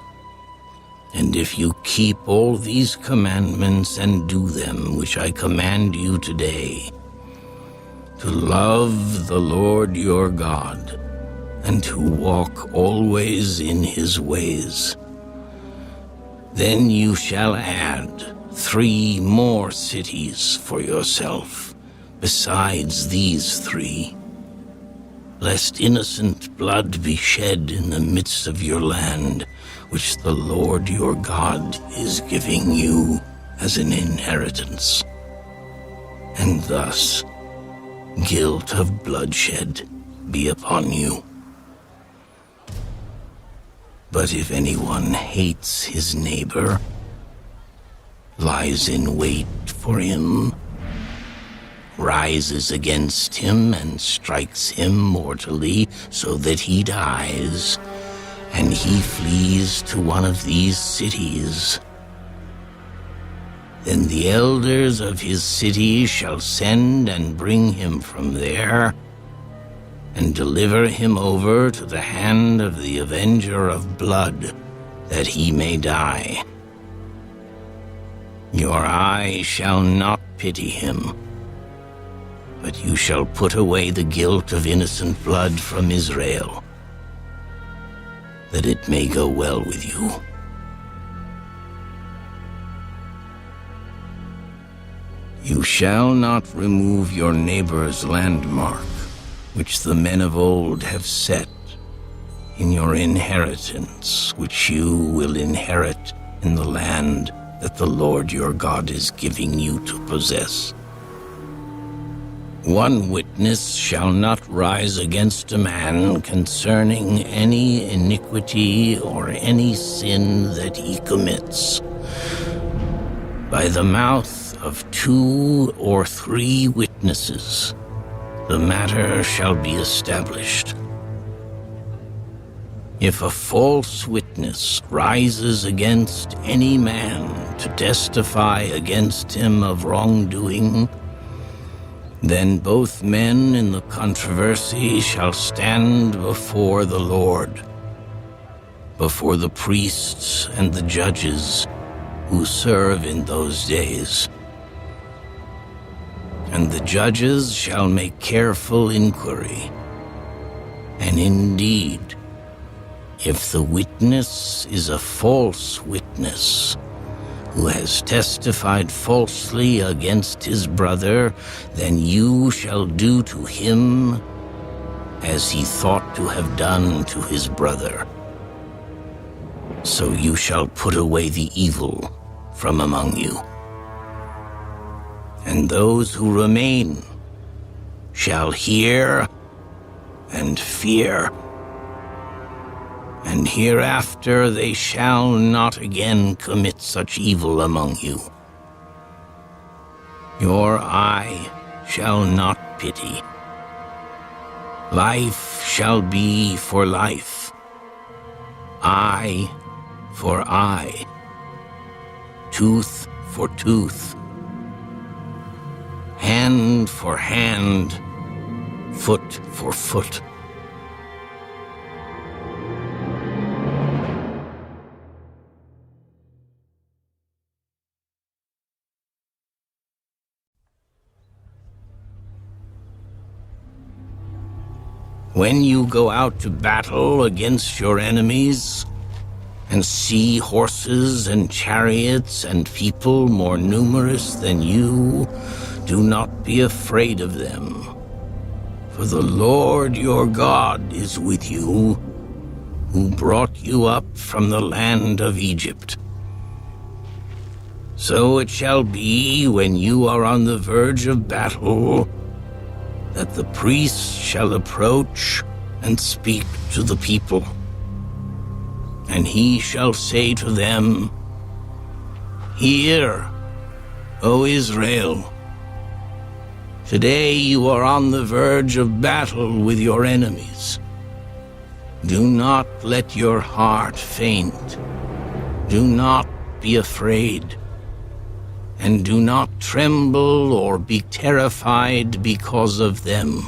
and if you keep all these commandments and do them which I command you today, to love the Lord your God, and to walk always in his ways, then you shall add 3 more cities for yourself, besides these 3, lest innocent blood be shed in the midst of your land, which the Lord your God is giving you as an inheritance, and thus guilt of bloodshed be upon you. But if anyone hates his neighbor, lies in wait for him, rises against him and strikes him mortally so that he dies, and he flees to one of these cities, then the elders of his city shall send and bring him from there, and deliver him over to the hand of the avenger of blood, that he may die. Your eye shall not pity him, but you shall put away the guilt of innocent blood from Israel, that it may go well with you. You shall not remove your neighbor's landmark, which the men of old have set in your inheritance, which you will inherit in the land that the Lord your God is giving you to possess. 1 witness shall not rise against a man concerning any iniquity or any sin that he commits. By the mouth of 2 or 3 witnesses, the matter shall be established. If a false witness rises against any man to testify against him of wrongdoing, then both men in the controversy shall stand before the Lord, before the priests and the judges who serve in those days. And the judges shall make careful inquiry. And indeed, if the witness is a false witness, who has testified falsely against his brother, then you shall do to him as he thought to have done to his brother. So you shall put away the evil from among you. And those who remain shall hear and fear, and hereafter they shall not again commit such evil among you. Your eye shall not pity. Life shall be for life, eye for eye, tooth for tooth, hand for hand, foot for foot. When you go out to battle against your enemies, and see horses and chariots and people more numerous than you, do not be afraid of them. For the Lord your God is with you, who brought you up from the land of Egypt. So it shall be when you are on the verge of battle, that the priest shall approach and speak to the people. And he shall say to them, Hear, O Israel, today you are on the verge of battle with your enemies. Do not let your heart faint. Do not be afraid. And do not tremble or be terrified because of them.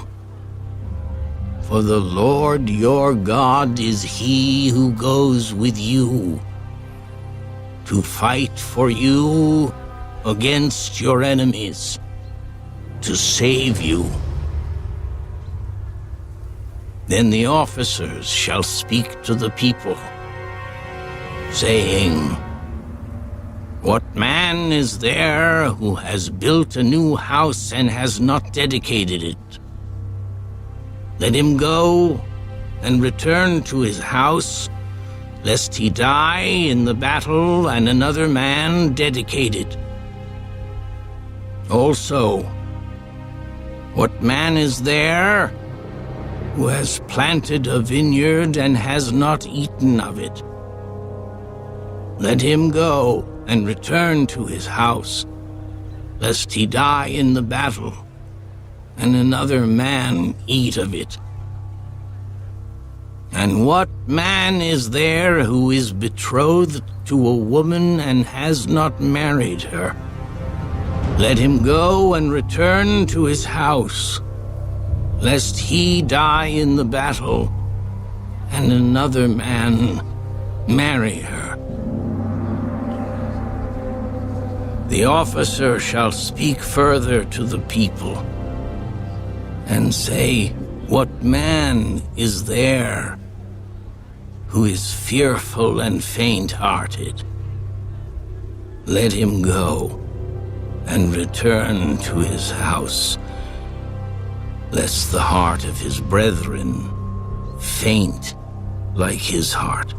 For the Lord your God is he who goes with you to fight for you against your enemies, to save you. Then the officers shall speak to the people, saying, What man is there who has built a new house and has not dedicated it? Let him go and return to his house, lest he die in the battle and another man dedicate it. Also, what man is there who has planted a vineyard and has not eaten of it? Let him go and return to his house, lest he die in the battle, and another man eat of it. And what man is there who is betrothed to a woman and has not married her? Let him go and return to his house, lest he die in the battle, and another man marry her. The officer shall speak further to the people and say, What man is there who is fearful and faint-hearted? Let him go and return to his house, lest the heart of his brethren faint like his heart.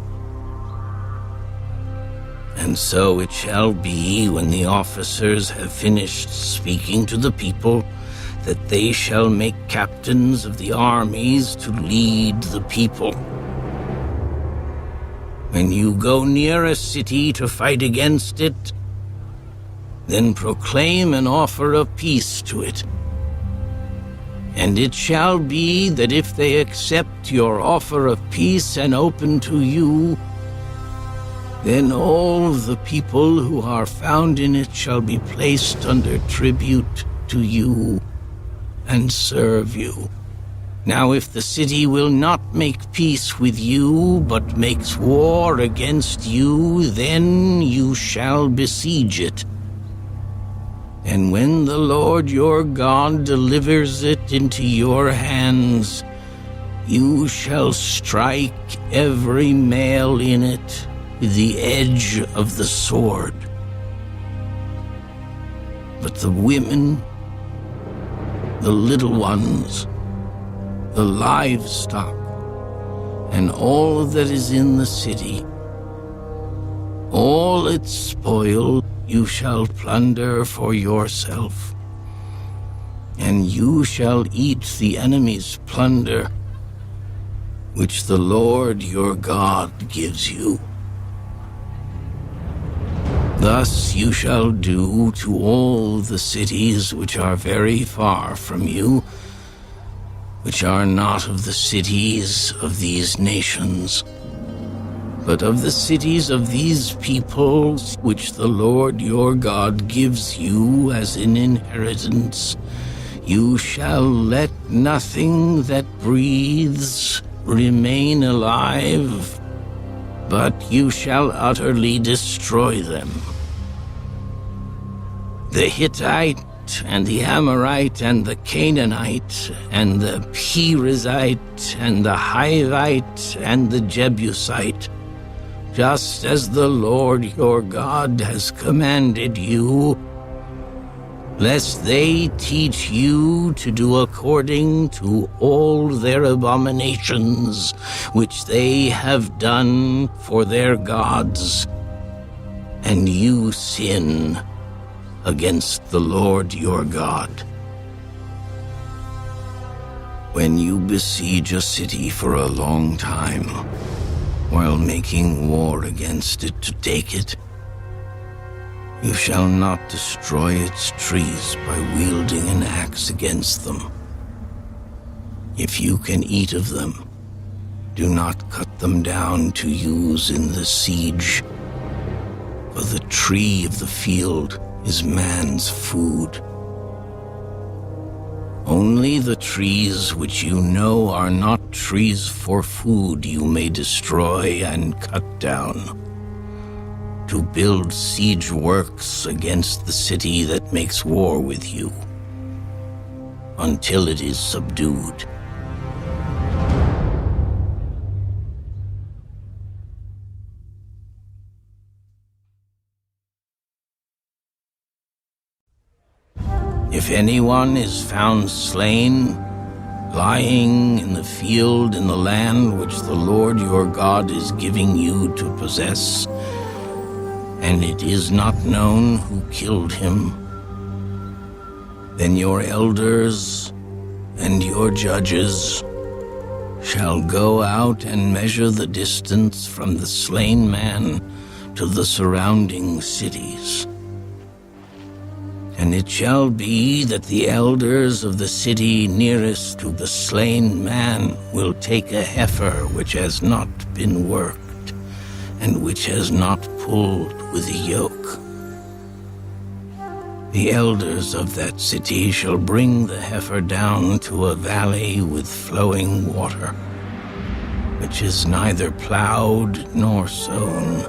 And so it shall be, when the officers have finished speaking to the people, that they shall make captains of the armies to lead the people. When you go near a city to fight against it, then proclaim an offer of peace to it. And it shall be that if they accept your offer of peace and open to you, then all the people who are found in it shall be placed under tribute to you and serve you. Now if the city will not make peace with you, but makes war against you, then you shall besiege it. And when the Lord your God delivers it into your hands, you shall strike every male in it with the edge of the sword. But the women, the little ones, the livestock, and all that is in the city, all its spoil you shall plunder for yourself, and you shall eat the enemy's plunder, which the Lord your God gives you. Thus you shall do to all the cities which are very far from you, which are not of the cities of these nations, but of the cities of these peoples which the Lord your God gives you as an inheritance. You shall let nothing that breathes remain alive, but you shall utterly destroy them. The Hittite and the Amorite and the Canaanite and the Perizzite and the Hivite and the Jebusite, just as the Lord your God has commanded you, lest they teach you to do according to all their abominations which they have done for their gods, and you sin against the Lord your God. When you besiege a city for a long time, while making war against it to take it, you shall not destroy its trees by wielding an axe against them. If you can eat of them, do not cut them down to use in the siege, for the tree of the field is man's food. Only the trees which you know are not trees for food you may destroy and cut down, to build siege works against the city that makes war with you, until it is subdued. If anyone is found slain, lying in the field in the land which the Lord your God is giving you to possess, and it is not known who killed him, then your elders and your judges shall go out and measure the distance from the slain man to the surrounding cities. And it shall be that the elders of the city nearest to the slain man will take a heifer which has not been worked, and which has not pulled with a yoke. The elders of that city shall bring the heifer down to a valley with flowing water, which is neither plowed nor sown,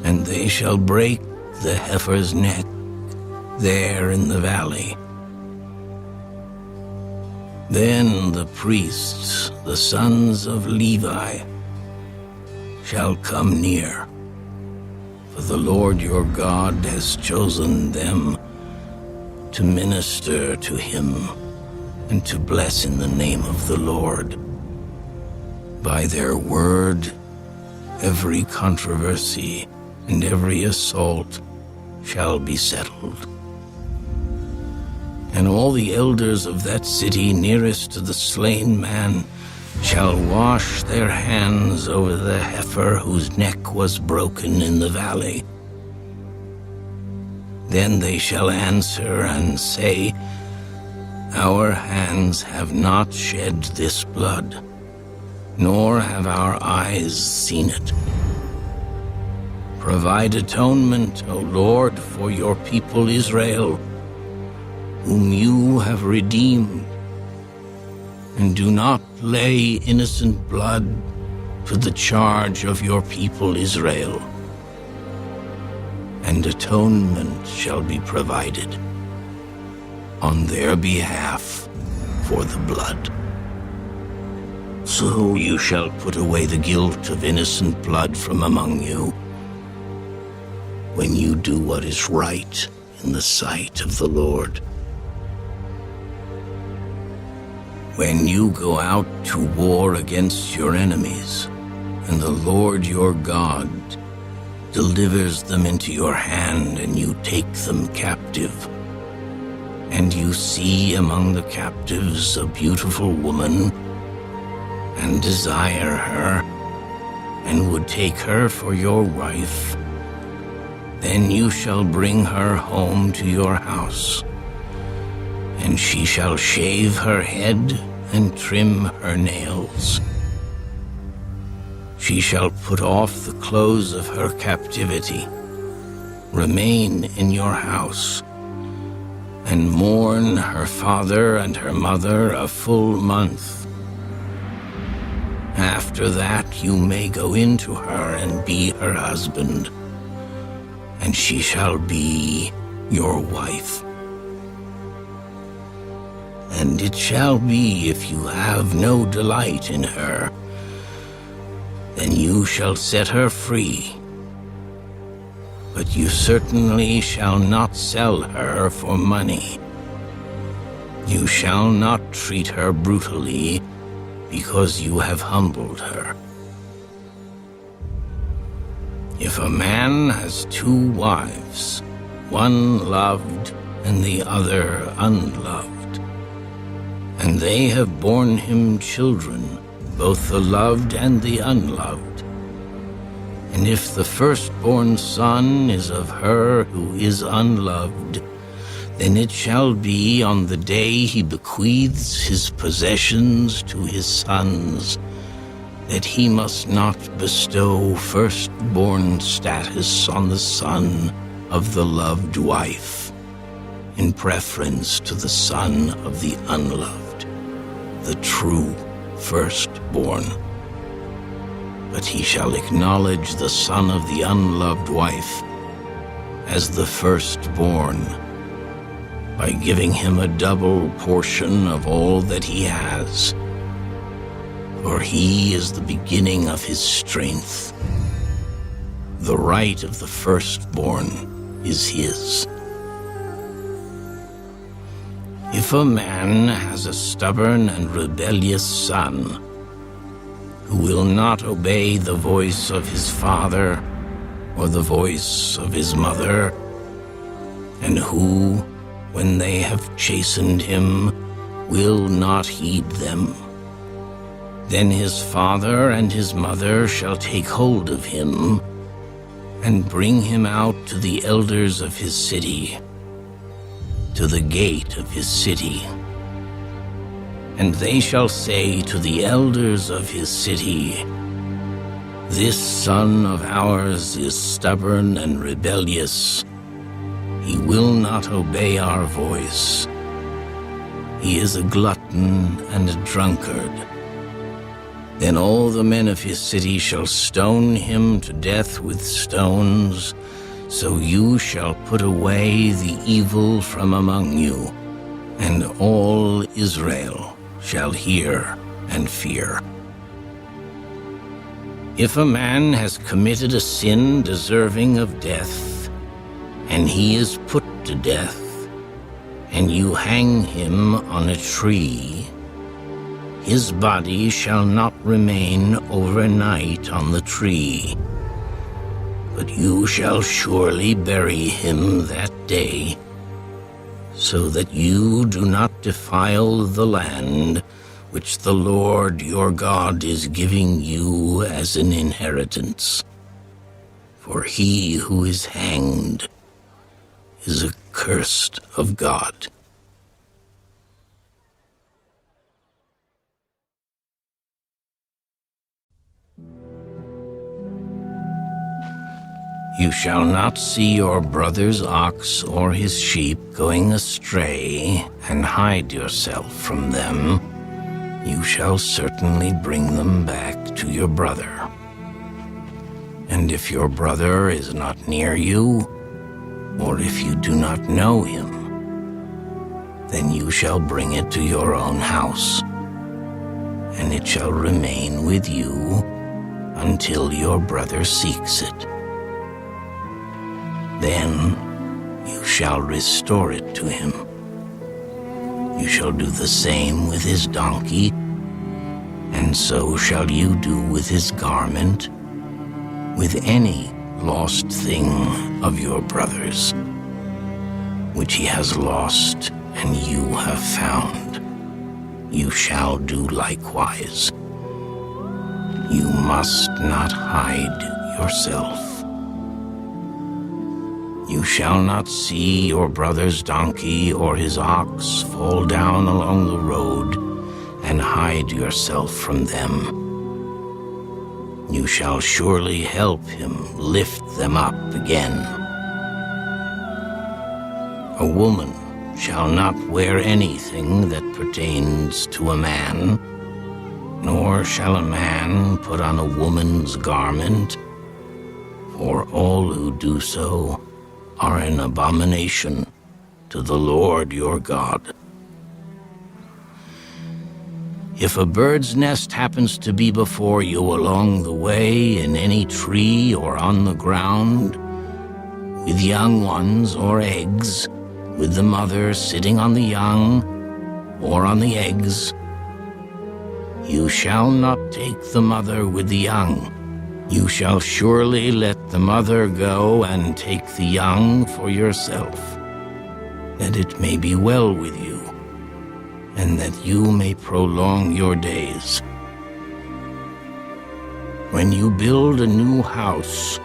and they shall break the heifer's neck there in the valley. Then the priests, the sons of Levi, shall come near, for the Lord your God has chosen them to minister to him and to bless in the name of the Lord. By their word, every controversy and every assault shall be settled. And all the elders of that city nearest to the slain man shall wash their hands over the heifer whose neck was broken in the valley. Then they shall answer and say, Our hands have not shed this blood, nor have our eyes seen it. Provide atonement, O Lord, for your people Israel, whom you have redeemed, and do not lay innocent blood to the charge of your people Israel. And atonement shall be provided on their behalf for the blood. So you shall put away the guilt of innocent blood from among you, when you do what is right in the sight of the Lord. When you go out to war against your enemies, and the Lord your God delivers them into your hand, and you take them captive, and you see among the captives a beautiful woman, and desire her, and would take her for your wife, then you shall bring her home to your house, and she shall shave her head and trim her nails. She shall put off the clothes of her captivity, remain in your house, and mourn her father and her mother a full month. After that you may go into her and be her husband, and she shall be your wife. And it shall be, if you have no delight in her, then you shall set her free. But you certainly shall not sell her for money. You shall not treat her brutally, because you have humbled her. If a man has 2 wives, one loved and the other unloved, And they have borne him children, both the loved and the unloved. And if the firstborn son is of her who is unloved, then it shall be on the day he bequeaths his possessions to his sons, that he must not bestow firstborn status on the son of the loved wife, in preference to the son of the unloved, the true firstborn. But he shall acknowledge the son of the unloved wife as the firstborn, by giving him a double portion of all that he has. For he is the beginning of his strength. The right of the firstborn is his. If a man has a stubborn and rebellious son, who will not obey the voice of his father or the voice of his mother, and who, when they have chastened him, will not heed them, then his father and his mother shall take hold of him and bring him out to the elders of his city, to the gate of his city. And they shall say to the elders of his city, "This son of ours is stubborn and rebellious. He will not obey our voice. He is a glutton and a drunkard." Then all the men of his city shall stone him to death with stones, so you shall put away the evil from among you, and all Israel shall hear and fear. If a man has committed a sin deserving of death, and he is put to death, and you hang him on a tree, his body shall not remain overnight on the tree, but you shall surely bury him that day, so that you do not defile the land which the Lord your God is giving you as an inheritance. For he who is hanged is accursed of God. You shall not see your brother's ox or his sheep going astray and hide yourself from them. You shall certainly bring them back to your brother. And if your brother is not near you, or if you do not know him, then you shall bring it to your own house, and it shall remain with you until your brother seeks it. Then you shall restore it to him. You shall do the same with his donkey, and so shall you do with his garment, with any lost thing of your brother's, which he has lost and you have found. You shall do likewise. You must not hide yourself. You shall not see your brother's donkey or his ox fall down along the road and hide yourself from them. You shall surely help him lift them up again. A woman shall not wear anything that pertains to a man, nor shall a man put on a woman's garment, for all who do so are an abomination to the Lord your God. If a bird's nest happens to be before you along the way in any tree or on the ground, with young ones or eggs, with the mother sitting on the young or on the eggs, you shall not take the mother with the young. You shall surely let the mother go and take the young for yourself, that it may be well with you, and and that you may prolong your days. When you build a new house,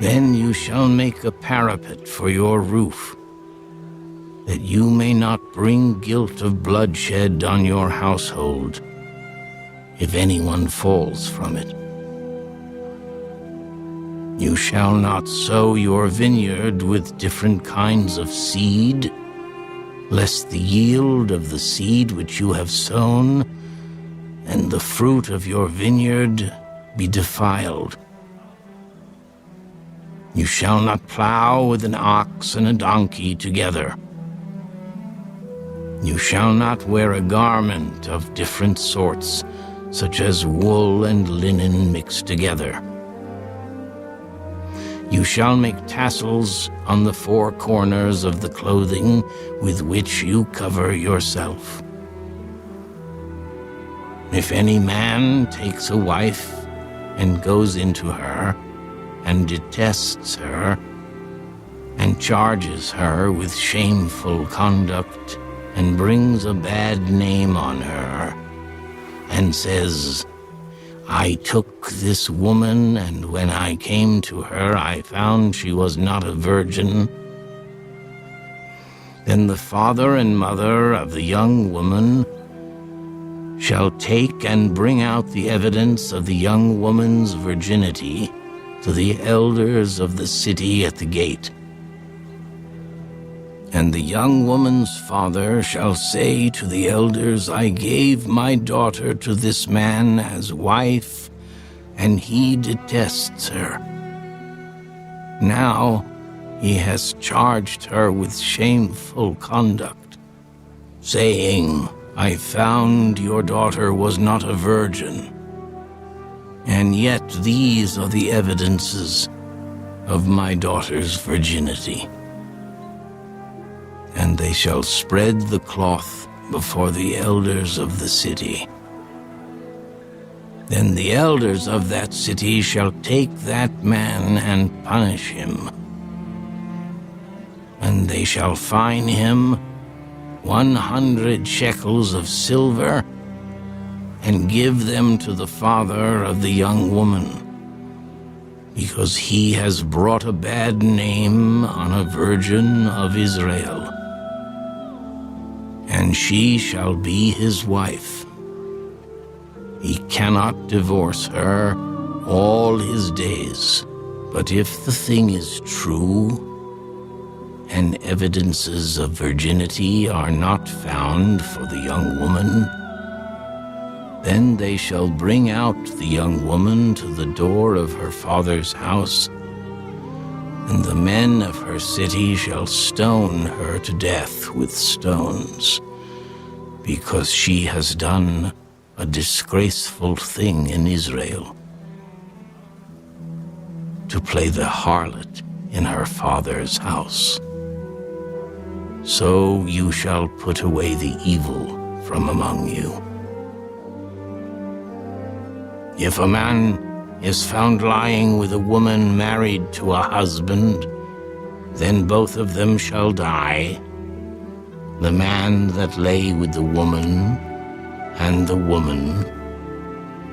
then you shall make a parapet for your roof, that you may not bring guilt of bloodshed on your household, if anyone falls from it. You shall not sow your vineyard with different kinds of seed, lest the yield of the seed which you have sown and the fruit of your vineyard be defiled. You shall not plow with an ox and a donkey together. You shall not wear a garment of different sorts, such as wool and linen mixed together. You shall make tassels on the four corners of the clothing with which you cover yourself. If any man takes a wife and goes into her, and detests her, and charges her with shameful conduct, and brings a bad name on her, and says, I took this woman, and when I came to her, I found she was not a virgin, then the father and mother of the young woman shall take and bring out the evidence of the young woman's virginity to the elders of the city at the gate. And the young woman's father shall say to the elders, I gave my daughter to this man as wife, and he detests her. Now he has charged her with shameful conduct, saying, I found your daughter was not a virgin. And yet these are the evidences of my daughter's virginity. And they shall spread the cloth before the elders of the city. Then the elders of that city shall take that man and punish him. And they shall fine him 100 shekels of silver, and give them to the father of the young woman, because he has brought a bad name on a virgin of Israel. And she shall be his wife. He cannot divorce her all his days. But if the thing is true, and evidences of virginity are not found for the young woman, then they shall bring out the young woman to the door of her father's house, and the men of her city shall stone her to death with stones, because she has done a disgraceful thing in Israel, to play the harlot in her father's house. So you shall put away the evil from among you. If a man is found lying with a woman married to a husband, then both of them shall die, the man that lay with the woman and the woman.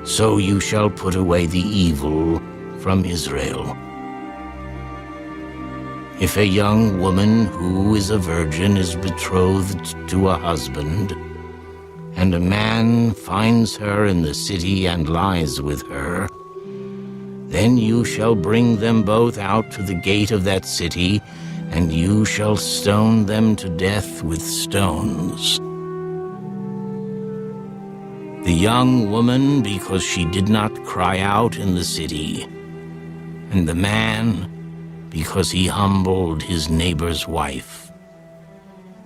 So you shall put away the evil from Israel. If a young woman who is a virgin is betrothed to a husband, and a man finds her in the city and lies with her, then you shall bring them both out to the gate of that city, and you shall stone them to death with stones. The young woman, because she did not cry out in the city, and the man, because he humbled his neighbor's wife.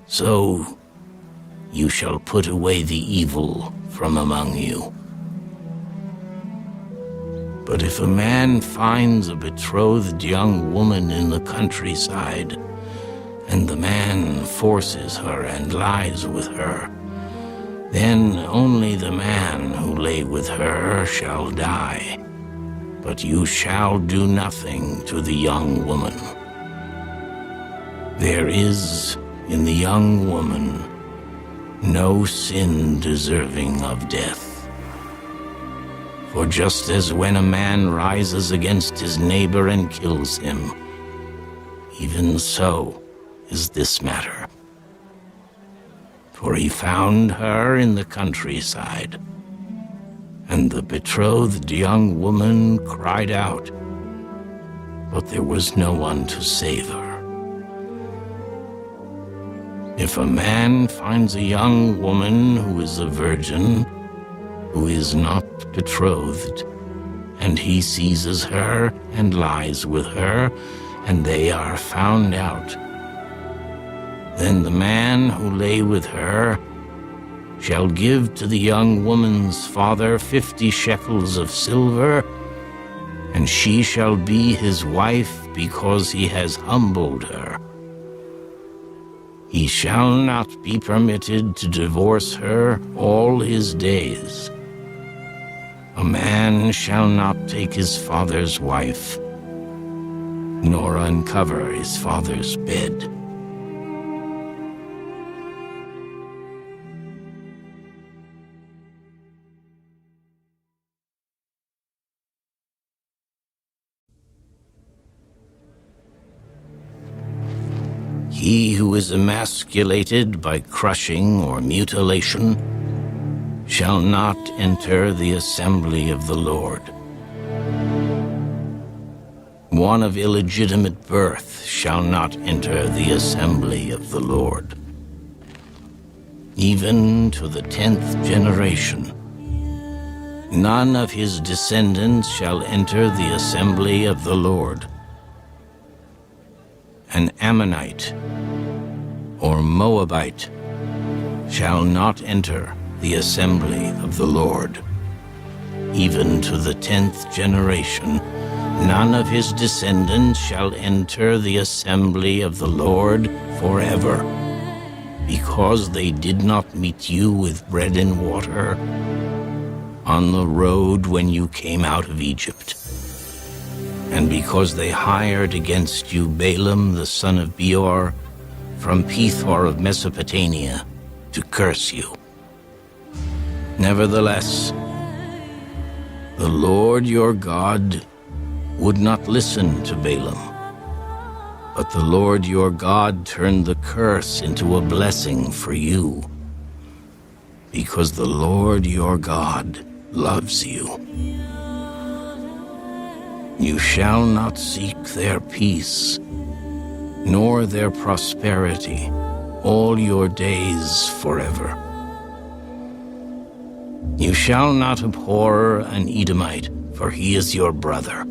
So you shall put away the evil from among you. But if a man finds a betrothed young woman in the countryside, and the man forces her and lies with her, then only the man who lay with her shall die. But you shall do nothing to the young woman. There is in the young woman no sin deserving of death. For just as when a man rises against his neighbor and kills him, even so is this matter. For he found her in the countryside, and the betrothed young woman cried out, but there was no one to save her. If a man finds a young woman who is a virgin, who is not betrothed, and he seizes her and lies with her, and they are found out, then the man who lay with her shall give to the young woman's father 50 shekels of silver, and she shall be his wife because he has humbled her. He shall not be permitted to divorce her all his days. A man shall not take his father's wife, nor uncover his father's bed. He who is emasculated by crushing or mutilation shall not enter the assembly of the Lord. One of illegitimate birth shall not enter the assembly of the Lord. Even to the 10th generation, none of his descendants shall enter the assembly of the Lord. An Ammonite or Moabite shall not enter the assembly of the Lord. Even to the 10th generation, none of his descendants shall enter the assembly of the Lord forever, because they did not meet you with bread and water on the road when you came out of Egypt, and because they hired against you Balaam the son of Beor from Pethor of Mesopotamia to curse you. Nevertheless, the Lord your God would not listen to Balaam, but the Lord your God turned the curse into a blessing for you, because the Lord your God loves you. You shall not seek their peace, nor their prosperity, all your days forever. You shall not abhor an Edomite, for he is your brother.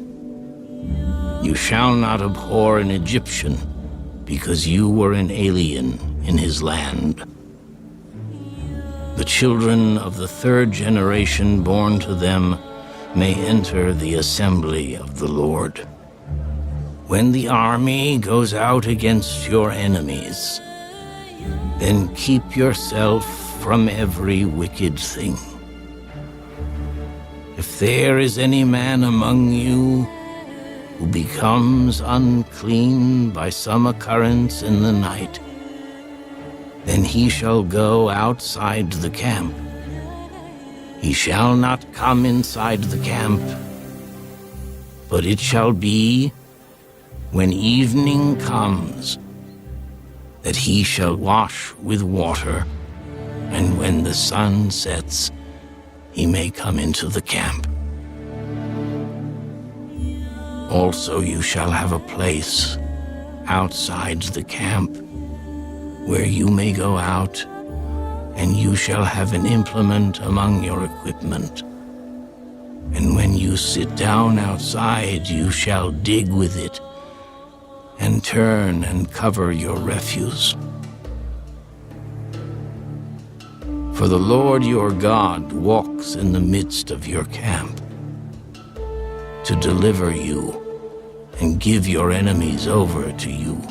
You shall not abhor an Egyptian, because you were an alien in his land. The children of the 3rd generation born to them may enter the assembly of the Lord. When the army goes out against your enemies, then keep yourself from every wicked thing. If there is any man among you who becomes unclean by some occurrence in the night, then he shall go outside the camp. He shall not come inside the camp, but it shall be, when evening comes, that he shall wash with water, and when the sun sets, he may come into the camp. Also you shall have a place outside the camp where you may go out, and you shall have an implement among your equipment. And when you sit down outside, you shall dig with it, and turn and cover your refuse. For the Lord your God walks in the midst of your camp, to deliver you and give your enemies over to you.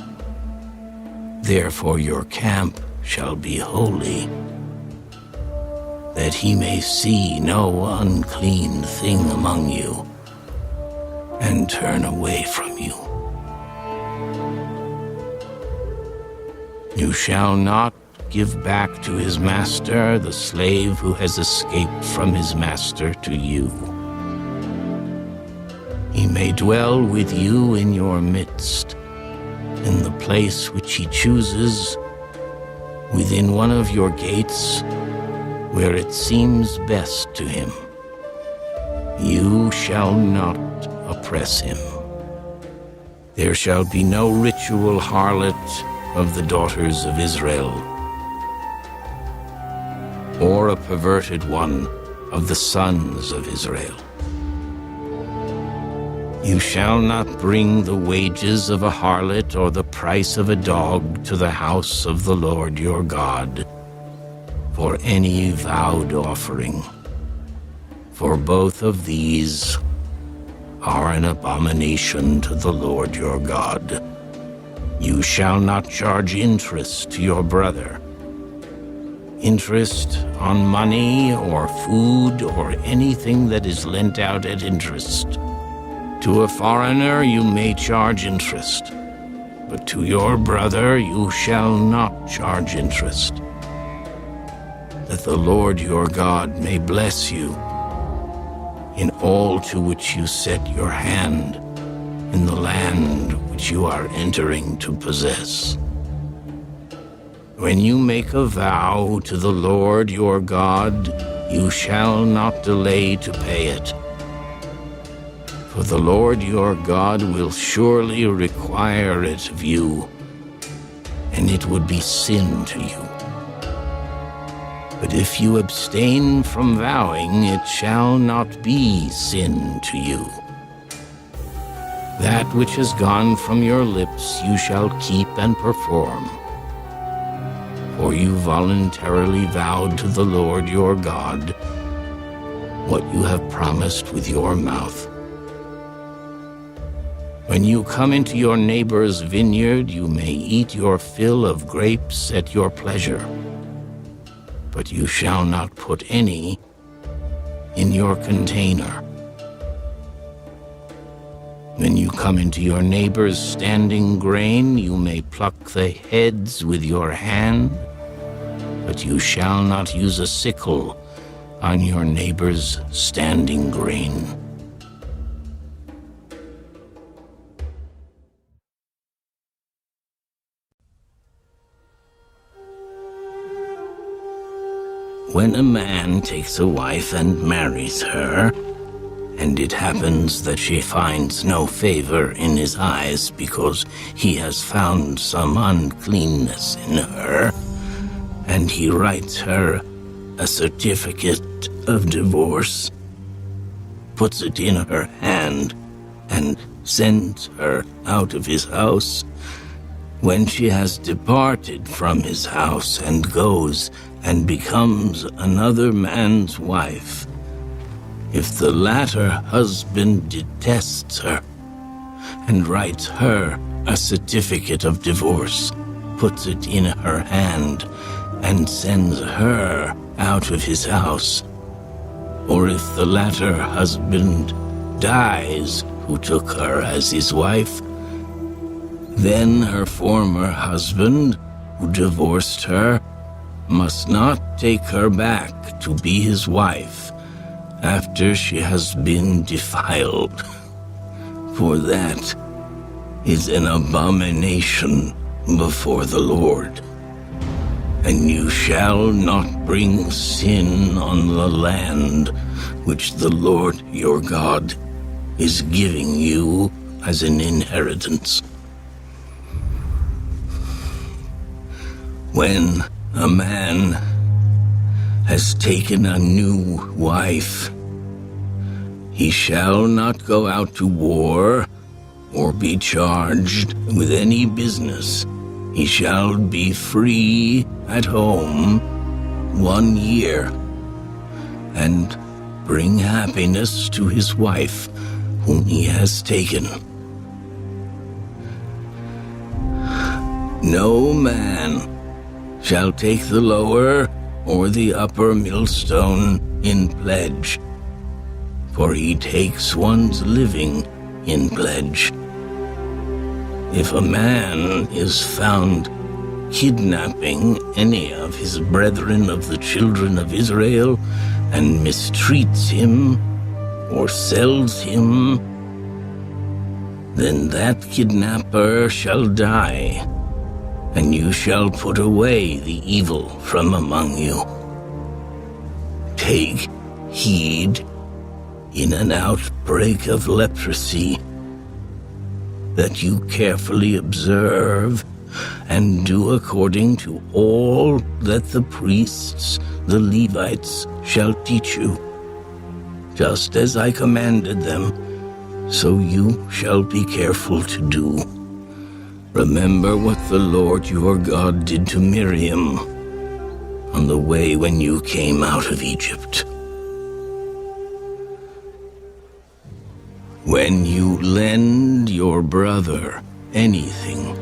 Therefore your camp shall be holy, that he may see no unclean thing among you, and turn away from you. You shall not give back to his master the slave who has escaped from his master to you. He may dwell with you in your midst, in the place which he chooses, within one of your gates, where it seems best to him. You shall not oppress him. There shall be no ritual harlot of the daughters of Israel, or a perverted one of the sons of Israel. You shall not bring the wages of a harlot or the price of a dog to the house of the Lord your God for any vowed offering, for both of these are an abomination to the Lord your God. You shall not charge interest to your brother, interest on money or food or anything that is lent out at interest. To a foreigner you may charge interest, but to your brother you shall not charge interest, that the Lord your God may bless you in all to which you set your hand in the land which you are entering to possess. When you make a vow to the Lord your God, you shall not delay to pay it. For the Lord your God will surely require it of you, and it would be sin to you. But if you abstain from vowing, it shall not be sin to you. That which has gone from your lips you shall keep and perform, for you voluntarily vowed to the Lord your God what you have promised with your mouth. When you come into your neighbor's vineyard, you may eat your fill of grapes at your pleasure, but you shall not put any in your container. When you come into your neighbor's standing grain, you may pluck the heads with your hand, but you shall not use a sickle on your neighbor's standing grain. When a man takes a wife and marries her, and it happens that she finds no favor in his eyes because he has found some uncleanness in her, and he writes her a certificate of divorce, puts it in her hand, and sends her out of his house, when she has departed from his house and goes and becomes another man's wife, if the latter husband detests her and writes her a certificate of divorce, puts it in her hand, and sends her out of his house, or if the latter husband dies who took her as his wife, then her former husband, who divorced her, must not take her back to be his wife after she has been defiled, for that is an abomination before the Lord. And you shall not bring sin on the land which the Lord your God is giving you as an inheritance. When a man has taken a new wife, he shall not go out to war or be charged with any business. He shall be free at home 1 year and bring happiness to his wife whom he has taken. No man shall take the lower or the upper millstone in pledge, for he takes one's living in pledge. If a man is found kidnapping any of his brethren of the children of Israel and mistreats him or sells him, then that kidnapper shall die, and you shall put away the evil from among you. Take heed in an outbreak of leprosy that you carefully observe and do according to all that the priests, the Levites, shall teach you. Just as I commanded them, so you shall be careful to do. Remember what the Lord your God did to Miriam on the way when you came out of Egypt. When you lend your brother anything,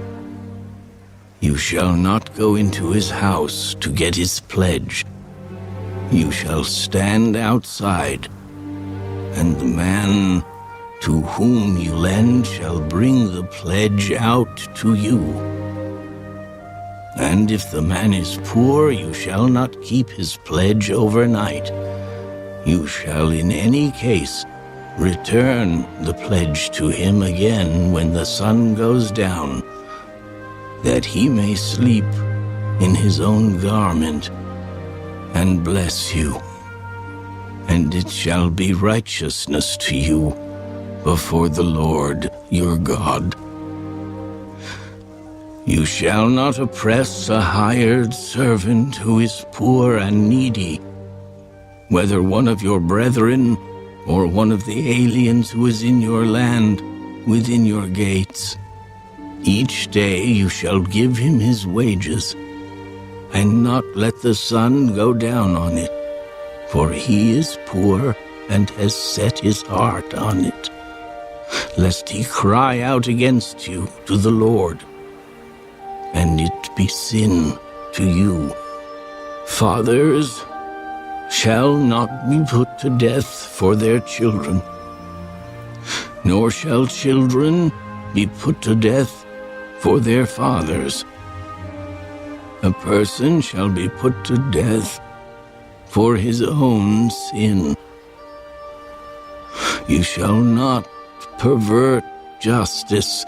you shall not go into his house to get his pledge. You shall stand outside, and the man to whom you lend shall bring the pledge out to you. And if the man is poor, you shall not keep his pledge overnight. You shall in any case return the pledge to him again when the sun goes down, that he may sleep in his own garment and bless you. And it shall be righteousness to you before the Lord your God. You shall not oppress a hired servant who is poor and needy, whether one of your brethren or one of the aliens who is in your land within your gates. Each day you shall give him his wages, and not let the sun go down on it, for he is poor and has set his heart on it, lest he cry out against you to the Lord, and it be sin to you. Fathers shall not be put to death for their children, nor shall children be put to death for their fathers. A person shall be put to death for his own sin. You shall not pervert justice,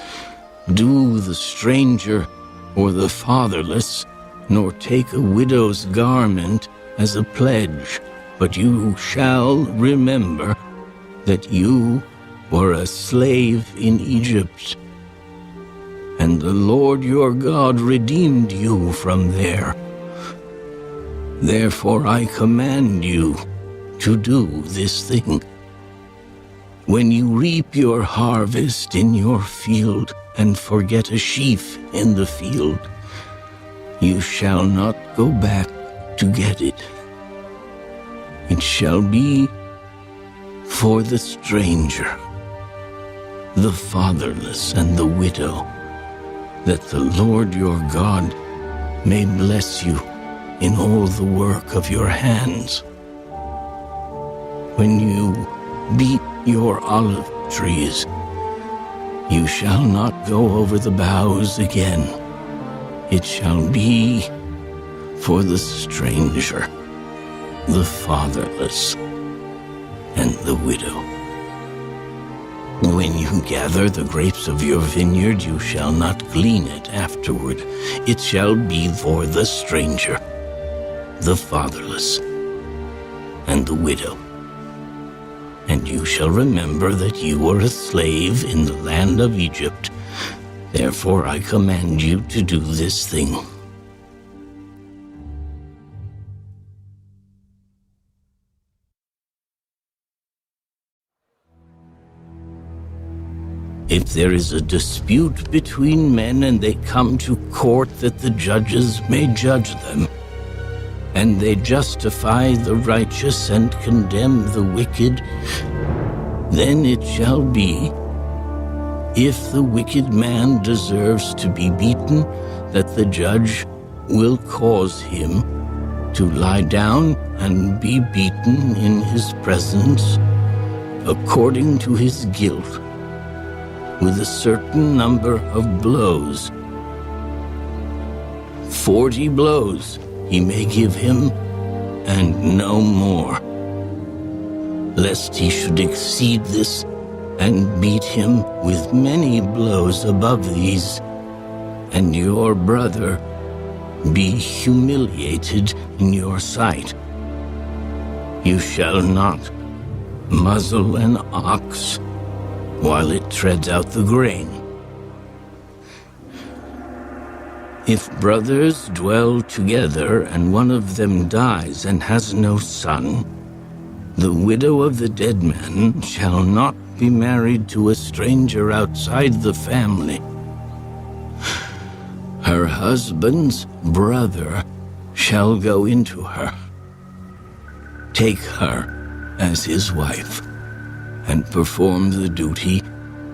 do the stranger or the fatherless, nor take a widow's garment as a pledge, but you shall remember that you were a slave in Egypt, and the Lord your God redeemed you from there. Therefore I command you to do this thing. When you reap your harvest in your field and forget a sheaf in the field, you shall not go back to get it. It shall be for the stranger, the fatherless, and the widow, that the Lord your God may bless you in all the work of your hands. When you beat your olive trees, you shall not go over the boughs again. It shall be for the stranger, the fatherless, and the widow. When you gather the grapes of your vineyard, you shall not glean it afterward. It shall be for the stranger, the fatherless, and the widow. And you shall remember that you were a slave in the land of Egypt. Therefore I command you to do this thing. If there is a dispute between men and they come to court that the judges may judge them, and they justify the righteous and condemn the wicked, then it shall be, if the wicked man deserves to be beaten, that the judge will cause him to lie down and be beaten in his presence, according to his guilt, with a certain number of blows. 40 blows he may give him, and no more, lest he should exceed this and beat him with many blows above these, and your brother be humiliated in your sight. You shall not muzzle an ox while it treads out the grain. If brothers dwell together and one of them dies and has no son, the widow of the dead man shall not be married to a stranger outside the family. Her husband's brother shall go into her, take her as his wife, and perform the duty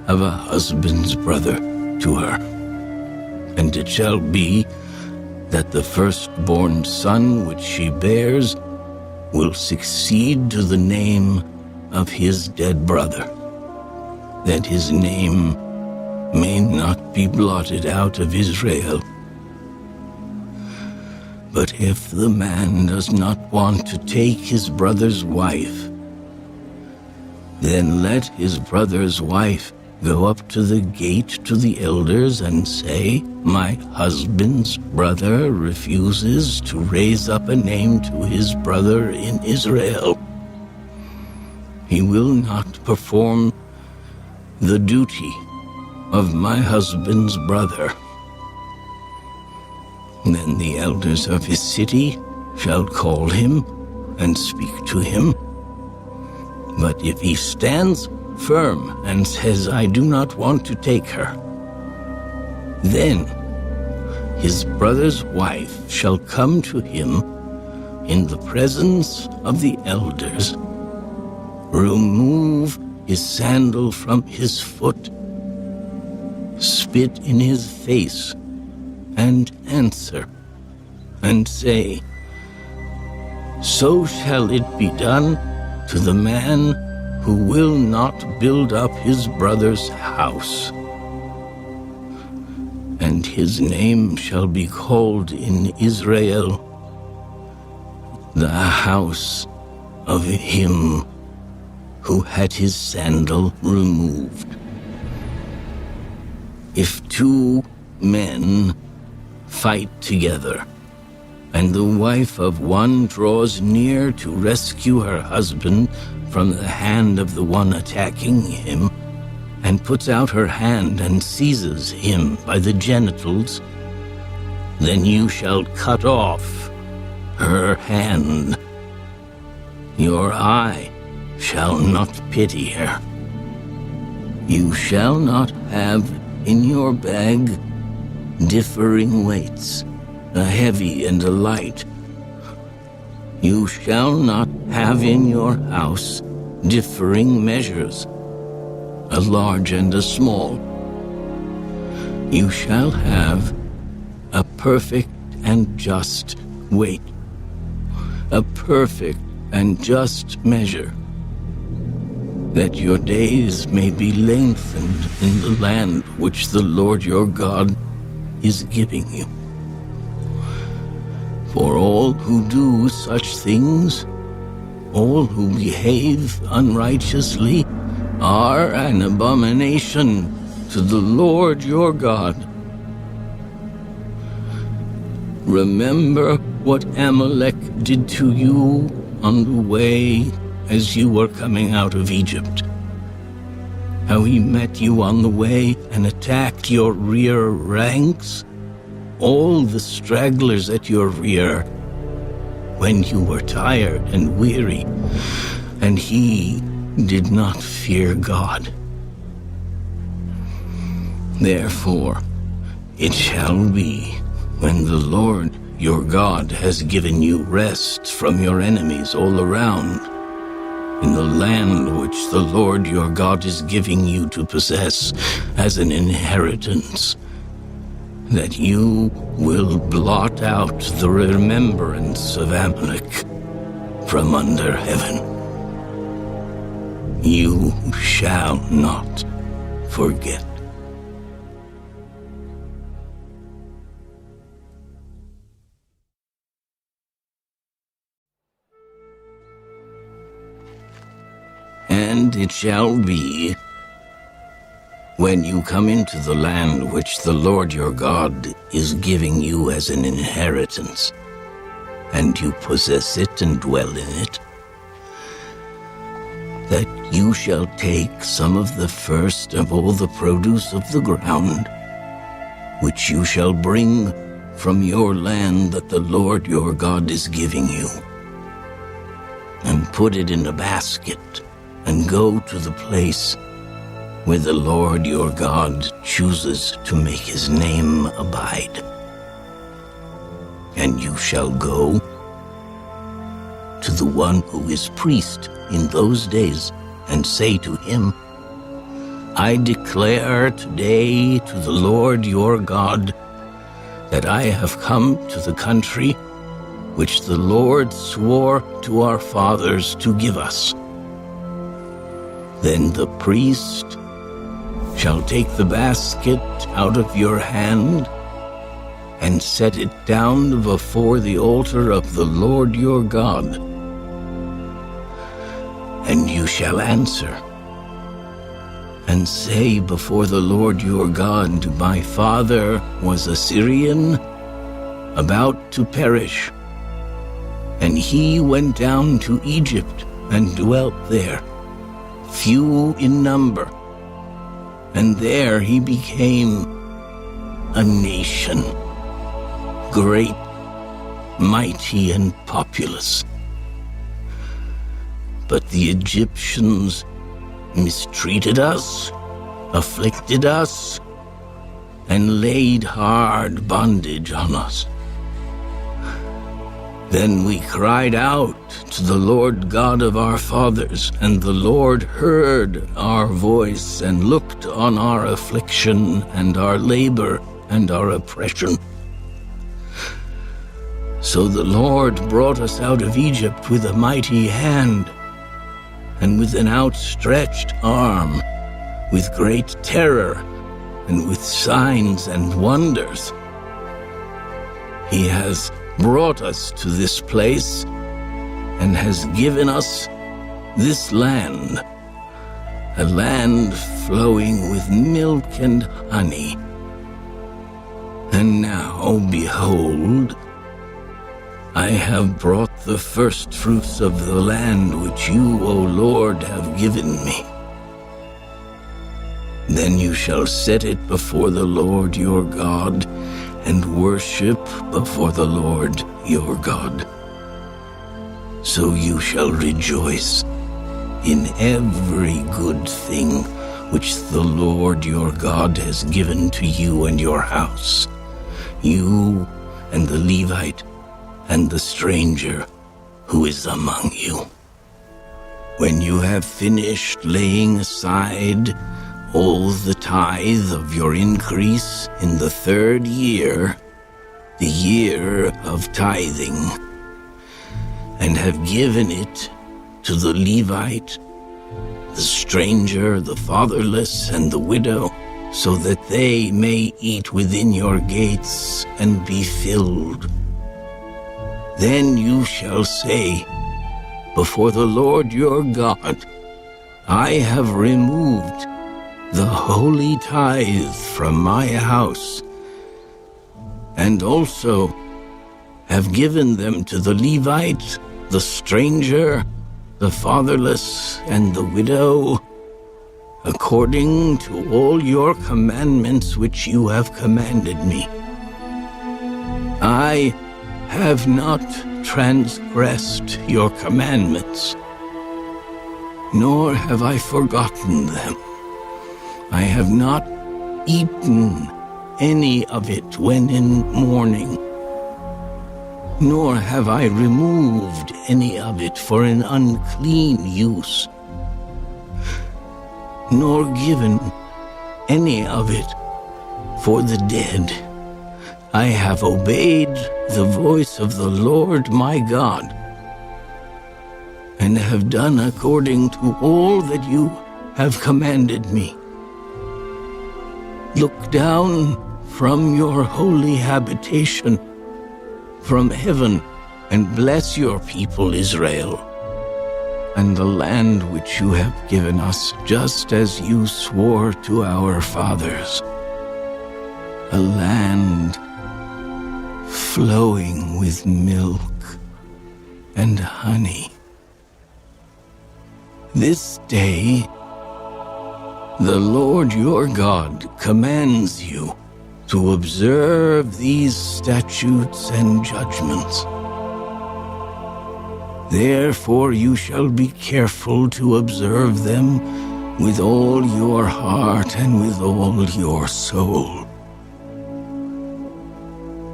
of a husband's brother to her. And it shall be that the firstborn son which she bears will succeed to the name of his dead brother, that his name may not be blotted out of Israel. But if the man does not want to take his brother's wife, then let his brother's wife go up to the gate to the elders and say, "My husband's brother refuses to raise up a name to his brother in Israel. He will not perform the duty of my husband's brother." Then the elders of his city shall call him and speak to him. But if he stands firm and says, "I do not want to take her," then his brother's wife shall come to him in the presence of the elders, remove his sandal from his foot, spit in his face, and answer, and say, "So shall it be done to the man who will not build up his brother's house. And his name shall be called in Israel, the house of him who had his sandal removed." If two men fight together, and the wife of one draws near to rescue her husband from the hand of the one attacking him, and puts out her hand and seizes him by the genitals, then you shall cut off her hand. Your eye shall not pity her. You shall not have in your bag differing weights, a heavy and a light. You shall not have in your house differing measures, a large and a small. You shall have a perfect and just weight, a perfect and just measure, that your days may be lengthened in the land which the Lord your God is giving you. For all who do such things, all who behave unrighteously, are an abomination to the Lord your God. Remember what Amalek did to you on the way as you were coming out of Egypt, how he met you on the way and attacked your rear ranks, all the stragglers at your rear, when you were tired and weary, and he did not fear God. Therefore, it shall be, when the Lord your God has given you rest from your enemies all around, in the land which the Lord your God is giving you to possess as an inheritance, that you will blot out the remembrance of Amalek from under heaven. You shall not forget. And it shall be, when you come into the land which the Lord your God is giving you as an inheritance, and you possess it and dwell in it, that you shall take some of the first of all the produce of the ground, which you shall bring from your land that the Lord your God is giving you, and put it in a basket, and go to the place where the Lord your God chooses to make his name abide. And you shall go to the one who is priest in those days, and say to him, I declare today to the Lord your God that I have come to the country which the Lord swore to our fathers to give us. Then the priest shall take the basket out of your hand and set it down before the altar of the Lord your God. And you shall answer and say before the Lord your God, my father was a Syrian, about to perish, and he went down to Egypt and dwelt there, few in number, and there he became a nation, great, mighty, and populous. But the Egyptians mistreated us, afflicted us, and laid hard bondage on us. Then we cried out to the Lord God of our fathers, and the Lord heard our voice and looked on our affliction and our labor and our oppression. So the Lord brought us out of Egypt with a mighty hand and with an outstretched arm, with great terror and with signs and wonders. He has brought us to this place and has given us this land, a land flowing with milk and honey. And now, behold, I have brought the first fruits of the land which you, O Lord, have given me. Then you shall set it before the Lord your God, and worship before the Lord your God. So you shall rejoice in every good thing which the Lord your God has given to you and your house, you and the Levite and the stranger who is among you. When you have finished laying aside all the tithe of your increase in the 3rd year, the year of tithing, and have given it to the Levite, the stranger, the fatherless, and the widow, so that they may eat within your gates and be filled. Then you shall say before the Lord your God, I have removed the holy tithe from my house, and also have given them to the Levite, the stranger, the fatherless, and the widow, according to all your commandments which you have commanded me. I have not transgressed your commandments, nor have I forgotten them. I have not eaten any of it when in mourning, nor have I removed any of it for an unclean use, nor given any of it for the dead. I have obeyed the voice of the Lord my God, and have done according to all that you have commanded me. Look down from your holy habitation, from heaven, and bless your people Israel, and the land which you have given us, just as you swore to our fathers, a land flowing with milk and honey. This day, the Lord your God commands you to observe these statutes and judgments. Therefore you shall be careful to observe them with all your heart and with all your soul.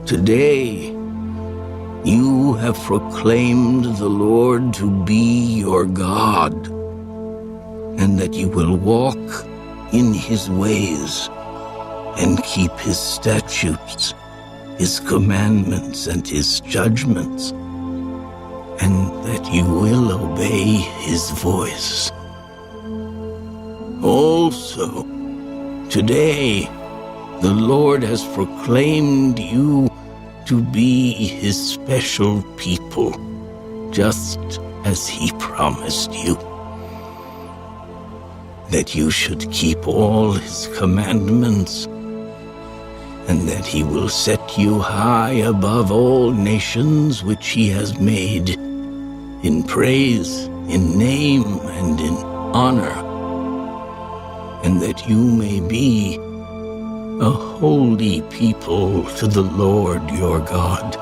Today you have proclaimed the Lord to be your God, and that you will walk in his ways and keep his statutes, his commandments, and his judgments, and that you will obey his voice. Also, today, the Lord has proclaimed you to be his special people, just as he promised you, that you should keep all his commandments, and that he will set you high above all nations which he has made, in praise, in name, and in honor, and that you may be a holy people to the Lord your God,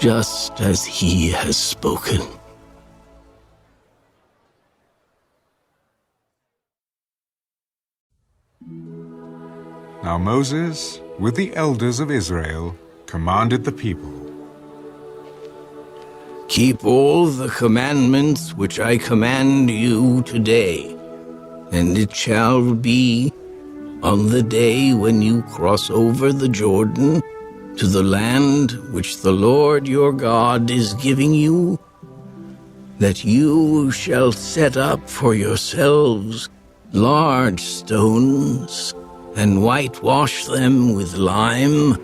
just as he has spoken. Now Moses, with the elders of Israel, commanded the people, Keep all the commandments which I command you today, and it shall be on the day when you cross over the Jordan to the land which the Lord your God is giving you, that you shall set up for yourselves large stones and whitewash them with lime.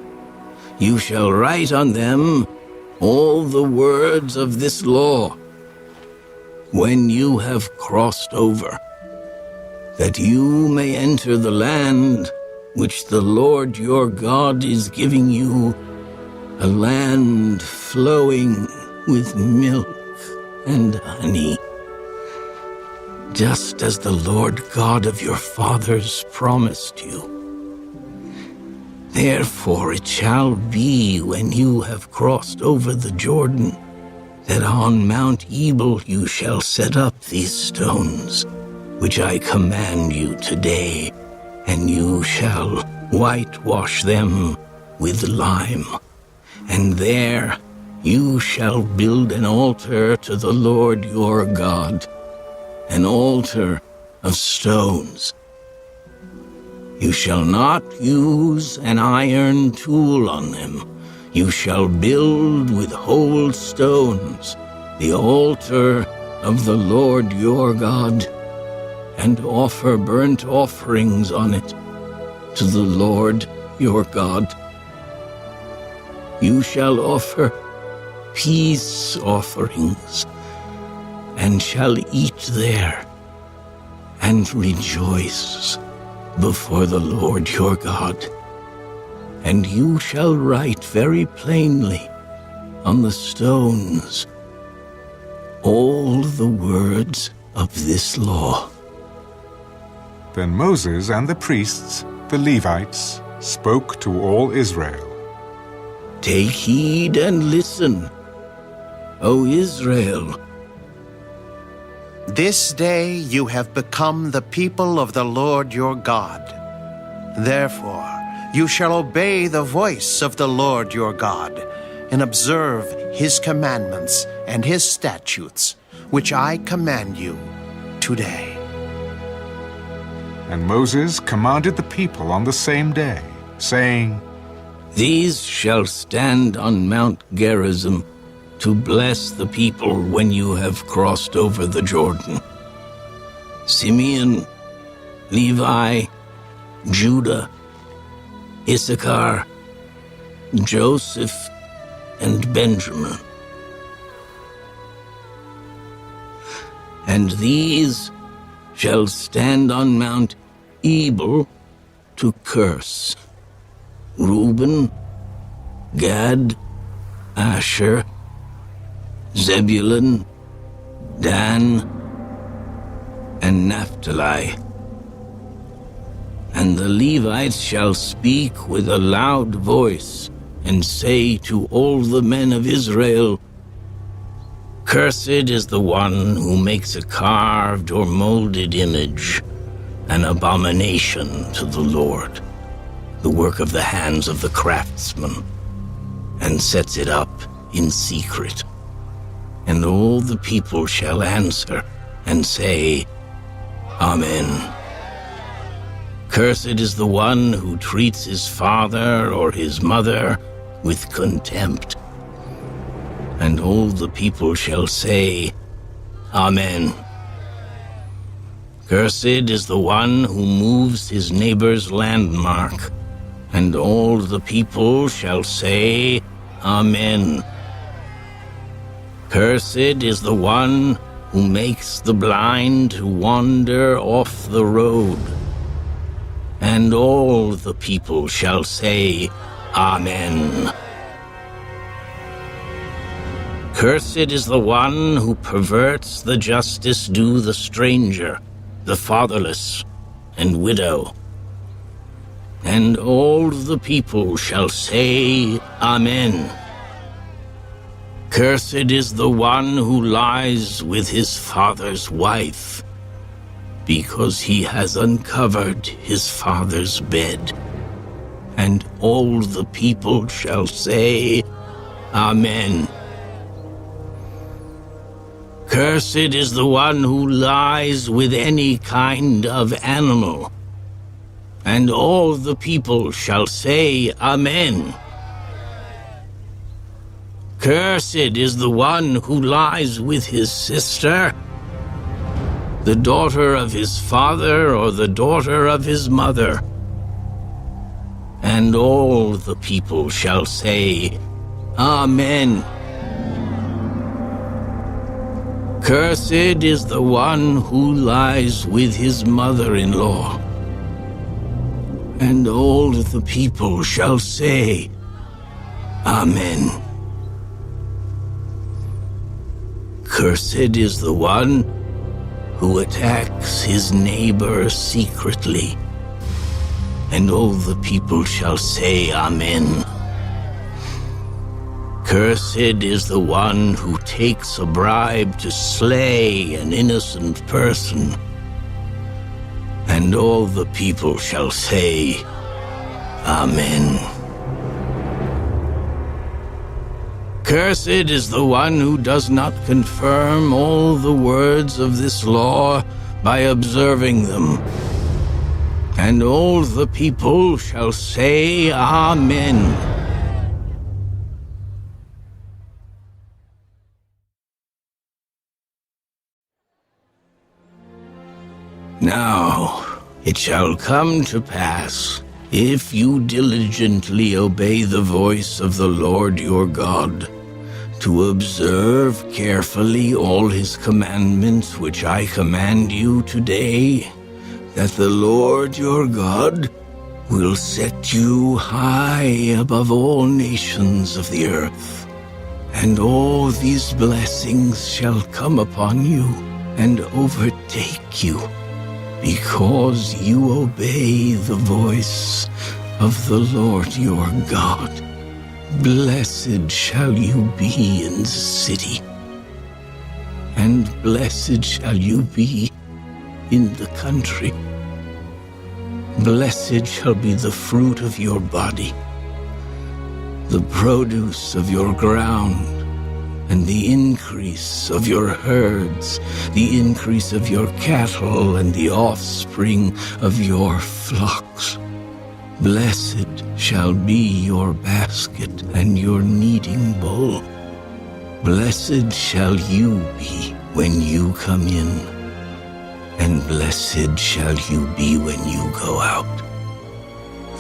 You shall write on them all the words of this law when you have crossed over, that you may enter the land which the Lord your God is giving you, a land flowing with milk and honey, just as the Lord God of your fathers promised you. Therefore it shall be when you have crossed over the Jordan, that on Mount Ebal you shall set up these stones, which I command you today, and you shall whitewash them with lime. And there you shall build an altar to the Lord your God, an altar of stones. You shall not use an iron tool on them. You shall build with whole stones the altar of the Lord your God, and offer burnt offerings on it to the Lord your God. You shall offer peace offerings, and shall eat there, and rejoice before the Lord your God. And you shall write very plainly on the stones all the words of this law. Then Moses and the priests, the Levites, spoke to all Israel. Take heed and listen, O Israel. This day you have become the people of the Lord your God. Therefore, you shall obey the voice of the Lord your God, and observe his commandments and his statutes, which I command you today. And Moses commanded the people on the same day, saying, These shall stand on Mount Gerizim to bless the people when you have crossed over the Jordan. Simeon, Levi, Judah, Issachar, Joseph, and Benjamin. And these shall stand on Mount Ebal to curse: Reuben, Gad, Asher, Zebulun, Dan, and Naphtali. And the Levites shall speak with a loud voice, and say to all the men of Israel, Cursed is the one who makes a carved or molded image, an abomination to the Lord, the work of the hands of the craftsman, and sets it up in secret. And all the people shall answer and say, Amen. Cursed is the one who treats his father or his mother with contempt. And all the people shall say, Amen. Cursed is the one who moves his neighbor's landmark. And all the people shall say, Amen. Cursed is the one who makes the blind to wander off the road. And all the people shall say, Amen. Cursed is the one who perverts the justice due the stranger, the fatherless, and widow. And all the people shall say, Amen. Cursed is the one who lies with his father's wife, because he has uncovered his father's bed. And all the people shall say, Amen. Cursed is the one who lies with any kind of animal. And all the people shall say, Amen. Cursed is the one who lies with his sister, the daughter of his father or the daughter of his mother. And all the people shall say, Amen. Cursed is the one who lies with his mother-in-law. And all the people shall say, Amen. Cursed is the one who attacks his neighbor secretly. And all the people shall say, Amen. Cursed is the one who takes a bribe to slay an innocent person. And all the people shall say, Amen. Cursed is the one who does not confirm all the words of this law by observing them. And all the people shall say, Amen. Now it shall come to pass, if you diligently obey the voice of the Lord your God, to observe carefully all his commandments which I command you today, that the Lord your God will set you high above all nations of the earth. And all these blessings shall come upon you and overtake you, because you obey the voice of the Lord your God. Blessed shall you be in the city, and blessed shall you be in the country. Blessed shall be the fruit of your body, the produce of your ground, and the increase of your herds, the increase of your cattle, and the offspring of your flocks. Blessed shall be your basket and your kneading bowl. Blessed shall you be when you come in, and blessed shall you be when you go out.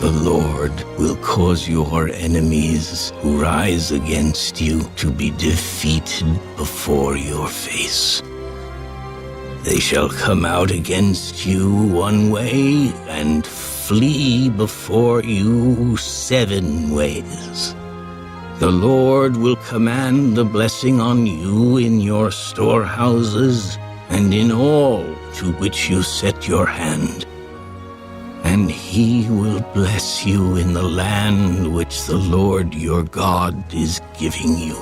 The Lord will cause your enemies who rise against you to be defeated before your face. They shall come out against you one way and flee before you 7 ways. The Lord will command the blessing on you in your storehouses and in all to which you set your hand. And he will bless you in the land which the Lord your God is giving you.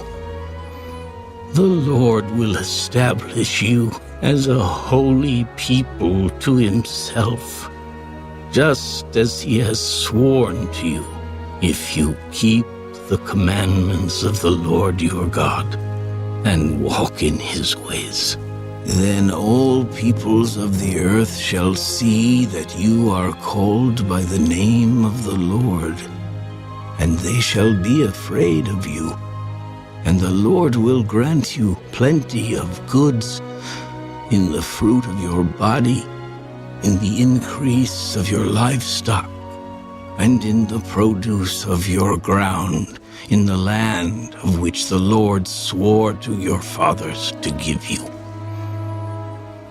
The Lord will establish you as a holy people to himself, just as he has sworn to you, if you keep the commandments of the Lord your God and walk in his ways. Then all peoples of the earth shall see that you are called by the name of the Lord, and they shall be afraid of you. And the Lord will grant you plenty of goods in the fruit of your body, in the increase of your livestock, and in the produce of your ground, in the land of which the Lord swore to your fathers to give you.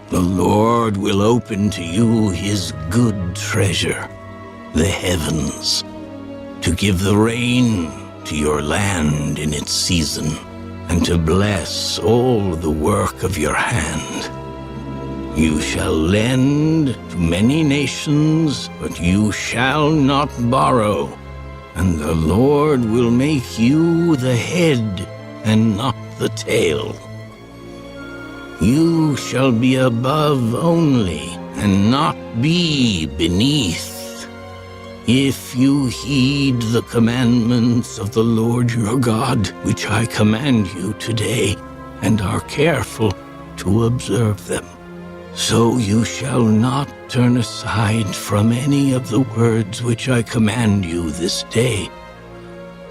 The Lord will open to you his good treasure, the heavens, to give the rain to your land in its season, and to bless all the work of your hand. You shall lend to many nations, but you shall not borrow, and the Lord will make you the head and not the tail. You shall be above only, and not be beneath, if you heed the commandments of the Lord your God, which I command you today, and are careful to observe them. So you shall not turn aside from any of the words which I command you this day,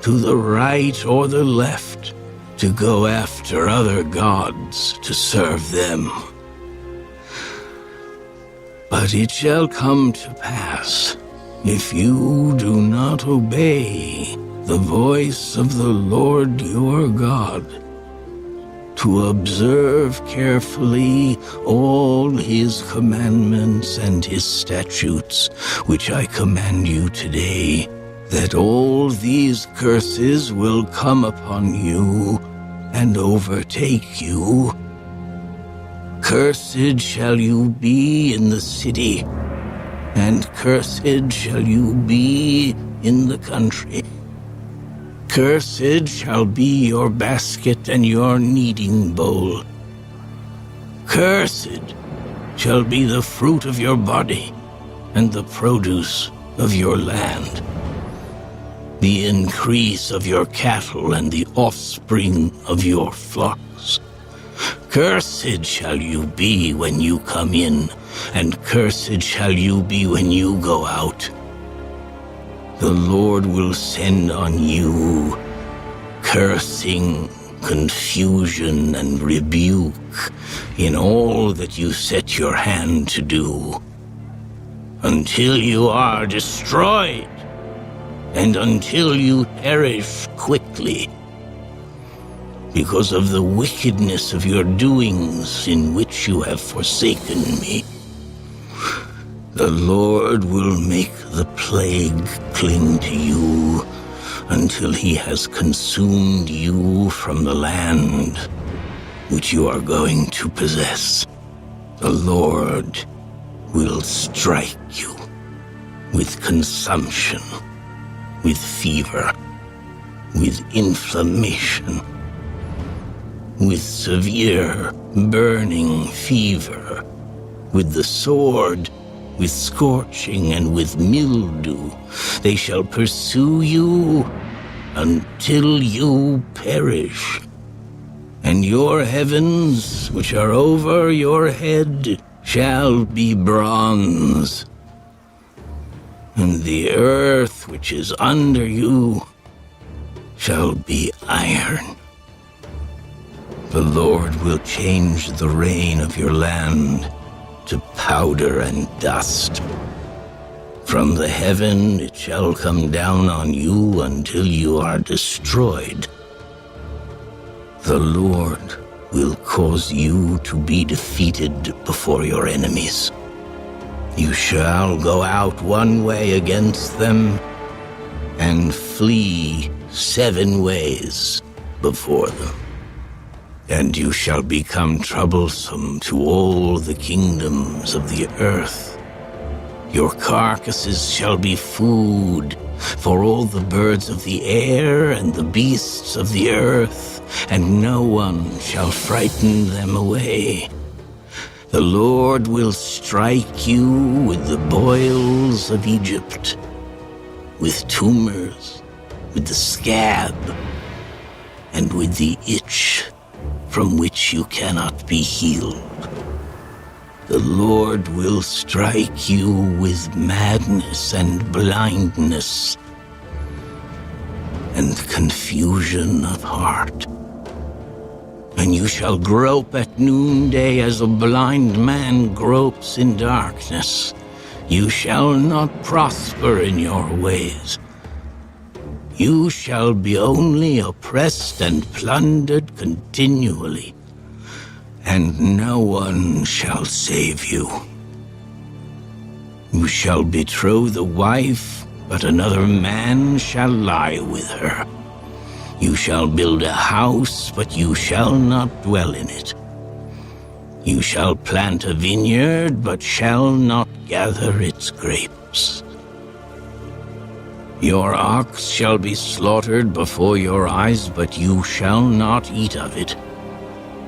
to the right or the left, to go after other gods to serve them. But it shall come to pass, if you do not obey the voice of the Lord your God, to observe carefully all his commandments and his statutes, which I command you today, that all these curses will come upon you and overtake you. Cursed shall you be in the city, and cursed shall you be in the country. Cursed shall be your basket and your kneading bowl. Cursed shall be the fruit of your body and the produce of your land, the increase of your cattle and the offspring of your flocks. Cursed shall you be when you come in, and cursed shall you be when you go out. The Lord will send on you cursing, confusion, and rebuke in all that you set your hand to do, until you are destroyed, and until you perish quickly, because of the wickedness of your doings in which you have forsaken me. The Lord will make the plague cling to you until he has consumed you from the land which you are going to possess. The Lord will strike you with consumption, with fever, with inflammation, with severe burning fever, with the sword, with scorching, and with mildew. They shall pursue you until you perish. And your heavens, which are over your head, shall be bronze, and the earth which is under you shall be iron. The Lord will change the rain of your land to powder and dust. From the heaven it shall come down on you until you are destroyed. The Lord will cause you to be defeated before your enemies. You shall go out one way against them and flee 7 ways before them. And you shall become troublesome to all the kingdoms of the earth. Your carcasses shall be food for all the birds of the air and the beasts of the earth, and no one shall frighten them away. The Lord will strike you with the boils of Egypt, with tumors, with the scab, and with the itch from which you cannot be healed. The Lord will strike you with madness and blindness and confusion of heart. And you shall grope at noonday as a blind man gropes in darkness. You shall not prosper in your ways. You shall be only oppressed and plundered continually, and no one shall save you. You shall betroth a wife, but another man shall lie with her. You shall build a house, but you shall not dwell in it. You shall plant a vineyard, but shall not gather its grapes. Your ox shall be slaughtered before your eyes, but you shall not eat of it.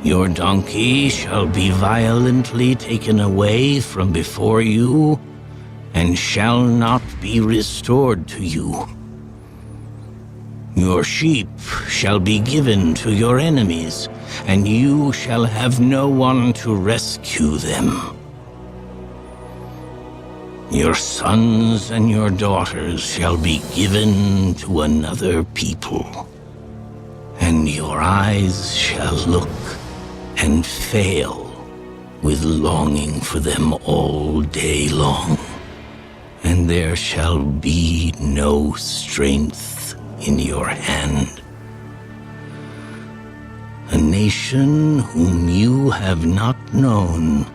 Your donkey shall be violently taken away from before you, and shall not be restored to you. Your sheep shall be given to your enemies, and you shall have no one to rescue them. Your sons and your daughters shall be given to another people, and your eyes shall look and fail with longing for them all day long, and there shall be no strength in your hand. A nation whom you have not known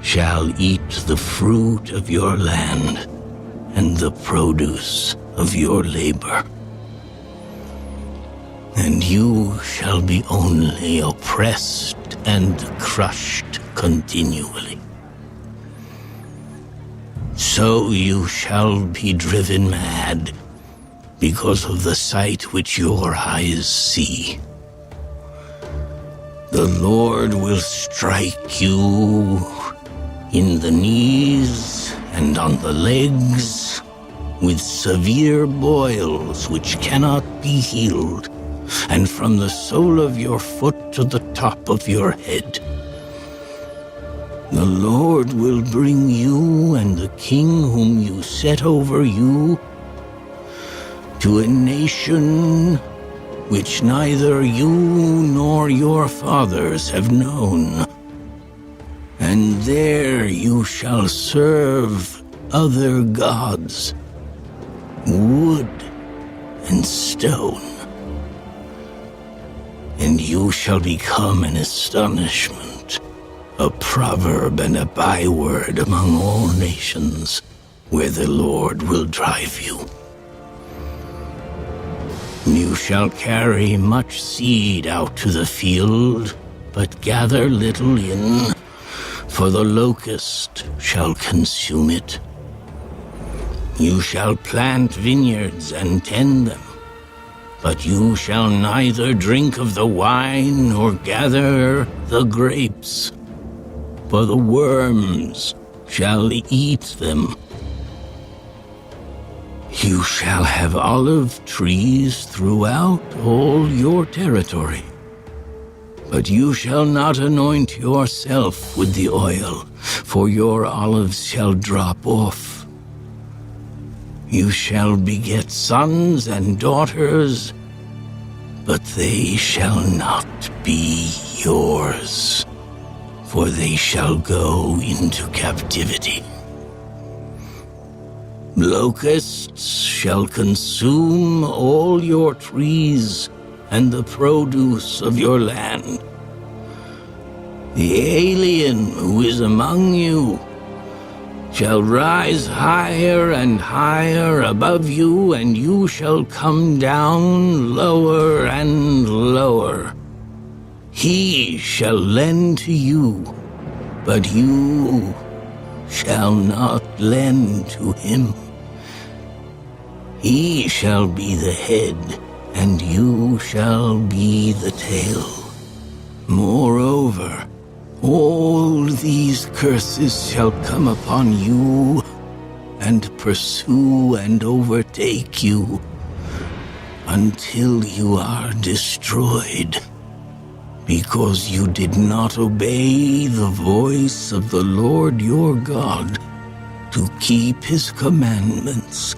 shall eat the fruit of your land and the produce of your labor. And you shall be only oppressed and crushed continually. So you shall be driven mad because of the sight which your eyes see. The Lord will strike you in the knees and on the legs with severe boils which cannot be healed, and from the sole of your foot to the top of your head. The Lord will bring you and the king whom you set over you to a nation which neither you nor your fathers have known. And there you shall serve other gods, wood and stone. And you shall become an astonishment, a proverb and a byword among all nations, where the Lord will drive you. You shall carry much seed out to the field, but gather little in, for the locust shall consume it. You shall plant vineyards and tend them, but you shall neither drink of the wine nor gather the grapes, for the worms shall eat them. You shall have olive trees throughout all your territory, but you shall not anoint yourself with the oil, for your olives shall drop off. You shall beget sons and daughters, but they shall not be yours, for they shall go into captivity. Locusts shall consume all your trees and the produce of your land. The alien who is among you shall rise higher and higher above you, and you shall come down lower and lower. He shall lend to you, but you shall not lend to him. He shall be the head, and you shall be the tail. Moreover, all these curses shall come upon you and pursue and overtake you until you are destroyed, because you did not obey the voice of the Lord your God to keep his commandments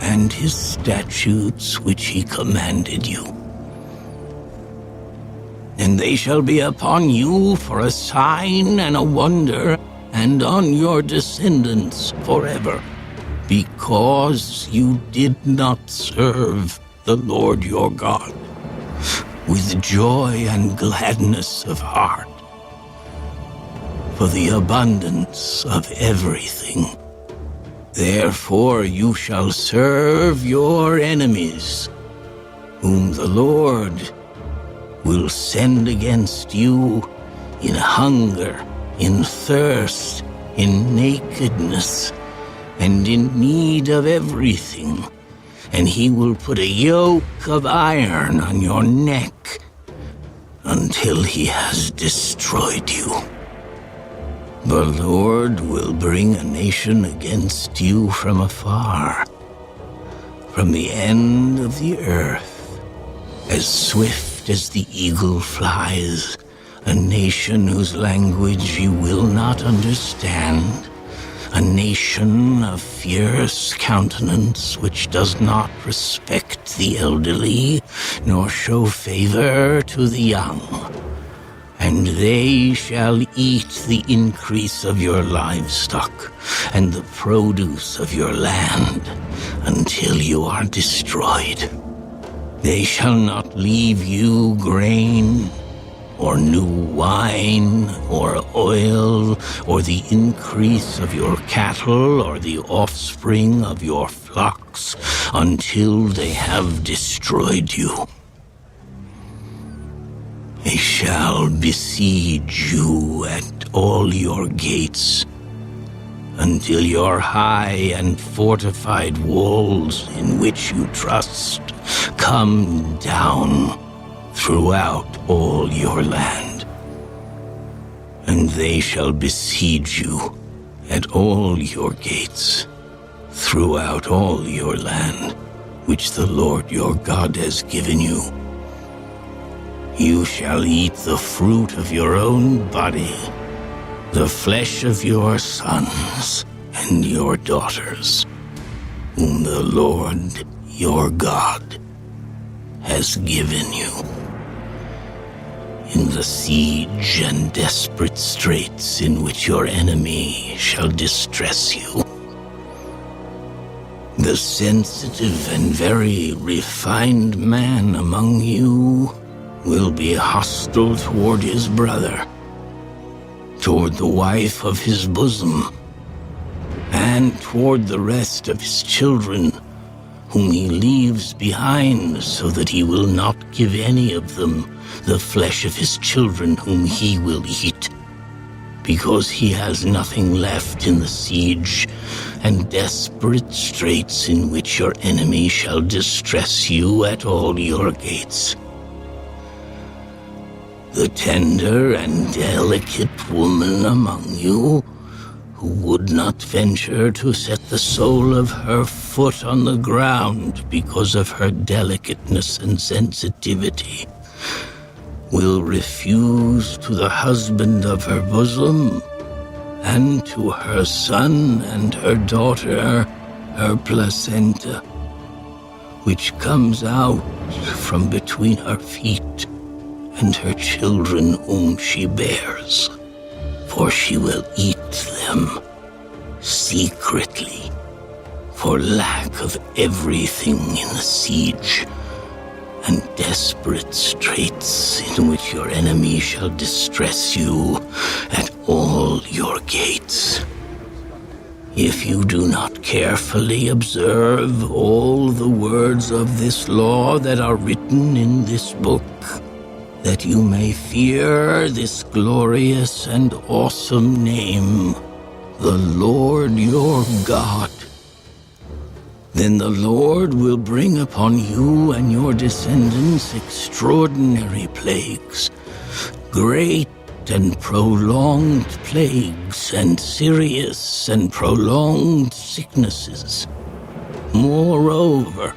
and his statutes which he commanded you. And they shall be upon you for a sign and a wonder, and on your descendants forever, because you did not serve the Lord your God with joy and gladness of heart, for the abundance of everything. Therefore you shall serve your enemies, whom the Lord will send against you in hunger, in thirst, in nakedness, and in need of everything. And he will put a yoke of iron on your neck until he has destroyed you. The Lord will bring a nation against you from afar, from the end of the earth, as swift as the eagle flies, a nation whose language you will not understand, a nation of fierce countenance which does not respect the elderly, nor show favor to the young. And they shall eat the increase of your livestock and the produce of your land until you are destroyed. They shall not leave you grain, or new wine, or oil, or the increase of your cattle, or the offspring of your flocks, until they have destroyed you. They shall besiege you at all your gates, until your high and fortified walls in which you trust come down throughout all your land. And they shall besiege you at all your gates throughout all your land, which the Lord your God has given you. You shall eat the fruit of your own body, the flesh of your sons and your daughters, whom the Lord your God has given you, in the siege and desperate straits in which your enemy shall distress you. The sensitive and very refined man among you will be hostile toward his brother, toward the wife of his bosom, and toward the rest of his children, whom he leaves behind, so that he will not give any of them the flesh of his children whom he will eat, because he has nothing left in the siege and desperate straits in which your enemy shall distress you at all your gates. The tender and delicate woman among you, who would not venture to set the sole of her foot on the ground because of her delicateness and sensitivity, will refuse to the husband of her bosom, and to her son and her daughter her placenta, which comes out from between her feet, and her children whom she bears, for she will eat them secretly, for lack of everything in the siege and desperate straits in which your enemy shall distress you at all your gates. If you do not carefully observe all the words of this law that are written in this book, that you may fear this glorious and awesome name, the Lord your God, then the Lord will bring upon you and your descendants extraordinary plagues, great and prolonged plagues, and serious and prolonged sicknesses. Moreover,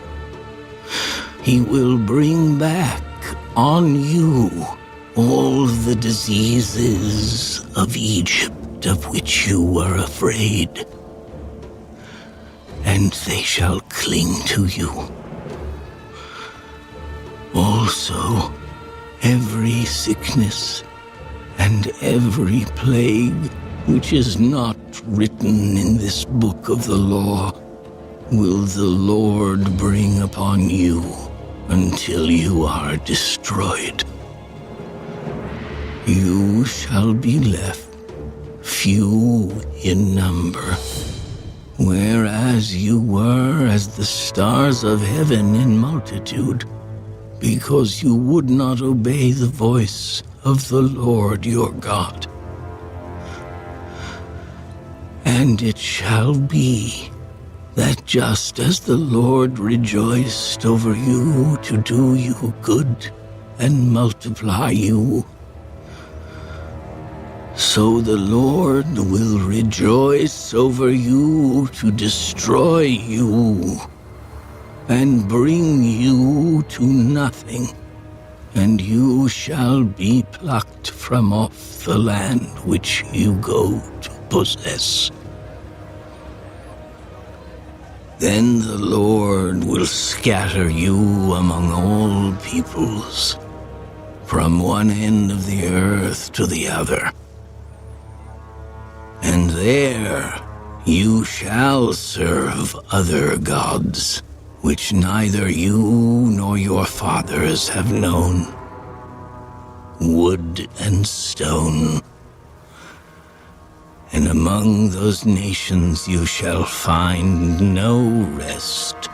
he will bring back on you all the diseases of Egypt of which you were afraid, and they shall cling to you. Also, every sickness and every plague which is not written in this book of the law will the Lord bring upon you until you are destroyed. You shall be left few in number, whereas you were as the stars of heaven in multitude, because you would not obey the voice of the Lord your God. And it shall be that just as the Lord rejoiced over you to do you good and multiply you, so the Lord will rejoice over you to destroy you and bring you to nothing, and you shall be plucked from off the land which you go to possess. Then the Lord will scatter you among all peoples, from one end of the earth to the other. And there you shall serve other gods, which neither you nor your fathers have known, wood and stone. And among those nations you shall find no rest,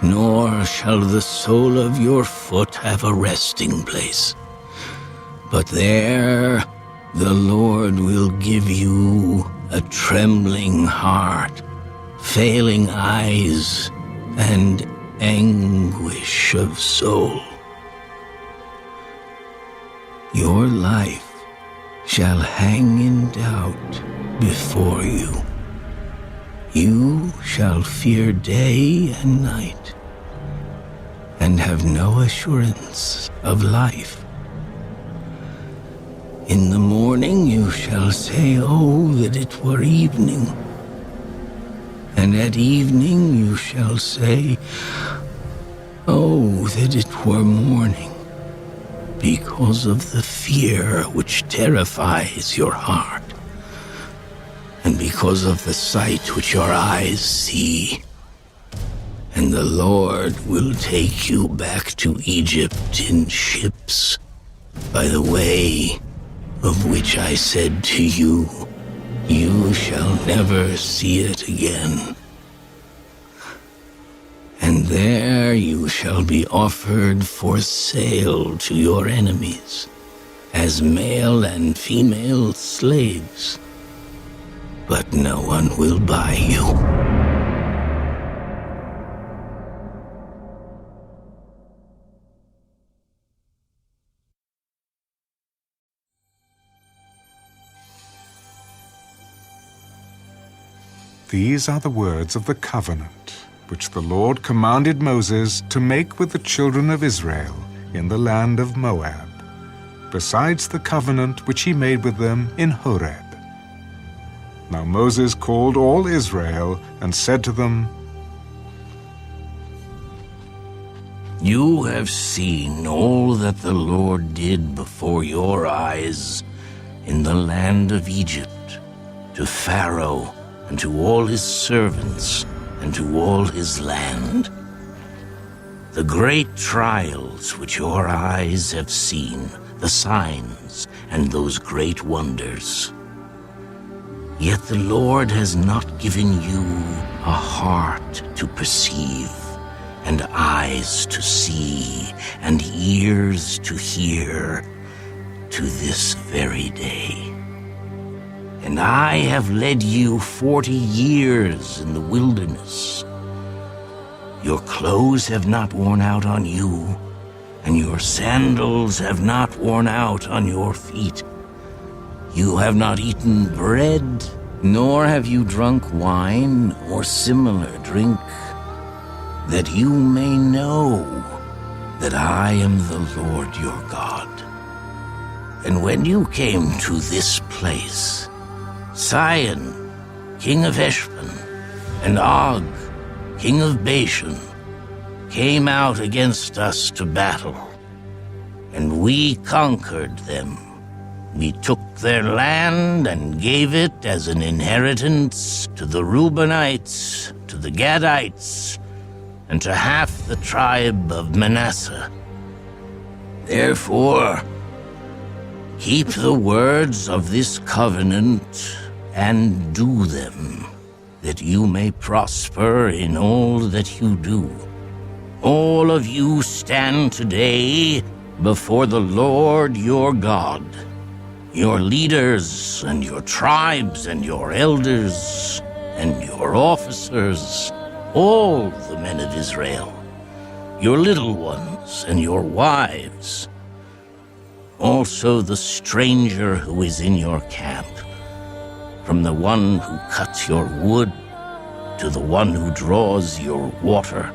nor shall the sole of your foot have a resting place. But there the Lord will give you a trembling heart, failing eyes, and anguish of soul. Your life shall hang in doubt before you. You shall fear day and night, and have no assurance of life. In the morning you shall say, "Oh, that it were evening." And at evening you shall say, "Oh, that it were morning," because of the fear which terrifies your heart, and because of the sight which your eyes see. And the Lord will take you back to Egypt in ships, by the way of which I said to you, "You shall never see it again." And there you shall be offered for sale to your enemies, as male and female slaves, but no one will buy you. These are the words of the covenant which the Lord commanded Moses to make with the children of Israel in the land of Moab, besides the covenant which he made with them in Horeb. Now Moses called all Israel and said to them, You have seen all that the Lord did before your eyes in the land of Egypt, to Pharaoh and to all his servants and to all his land. The great trials which your eyes have seen, the signs and those great wonders. Yet the Lord has not given you a heart to perceive, and eyes to see, and ears to hear, to this very day. And I have led you 40 years in the wilderness. Your clothes have not worn out on you, and your sandals have not worn out on your feet. You have not eaten bread, nor have you drunk wine or similar drink, that you may know that I am the Lord your God. And when you came to this place, Sihon, king of Heshbon, and Og, king of Bashan, came out against us to battle, and we conquered them. We took their land and gave it as an inheritance to the Reubenites, to the Gadites, and to half the tribe of Manasseh. Therefore, keep the words of this covenant and do them, that you may prosper in all that you do. All of you stand today before the Lord your God, your leaders and your tribes and your elders and your officers, all the men of Israel, your little ones and your wives, also the stranger who is in your camp, from the one who cuts your wood to the one who draws your water,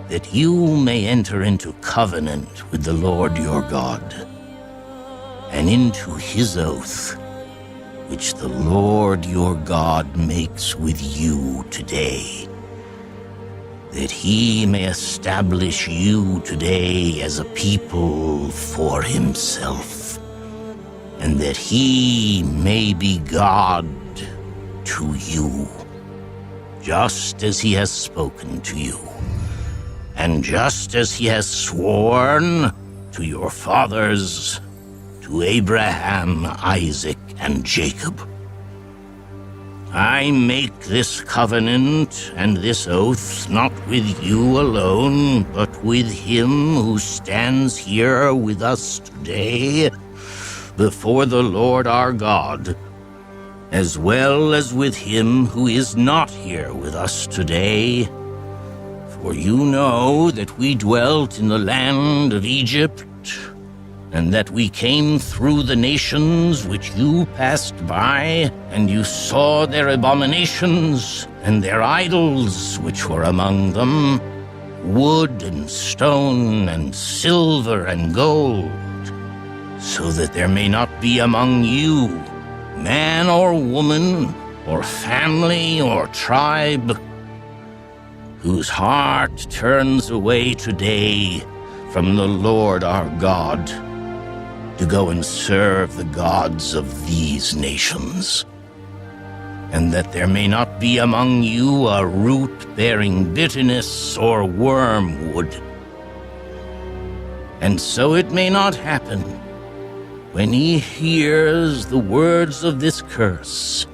that you may enter into covenant with the Lord your God, and into his oath, which the Lord your God makes with you today, that he may establish you today as a people for himself, and that he may be God to you, just as he has spoken to you, and just as he has sworn to your fathers, to Abraham, Isaac, and Jacob. I make this covenant and this oath not with you alone, but with him who stands here with us today before the Lord our God, as well as with him who is not here with us today. For you know that we dwelt in the land of Egypt, and that we came through the nations which you passed by, and you saw their abominations and their idols which were among them, wood and stone and silver and gold, so that there may not be among you man or woman or family or tribe whose heart turns away today from the Lord our God to go and serve the gods of these nations, and that there may not be among you a root bearing bitterness or wormwood. And so it may not happen, when he hears the words of this curse,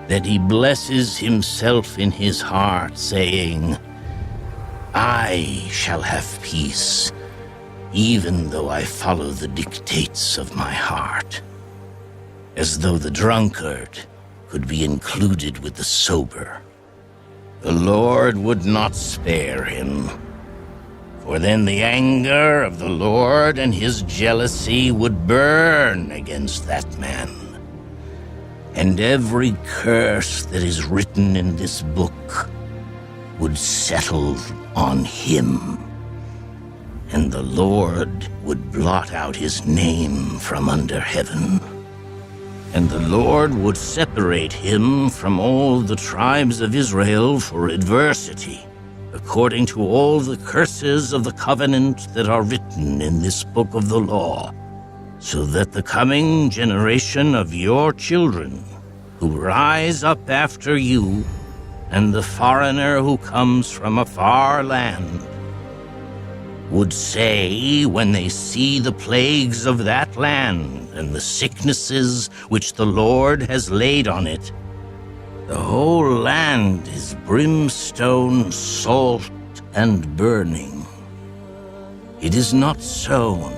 that he blesses himself in his heart, saying, I shall have peace, even though I follow the dictates of my heart, as though the drunkard could be included with the sober. The Lord would not spare him, for then the anger of the Lord and his jealousy would burn against that man. And every curse that is written in this book would settle on him, and the Lord would blot out his name from under heaven. And the Lord would separate him from all the tribes of Israel for adversity, according to all the curses of the covenant that are written in this book of the law, so that the coming generation of your children, who rise up after you, and the foreigner who comes from a far land, would say when they see the plagues of that land and the sicknesses which the Lord has laid on it, "The whole land is brimstone, salt, and burning. It is not sown,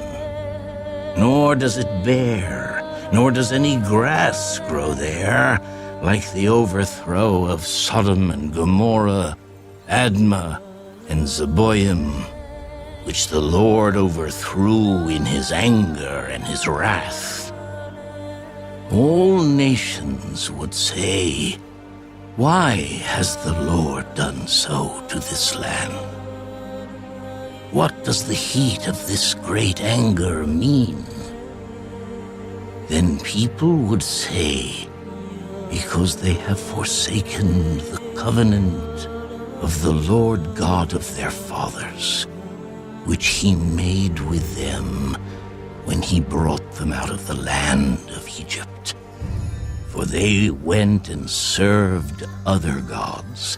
nor does it bear, nor does any grass grow there, like the overthrow of Sodom and Gomorrah, Admah and Zeboim, which the Lord overthrew in his anger and his wrath." All nations would say, "Why has the Lord done so to this land? What does the heat of this great anger mean?" Then people would say, "Because they have forsaken the covenant of the Lord God of their fathers, which he made with them when he brought them out of the land of Egypt. For they went and served other gods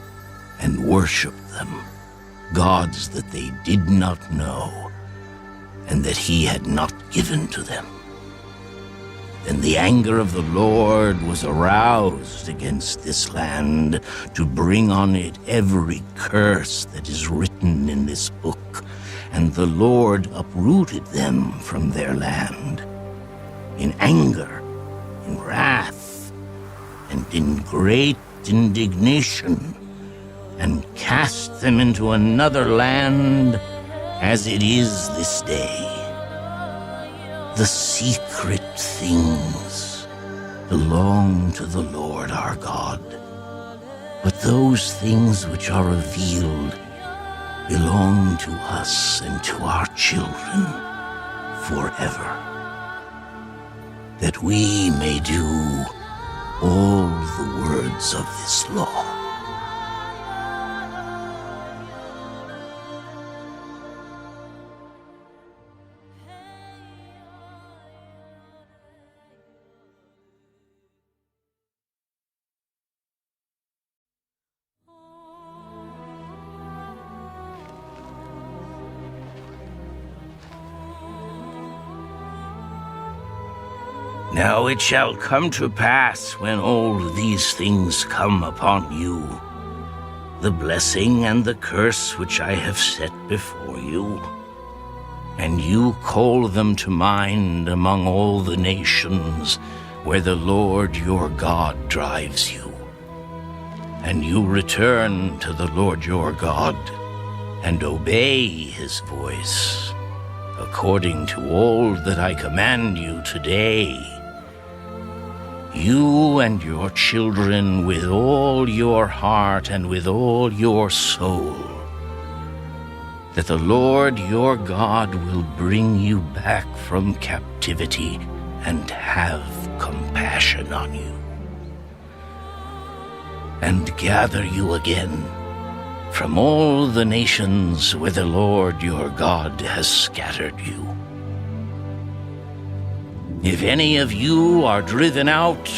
and worshipped them, gods that they did not know and that he had not given to them. Then the anger of the Lord was aroused against this land to bring on it every curse that is written in this book, and the Lord uprooted them from their land in anger, in wrath, and in great indignation, and cast them into another land as it is this day. The secret things belong to the Lord our God, but those things which are revealed belong to us and to our children forever, that we may do all the words of this law." Now it shall come to pass when all these things come upon you, the blessing and the curse which I have set before you, and you call them to mind among all the nations where the Lord your God drives you, and you return to the Lord your God and obey his voice, according to all that I command you today, you and your children with all your heart and with all your soul, that the Lord your God will bring you back from captivity and have compassion on you, and gather you again from all the nations where the Lord your God has scattered you. If any of you are driven out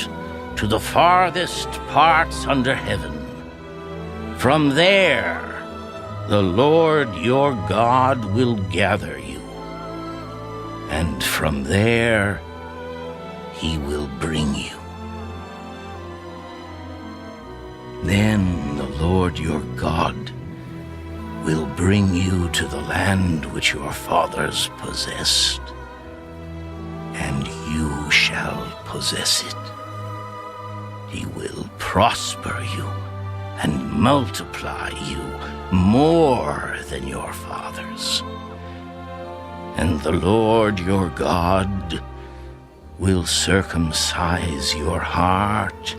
to the farthest parts under heaven, from there the Lord your God will gather you, and from there he will bring you. Then the Lord your God will bring you to the land which your fathers possessed, and you shall possess it. He will prosper you and multiply you more than your fathers. And the Lord your God will circumcise your heart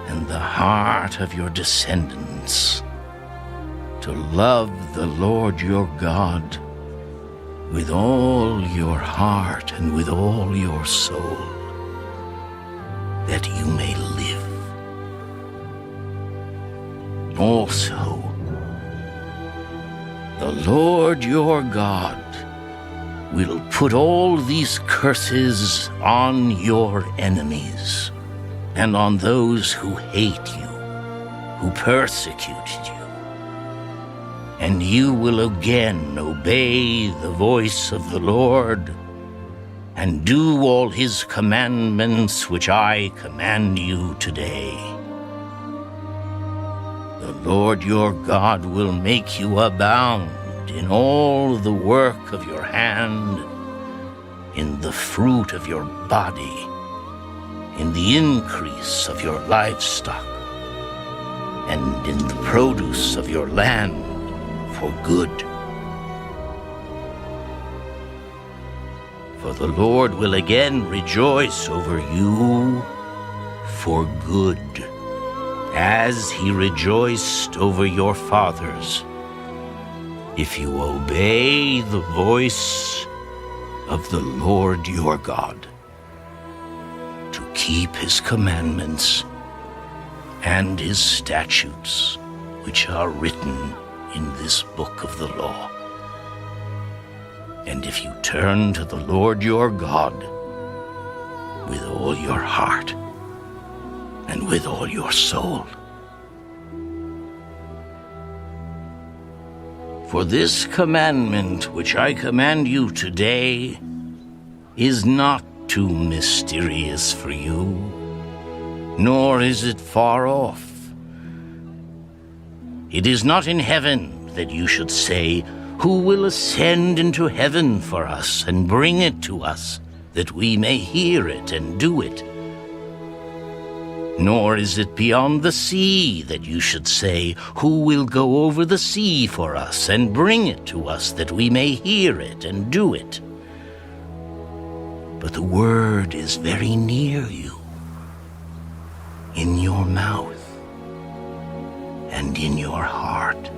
and the heart of your descendants to love the Lord your God with all your heart and with all your soul, that you may live. Also, the Lord your God will put all these curses on your enemies and on those who hate you, who persecuted you. and you will again obey the voice of the Lord, and do all his commandments which I command you today. The Lord your God will make you abound in all the work of your hand, in the fruit of your body, in the increase of your livestock, and in the produce of your land for good. For the Lord will again rejoice over you for good, as he rejoiced over your fathers, if you obey the voice of the Lord your God, to keep his commandments and his statutes, which are written in this book of the law. And if you turn to the Lord your God with all your heart and with all your soul. For this commandment which I command you today is not too mysterious for you, nor is it far off. It is not in heaven that you should say, "Who will ascend into heaven for us and bring it to us, that we may hear it and do it?" Nor is it beyond the sea that you should say, "Who will go over the sea for us and bring it to us, that we may hear it and do it?" But the word is very near you, in your mouth and in your heart,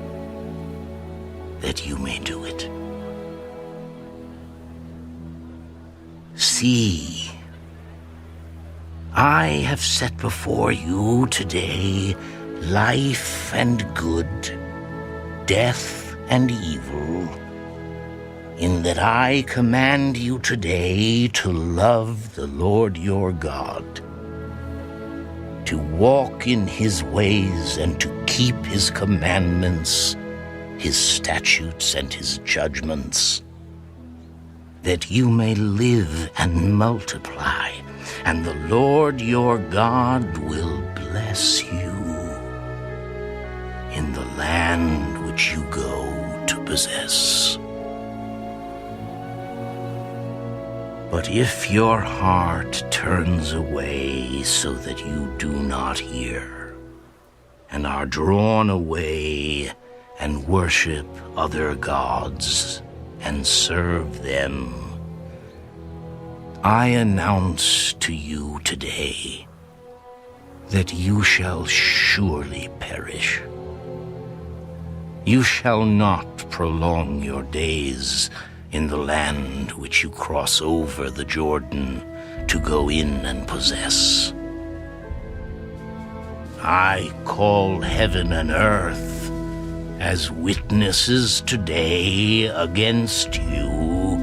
that you may do it. See, I have set before you today life and good, death and evil, in that I command you today to love the Lord your God, to walk in his ways and to keep his commandments, his statutes and his judgments, that you may live and multiply, and the Lord your God will bless you in the land which you go to possess. But if your heart turns away so that you do not hear, and are drawn away and worship other gods and serve them, I announce to you today that you shall surely perish. You shall not prolong your days in the land which you cross over the Jordan to go in and possess. I call heaven and earth as witnesses today against you,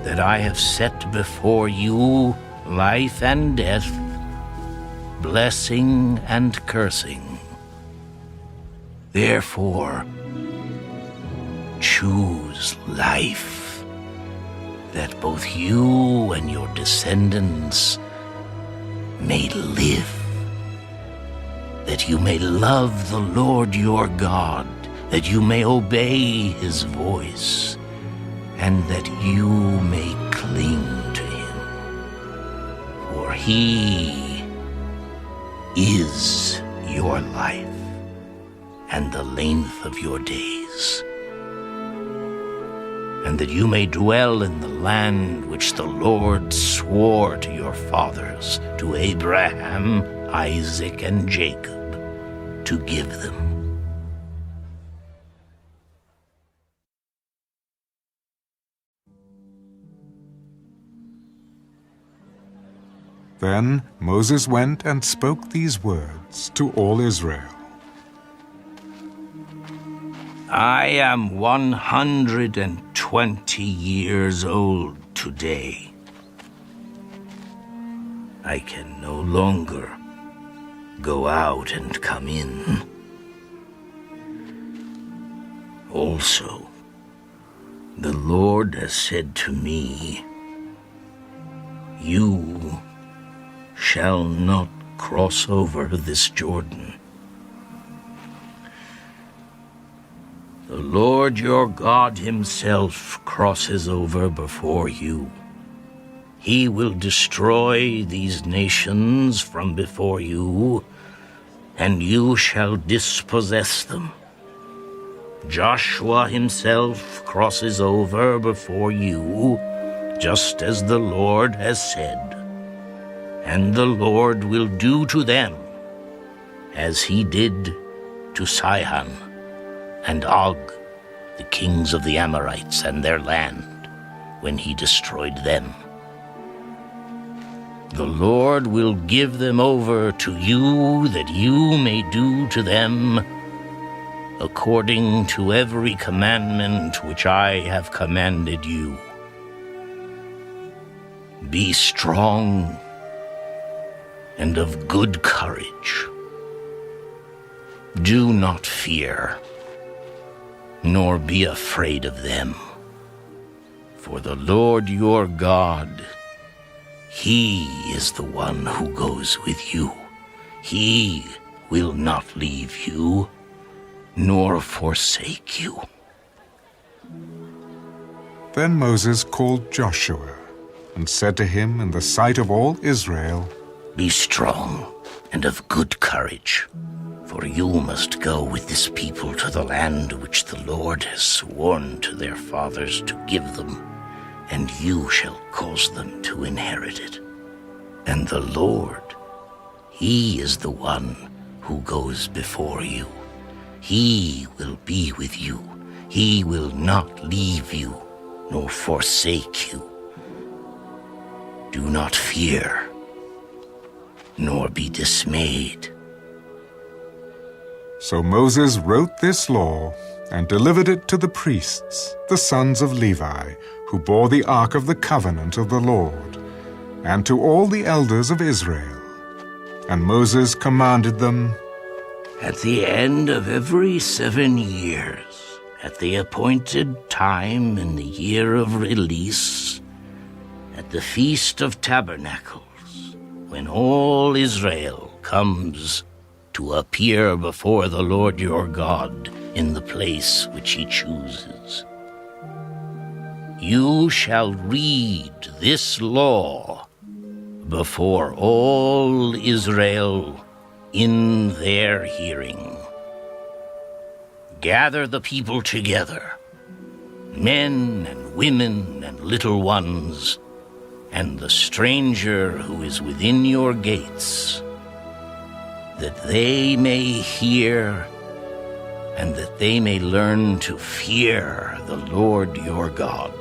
that I have set before you life and death, blessing and cursing. Therefore, choose life, that both you and your descendants may live, that you may love the Lord your God, that you may obey his voice, and that you may cling to him. For he is your life and the length of your days, and that you may dwell in the land which the Lord swore to your fathers, to Abraham, Isaac, and Jacob, to give them. Then Moses went and spoke these words to all Israel. I am 120 years old today. I can no longer go out and come in. Also, the Lord has said to me, you shall not cross over this Jordan. The Lord your God himself crosses over before you. He will destroy these nations from before you, and you shall dispossess them. Joshua himself crosses over before you, just as the Lord has said. And the Lord will do to them as he did to Sihon and Og, the kings of the Amorites and their land, when he destroyed them. The Lord will give them over to you, that you may do to them according to every commandment which I have commanded you. Be strong and of good courage. Do not fear, nor be afraid of them. For the Lord your God, he is the one who goes with you. He will not leave you, nor forsake you. Then Moses called Joshua and said to him in the sight of all Israel, Be strong and of good courage, for you must go with this people to the land which the Lord has sworn to their fathers to give them, and you shall cause them to inherit it. And the Lord, he is the one who goes before you. He will be with you. He will not leave you, nor forsake you. Do not fear, nor be dismayed. So Moses wrote this law and delivered it to the priests, the sons of Levi, who bore the ark of the covenant of the Lord, and to all the elders of Israel. And Moses commanded them, At the end of every 7 years, at the appointed time in the year of release, at the Feast of Tabernacles, when all Israel comes to appear before the Lord your God in the place which he chooses, you shall read this law before all Israel in their hearing. Gather the people together, men and women and little ones, and the stranger who is within your gates, that they may hear and that they may learn to fear the Lord your God,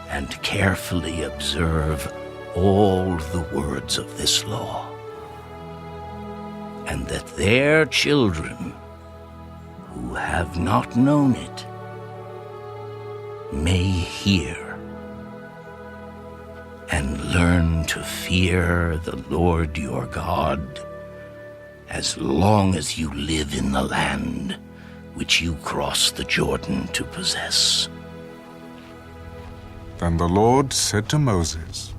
and carefully observe all the words of this law, and that their children who have not known it may hear and learn to fear the Lord your God as long as you live in the land which you cross the Jordan to possess. Then the Lord said to Moses,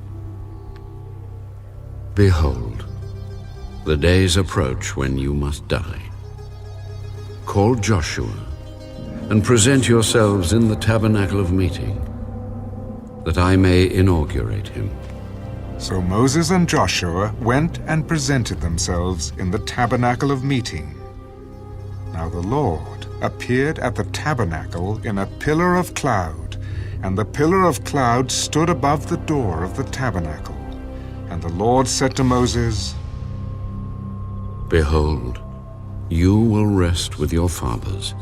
Behold, the days approach when you must die. Call Joshua and present yourselves in the tabernacle of meeting, that I may inaugurate him. So Moses and Joshua went and presented themselves in the tabernacle of meeting. Now the Lord appeared at the tabernacle in a pillar of cloud, and the pillar of cloud stood above the door of the tabernacle. And the Lord said to Moses, Behold, you will rest with your fathers,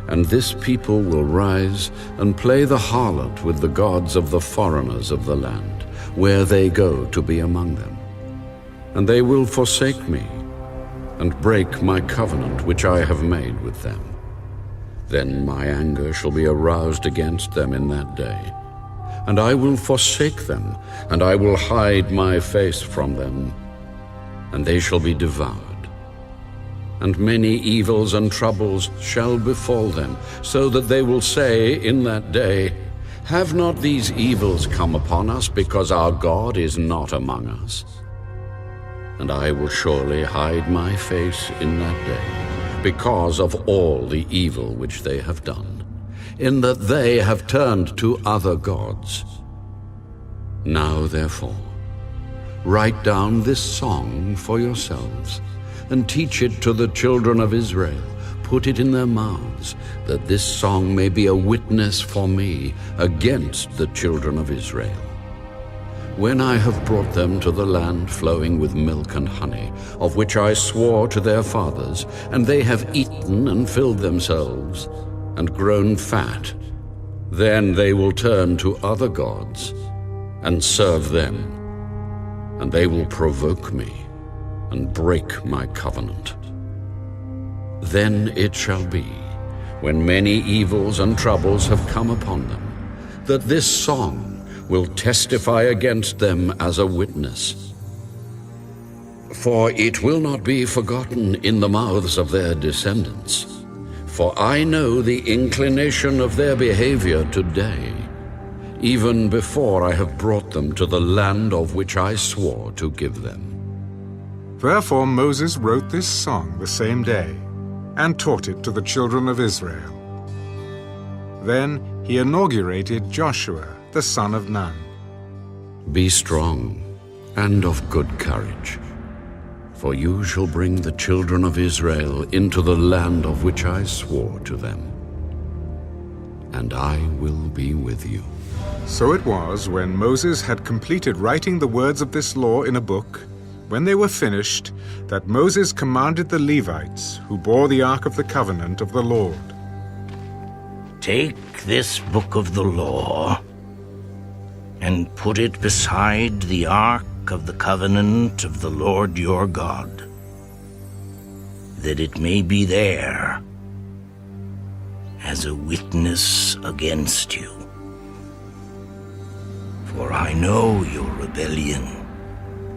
and this people will rise and play the harlot with the gods of the foreigners of the land, where they go to be among them. And they will forsake me, and break my covenant which I have made with them. Then my anger shall be aroused against them in that day, and I will forsake them, and I will hide my face from them, and they shall be devoured. and many evils and troubles shall befall them, so that they will say in that day, have not these evils come upon us because our God is not among us? And I will surely hide my face in that day, because of all the evil which they have done, in that they have turned to other gods. Now therefore, write down this song for yourselves, and teach it to the children of Israel. Put it in their mouths, that this song may be a witness for me against the children of Israel. When I have brought them to the land flowing with milk and honey, of which I swore to their fathers, and they have eaten and filled themselves, and grown fat, then they will turn to other gods and serve them, and they will provoke me and break my covenant. Then it shall be, when many evils and troubles have come upon them, that this song will testify against them as a witness. For it will not be forgotten in the mouths of their descendants. For I know the inclination of their behavior today, even before I have brought them to the land of which I swore to give them. Therefore Moses wrote this song the same day, and taught it to the children of Israel. Then he inaugurated Joshua, the son of Nun. Be strong and of good courage, for you shall bring the children of Israel into the land of which I swore to them, and I will be with you. So it was, when Moses had completed writing the words of this law in a book, when they were finished, that Moses commanded the Levites, who bore the ark of the covenant of the Lord. Take this book of the law and put it beside the ark of the covenant of the Lord your God, that it may be there as a witness against you. For I know your rebellion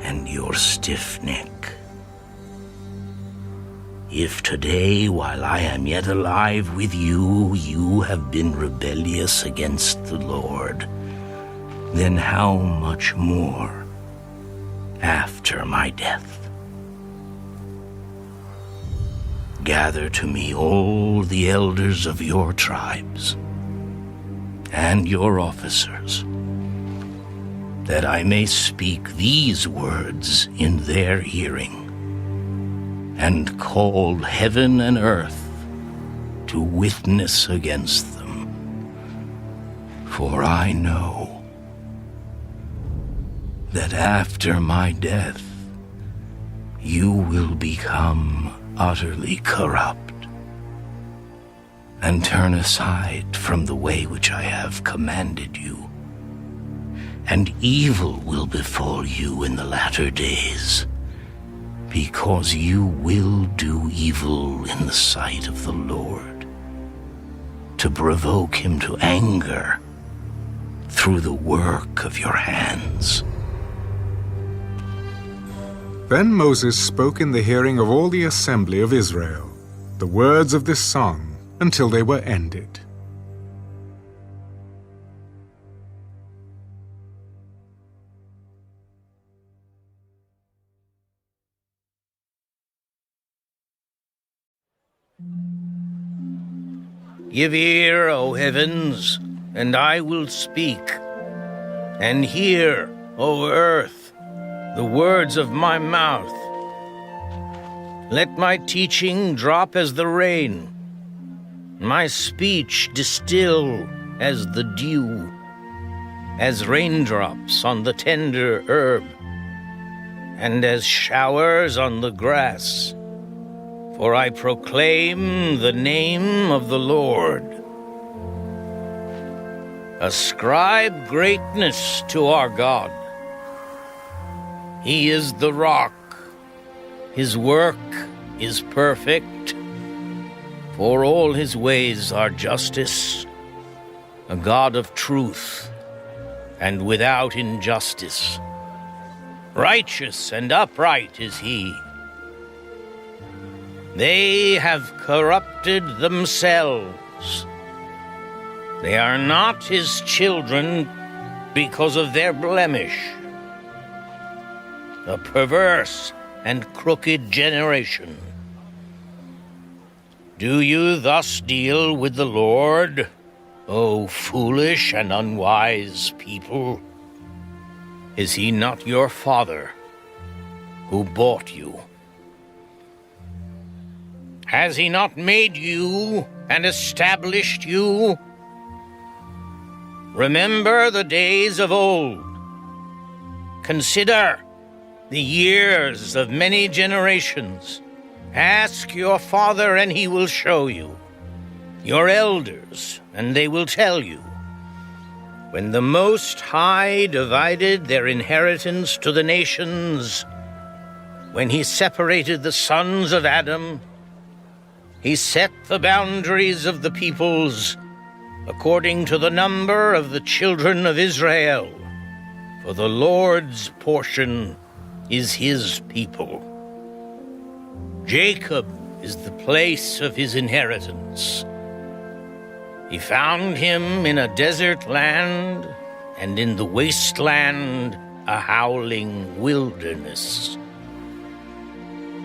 and your stiff neck. If today, while I am yet alive with you, you have been rebellious against the Lord, then how much more after my death? Gather to me all the elders of your tribes and your officers, that I may speak these words in their hearing, and call heaven and earth to witness against them. For I know that after my death you will become utterly corrupt, and turn aside from the way which I have commanded you. And evil will befall you in the latter days, because you will do evil in the sight of the Lord, to provoke him to anger through the work of your hands. Then Moses spoke in the hearing of all the assembly of Israel the words of this song until they were ended. Give ear, O heavens, and I will speak, and hear, O earth, the words of my mouth. Let my teaching drop as the rain, my speech distill as the dew, as raindrops on the tender herb, and as showers on the grass. For I proclaim the name of the Lord. Ascribe greatness to our God. He is the rock. His work is perfect. For all his ways are justice, a God of truth, and without injustice. Righteous and upright is he. They have corrupted themselves. They are not his children because of their blemish. A perverse and crooked generation. Do you thus deal with the Lord, O foolish and unwise people? Is he not your father who bought you? Has he not made you and established you? Remember the days of old. Consider the years of many generations. Ask your father, and he will show you. Your elders, and they will tell you. When the Most High divided their inheritance to the nations, when he separated the sons of Adam, he set the boundaries of the peoples according to the number of the children of Israel, for the Lord's portion is his people. Jacob is the place of his inheritance. He found him in a desert land, and in the wasteland a howling wilderness.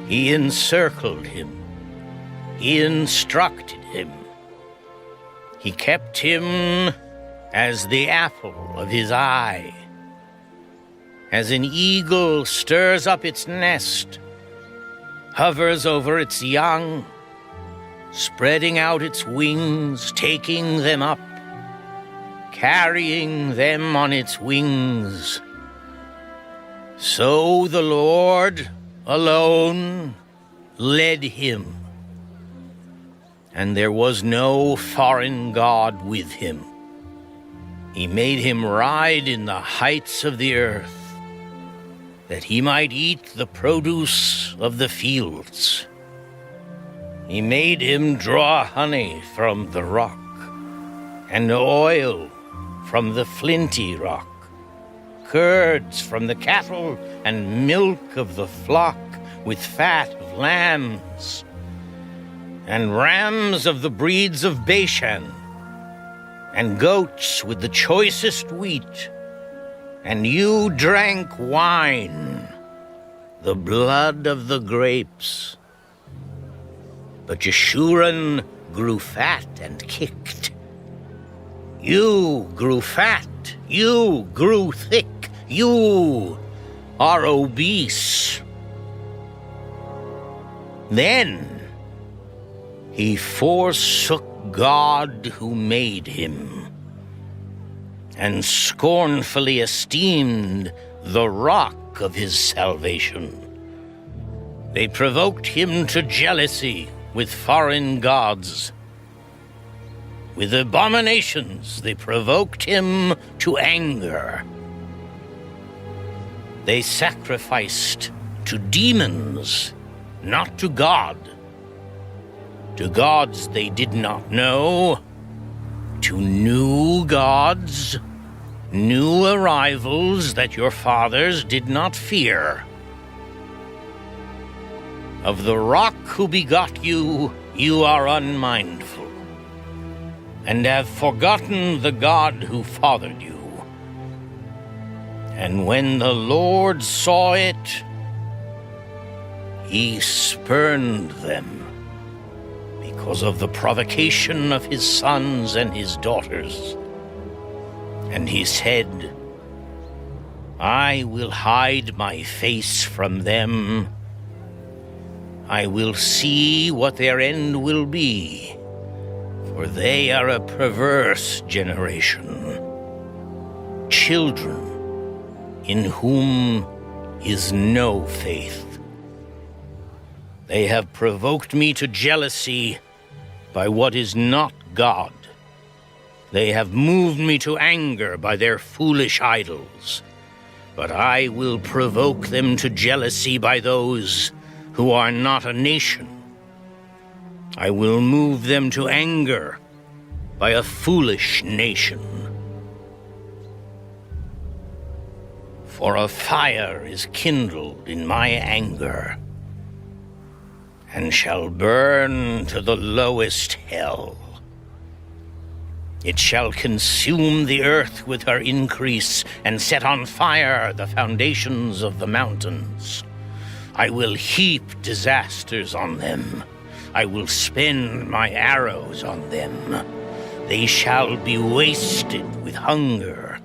He encircled him. He instructed him. He kept him as the apple of his eye. As an eagle stirs up its nest, hovers over its young, spreading out its wings, taking them up, carrying them on its wings. So the Lord alone led him, and there was no foreign god with him. He made him ride in the heights of the earth, that he might eat the produce of the fields. He made him draw honey from the rock, and oil from the flinty rock, curds from the cattle, and milk of the flock, with fat of lambs, and rams of the breeds of Bashan, and goats with the choicest wheat. And you drank wine, the blood of the grapes. But Jeshurun grew fat and kicked. You grew fat, you grew thick, you are obese. Then he forsook God who made him, and scornfully esteemed the rock of his salvation. They provoked him to jealousy with foreign gods. With abominations they provoked him to anger. They sacrificed to demons, not to God. To gods they did not know, to new gods, new arrivals that your fathers did not fear. Of the rock who begot you, you are unmindful, and have forgotten the God who fathered you. And when the Lord saw it, he spurned them, because of the provocation of his sons and his daughters. And he said, I will hide my face from them. I will see what their end will be, for they are a perverse generation, children in whom is no faith. They have provoked me to jealousy by what is not God. They have moved me to anger by their foolish idols. But I will provoke them to jealousy by those who are not a nation. I will move them to anger by a foolish nation. For a fire is kindled in my anger, and shall burn to the lowest hell. It shall consume the earth with her increase, and set on fire the foundations of the mountains. I will heap disasters on them. I will spend my arrows on them. They shall be wasted with hunger,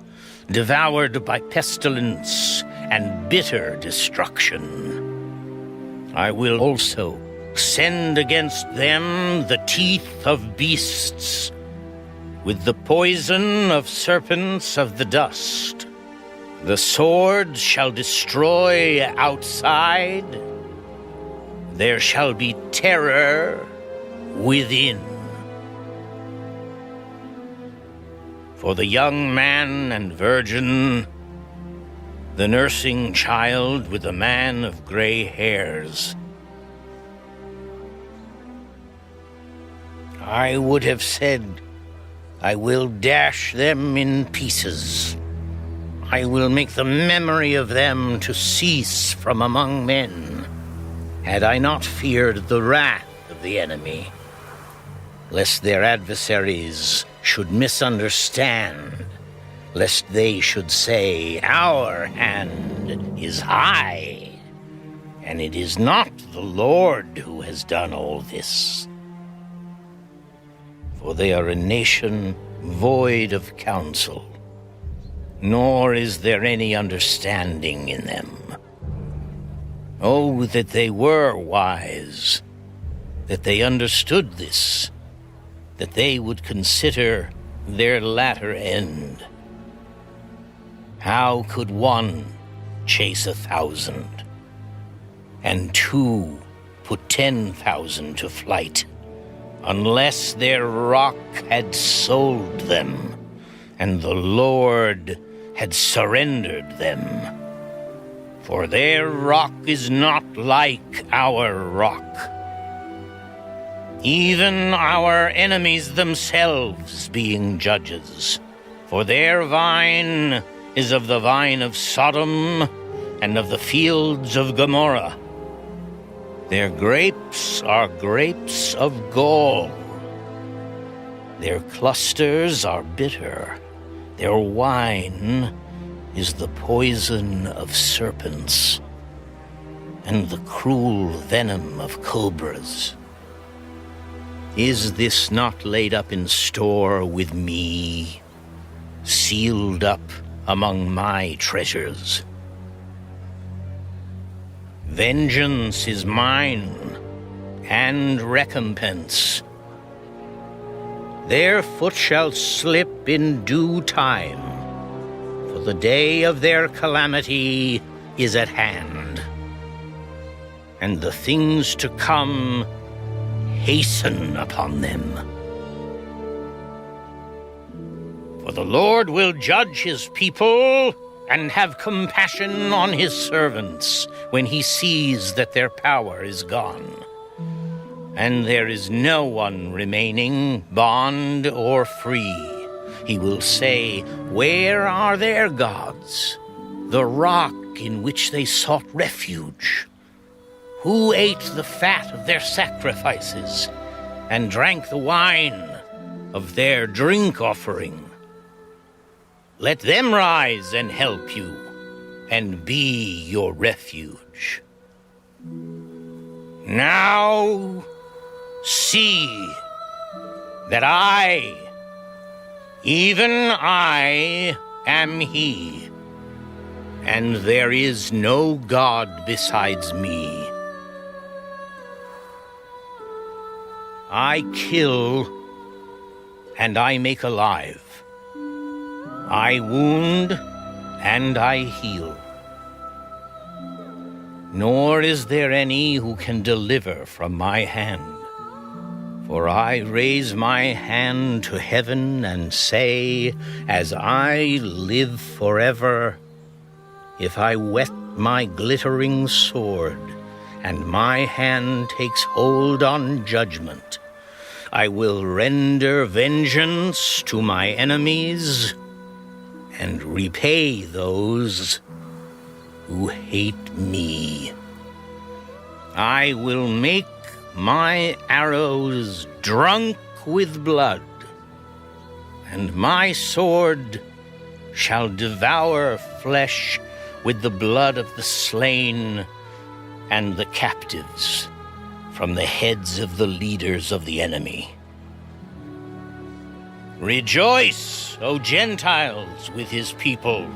devoured by pestilence and bitter destruction. I will also send against them the teeth of beasts, with the poison of serpents of the dust. The sword shall destroy outside. There shall be terror within. For the young man and virgin, the nursing child with the man of gray hairs. I would have said, I will dash them in pieces. I will make the memory of them to cease from among men, had I not feared the wrath of the enemy, lest their adversaries should misunderstand, lest they should say, our hand is high, and it is not the Lord who has done all this. For they are a nation void of counsel, nor is there any understanding in them. Oh, that they were wise, that they understood this, that they would consider their latter end. How could one chase 1,000, and two put 10,000 to flight, unless their rock had sold them, and the Lord had surrendered them? For their rock is not like our rock. Even our enemies themselves being judges. For their vine is of the vine of Sodom, and of the fields of Gomorrah. Their grapes are grapes of gall. Their clusters are bitter. Their wine is the poison of serpents, and the cruel venom of cobras. Is this not laid up in store with me, sealed up among my treasures? Vengeance is mine, and recompense. Their foot shall slip in due time, for the day of their calamity is at hand, and the things to come hasten upon them. For the Lord will judge his people and have compassion on his servants when he sees that their power is gone, and there is no one remaining, bond or free. He will say, where are their gods, the rock in which they sought refuge? Who ate the fat of their sacrifices and drank the wine of their drink offering? Let them rise and help you, and be your refuge. Now see that I, even I, am he, and there is no God besides me. I kill, and I make alive. I wound, and I heal. Nor is there any who can deliver from my hand. For I raise my hand to heaven and say, as I live forever, if I whet my glittering sword, and my hand takes hold on judgment, I will render vengeance to my enemies and repay those who hate me. I will make my arrows drunk with blood, and my sword shall devour flesh with the blood of the slain and the captives from the heads of the leaders of the enemy. Rejoice, O Gentiles, with his people,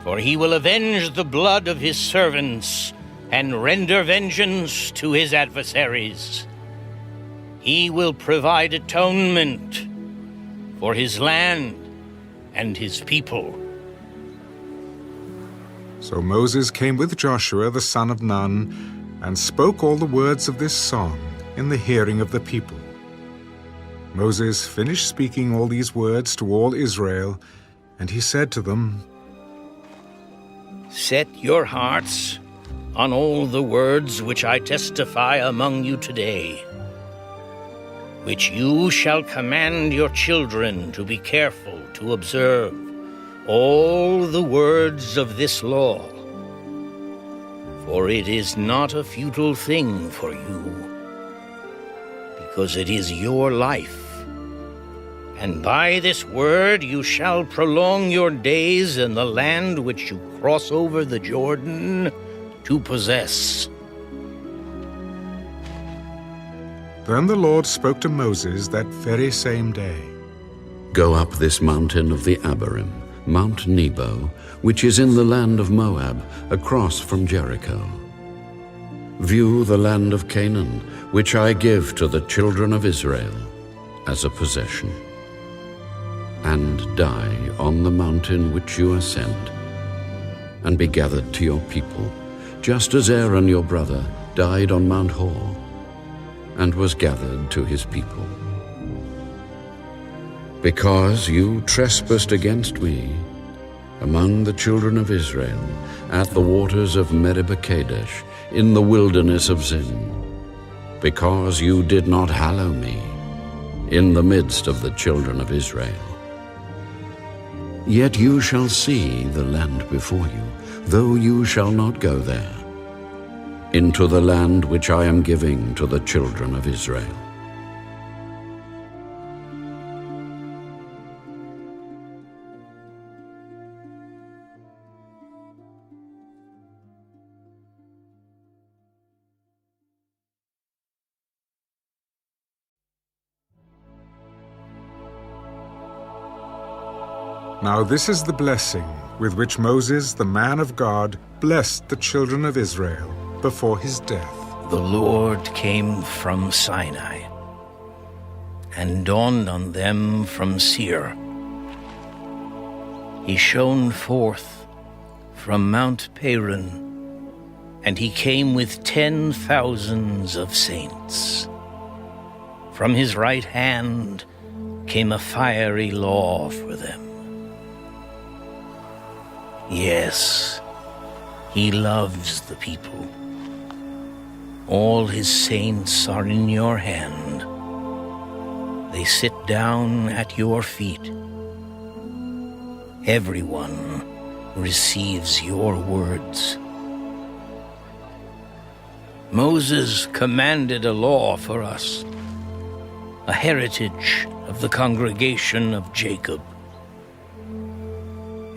for he will avenge the blood of his servants and render vengeance to his adversaries. He will provide atonement for his land and his people. So Moses came with Joshua the son of Nun, and spoke all the words of this song in the hearing of the people. Moses finished speaking all these words to all Israel, and he said to them, Set your hearts on all the words which I testify among you today, which you shall command your children to be careful to observe all the words of this law. For it is not a futile thing for you, because it is your life. And by this word you shall prolong your days in the land which you cross over the Jordan to possess. Then the Lord spoke to Moses that very same day. Go up this mountain of the Abarim, Mount Nebo, which is in the land of Moab, across from Jericho. View the land of Canaan, which I give to the children of Israel as a possession. And die on the mountain which you ascend, and be gathered to your people, just as Aaron your brother died on Mount Hor, and was gathered to his people. Because you trespassed against me among the children of Israel at the waters of Meribah Kadesh in the wilderness of Zin, because you did not hallow me in the midst of the children of Israel. Yet you shall see the land before you, though you shall not go there, into the land which I am giving to the children of Israel. Now this is the blessing with which Moses, the man of God, blessed the children of Israel before his death. The Lord came from Sinai and dawned on them from Seir. He shone forth from Mount Paran, and he came with 10,000s of saints. From his right hand came a fiery law for them. Yes, he loves the people. All his saints are in your hand. They sit down at your feet. Everyone receives your words. Moses commanded a law for us, a heritage of the congregation of Jacob.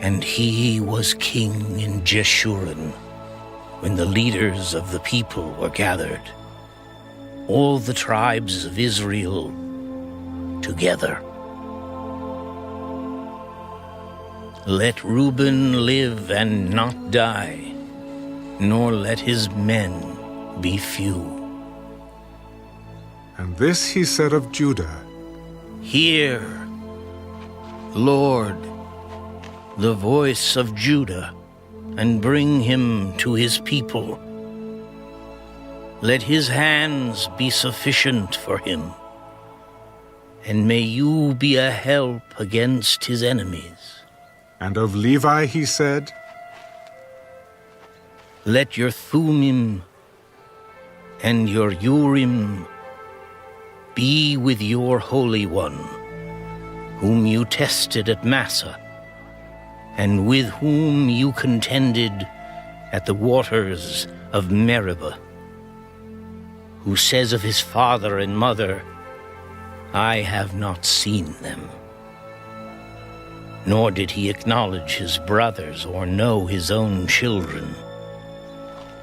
And he was king in Jeshurun when the leaders of the people were gathered, all the tribes of Israel together. Let Reuben live and not die, nor let his men be few. And this he said of Judah. Hear, Lord, the voice of Judah, and bring him to his people. Let his hands be sufficient for him, and may you be a help against his enemies. And of Levi he said, Let your Thummim and your Urim be with your Holy One, whom you tested at Massah, and with whom you contended at the waters of Meribah. who says of his father and mother, I have not seen them. Nor did he acknowledge his brothers or know his own children.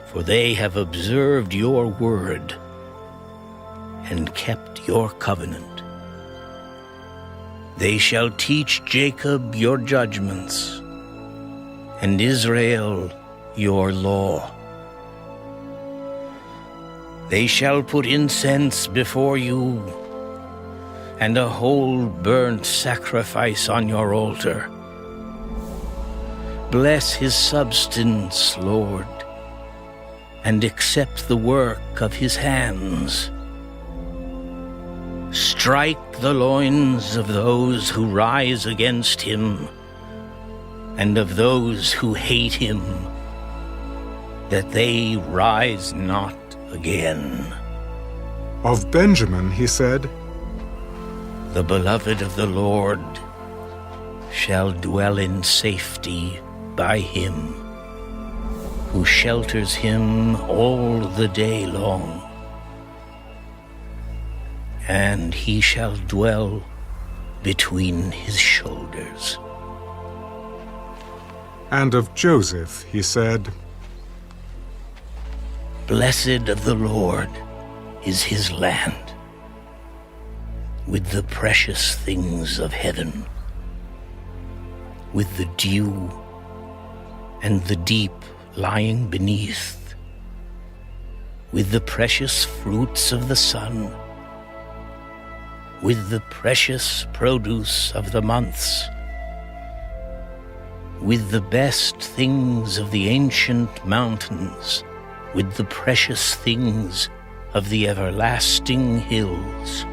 For they have observed your word and kept your covenant. They shall teach Jacob your judgments, and Israel your law. They shall put incense before you, and a whole burnt sacrifice on your altar. Bless his substance, Lord, and accept the work of his hands. Strike the loins of those who rise against him, and of those who hate him, that they rise not again. Of Benjamin he said, The beloved of the Lord shall dwell in safety by him, who shelters him all the day long. And he shall dwell between his shoulders. And of Joseph he said, Blessed of the Lord is his land, with the precious things of heaven, with the dew and the deep lying beneath, with the precious fruits of the sun, with the precious produce of the months, with the best things of the ancient mountains, with the precious things of the everlasting hills,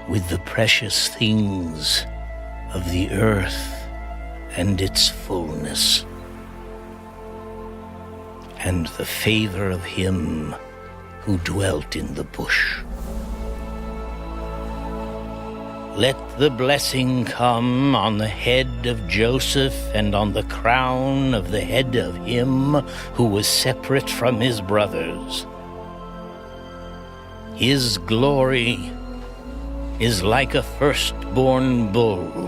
with the precious things of the earth and its fullness, and the favor of him who dwelt in the bush. Let the blessing come on the head of Joseph and on the crown of the head of him who was separate from his brothers. His glory is like a firstborn bull,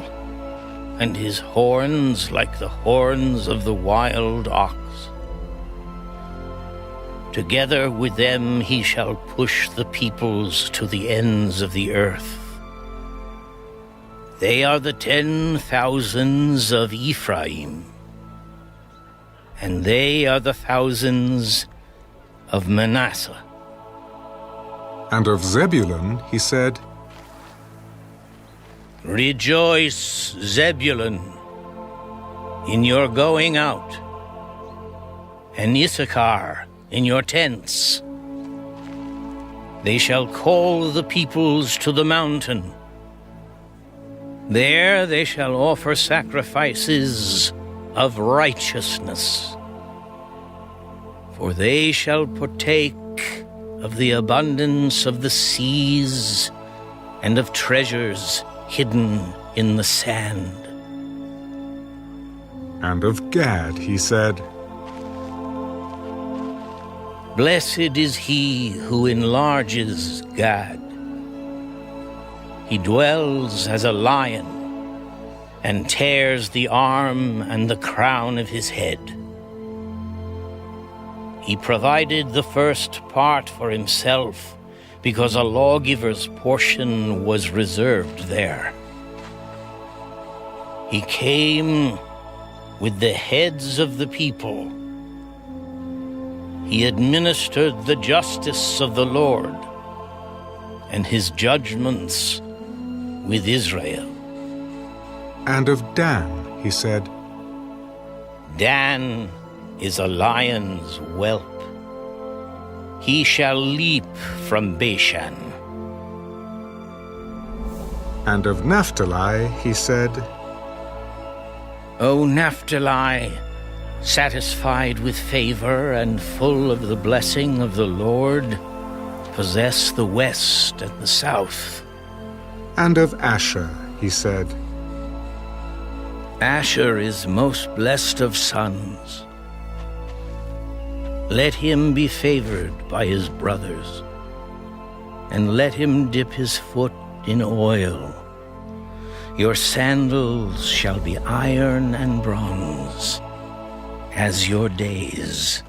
and his horns like the horns of the wild ox. Together with them he shall push the peoples to the ends of the earth. They are the 10,000s of Ephraim, and they are the thousands of Manasseh. And of Zebulun he said, Rejoice, Zebulun, in your going out, and Issachar in your tents. They shall call the peoples to the mountain. There they shall offer sacrifices of righteousness, for they shall partake of the abundance of the seas and of treasures hidden in the sand. And of Gad he said, Blessed is he who enlarges Gad. He dwells as a lion and tears the arm and the crown of his head. He provided the first part for himself because a lawgiver's portion was reserved there. He came with the heads of the people. He administered the justice of the Lord and his judgments with Israel. And of Dan he said, Dan is a lion's whelp. He shall leap from Bashan. And of Naphtali he said, O Naphtali, satisfied with favor and full of the blessing of the Lord, possess the west and the south. And of Asher he said, Asher is most blessed of sons. Let him be favored by his brothers, and let him dip his foot in oil. Your sandals shall be iron and bronze. As your days,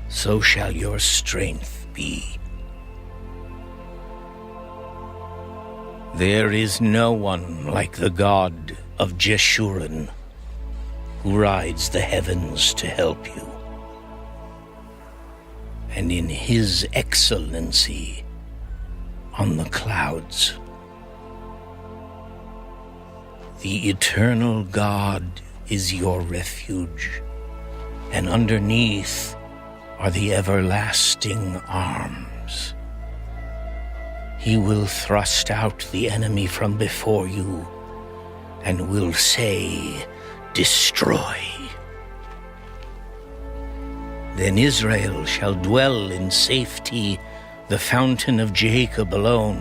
so shall your strength be. There is no one like the God of Jeshurun, who rides the heavens to help you. And in his excellency on the clouds, the eternal God is your refuge, and underneath are the everlasting arms. He will thrust out the enemy from before you, and will say, "Destroy." Then Israel shall dwell in safety, the fountain of Jacob alone,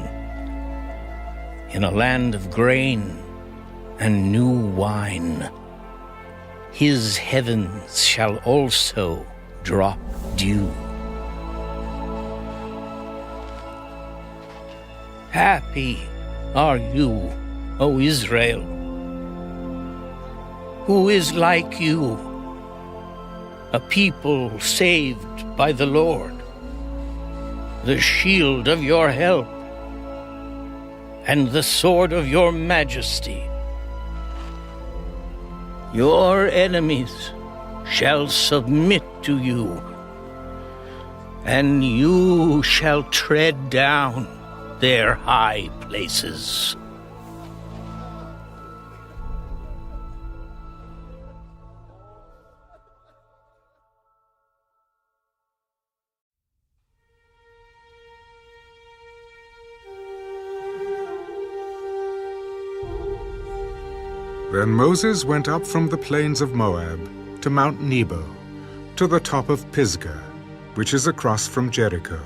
in a land of grain and new wine. His heavens shall also drop dew. Happy are you, O Israel. Who is like you, a people saved by the Lord, the shield of your help, and the sword of your majesty? Your enemies shall submit to you, and you shall tread down their high places. Then Moses went up from the plains of Moab to Mount Nebo, to the top of Pisgah, which is across from Jericho.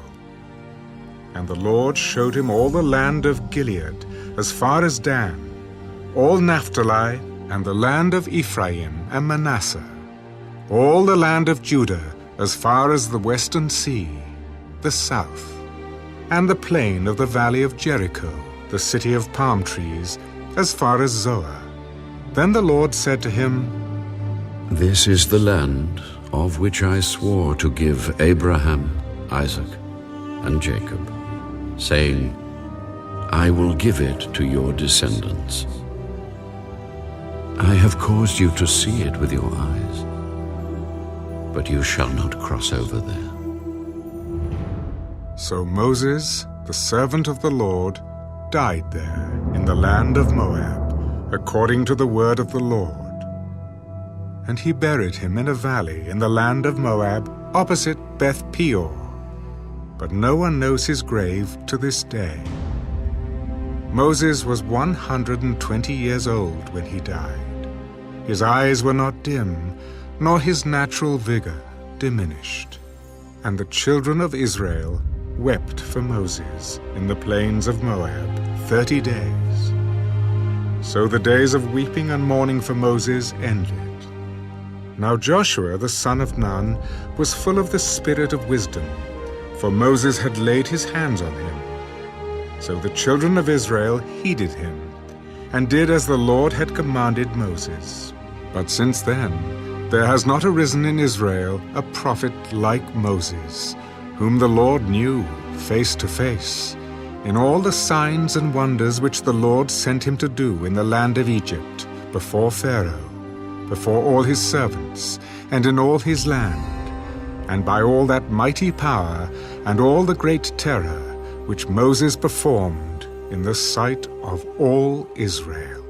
And the Lord showed him all the land of Gilead, as far as Dan, all Naphtali, and the land of Ephraim and Manasseh, all the land of Judah, as far as the western sea, the south, and the plain of the valley of Jericho, the city of palm trees, as far as Zoar. Then the Lord said to him, This is the land of which I swore to give Abraham, Isaac, and Jacob, saying, I will give it to your descendants. I have caused you to see it with your eyes, but you shall not cross over there. So Moses, the servant of the Lord, died there in the land of Moab, according to the word of the Lord. And he buried him in a valley in the land of Moab, opposite Beth Peor. But no one knows his grave to this day. Moses was 120 years old when he died. His eyes were not dim, nor his natural vigor diminished. And the children of Israel wept for Moses in the plains of Moab 30 days. So the days of weeping and mourning for Moses ended. Now Joshua the son of Nun was full of the spirit of wisdom, for Moses had laid his hands on him. So the children of Israel heeded him, and did as the Lord had commanded Moses. But since then there has not arisen in Israel a prophet like Moses, whom the Lord knew face to face, in all the signs and wonders which the Lord sent him to do in the land of Egypt, before Pharaoh, before all his servants, and in all his land, and by all that mighty power and all the great terror which Moses performed in the sight of all Israel.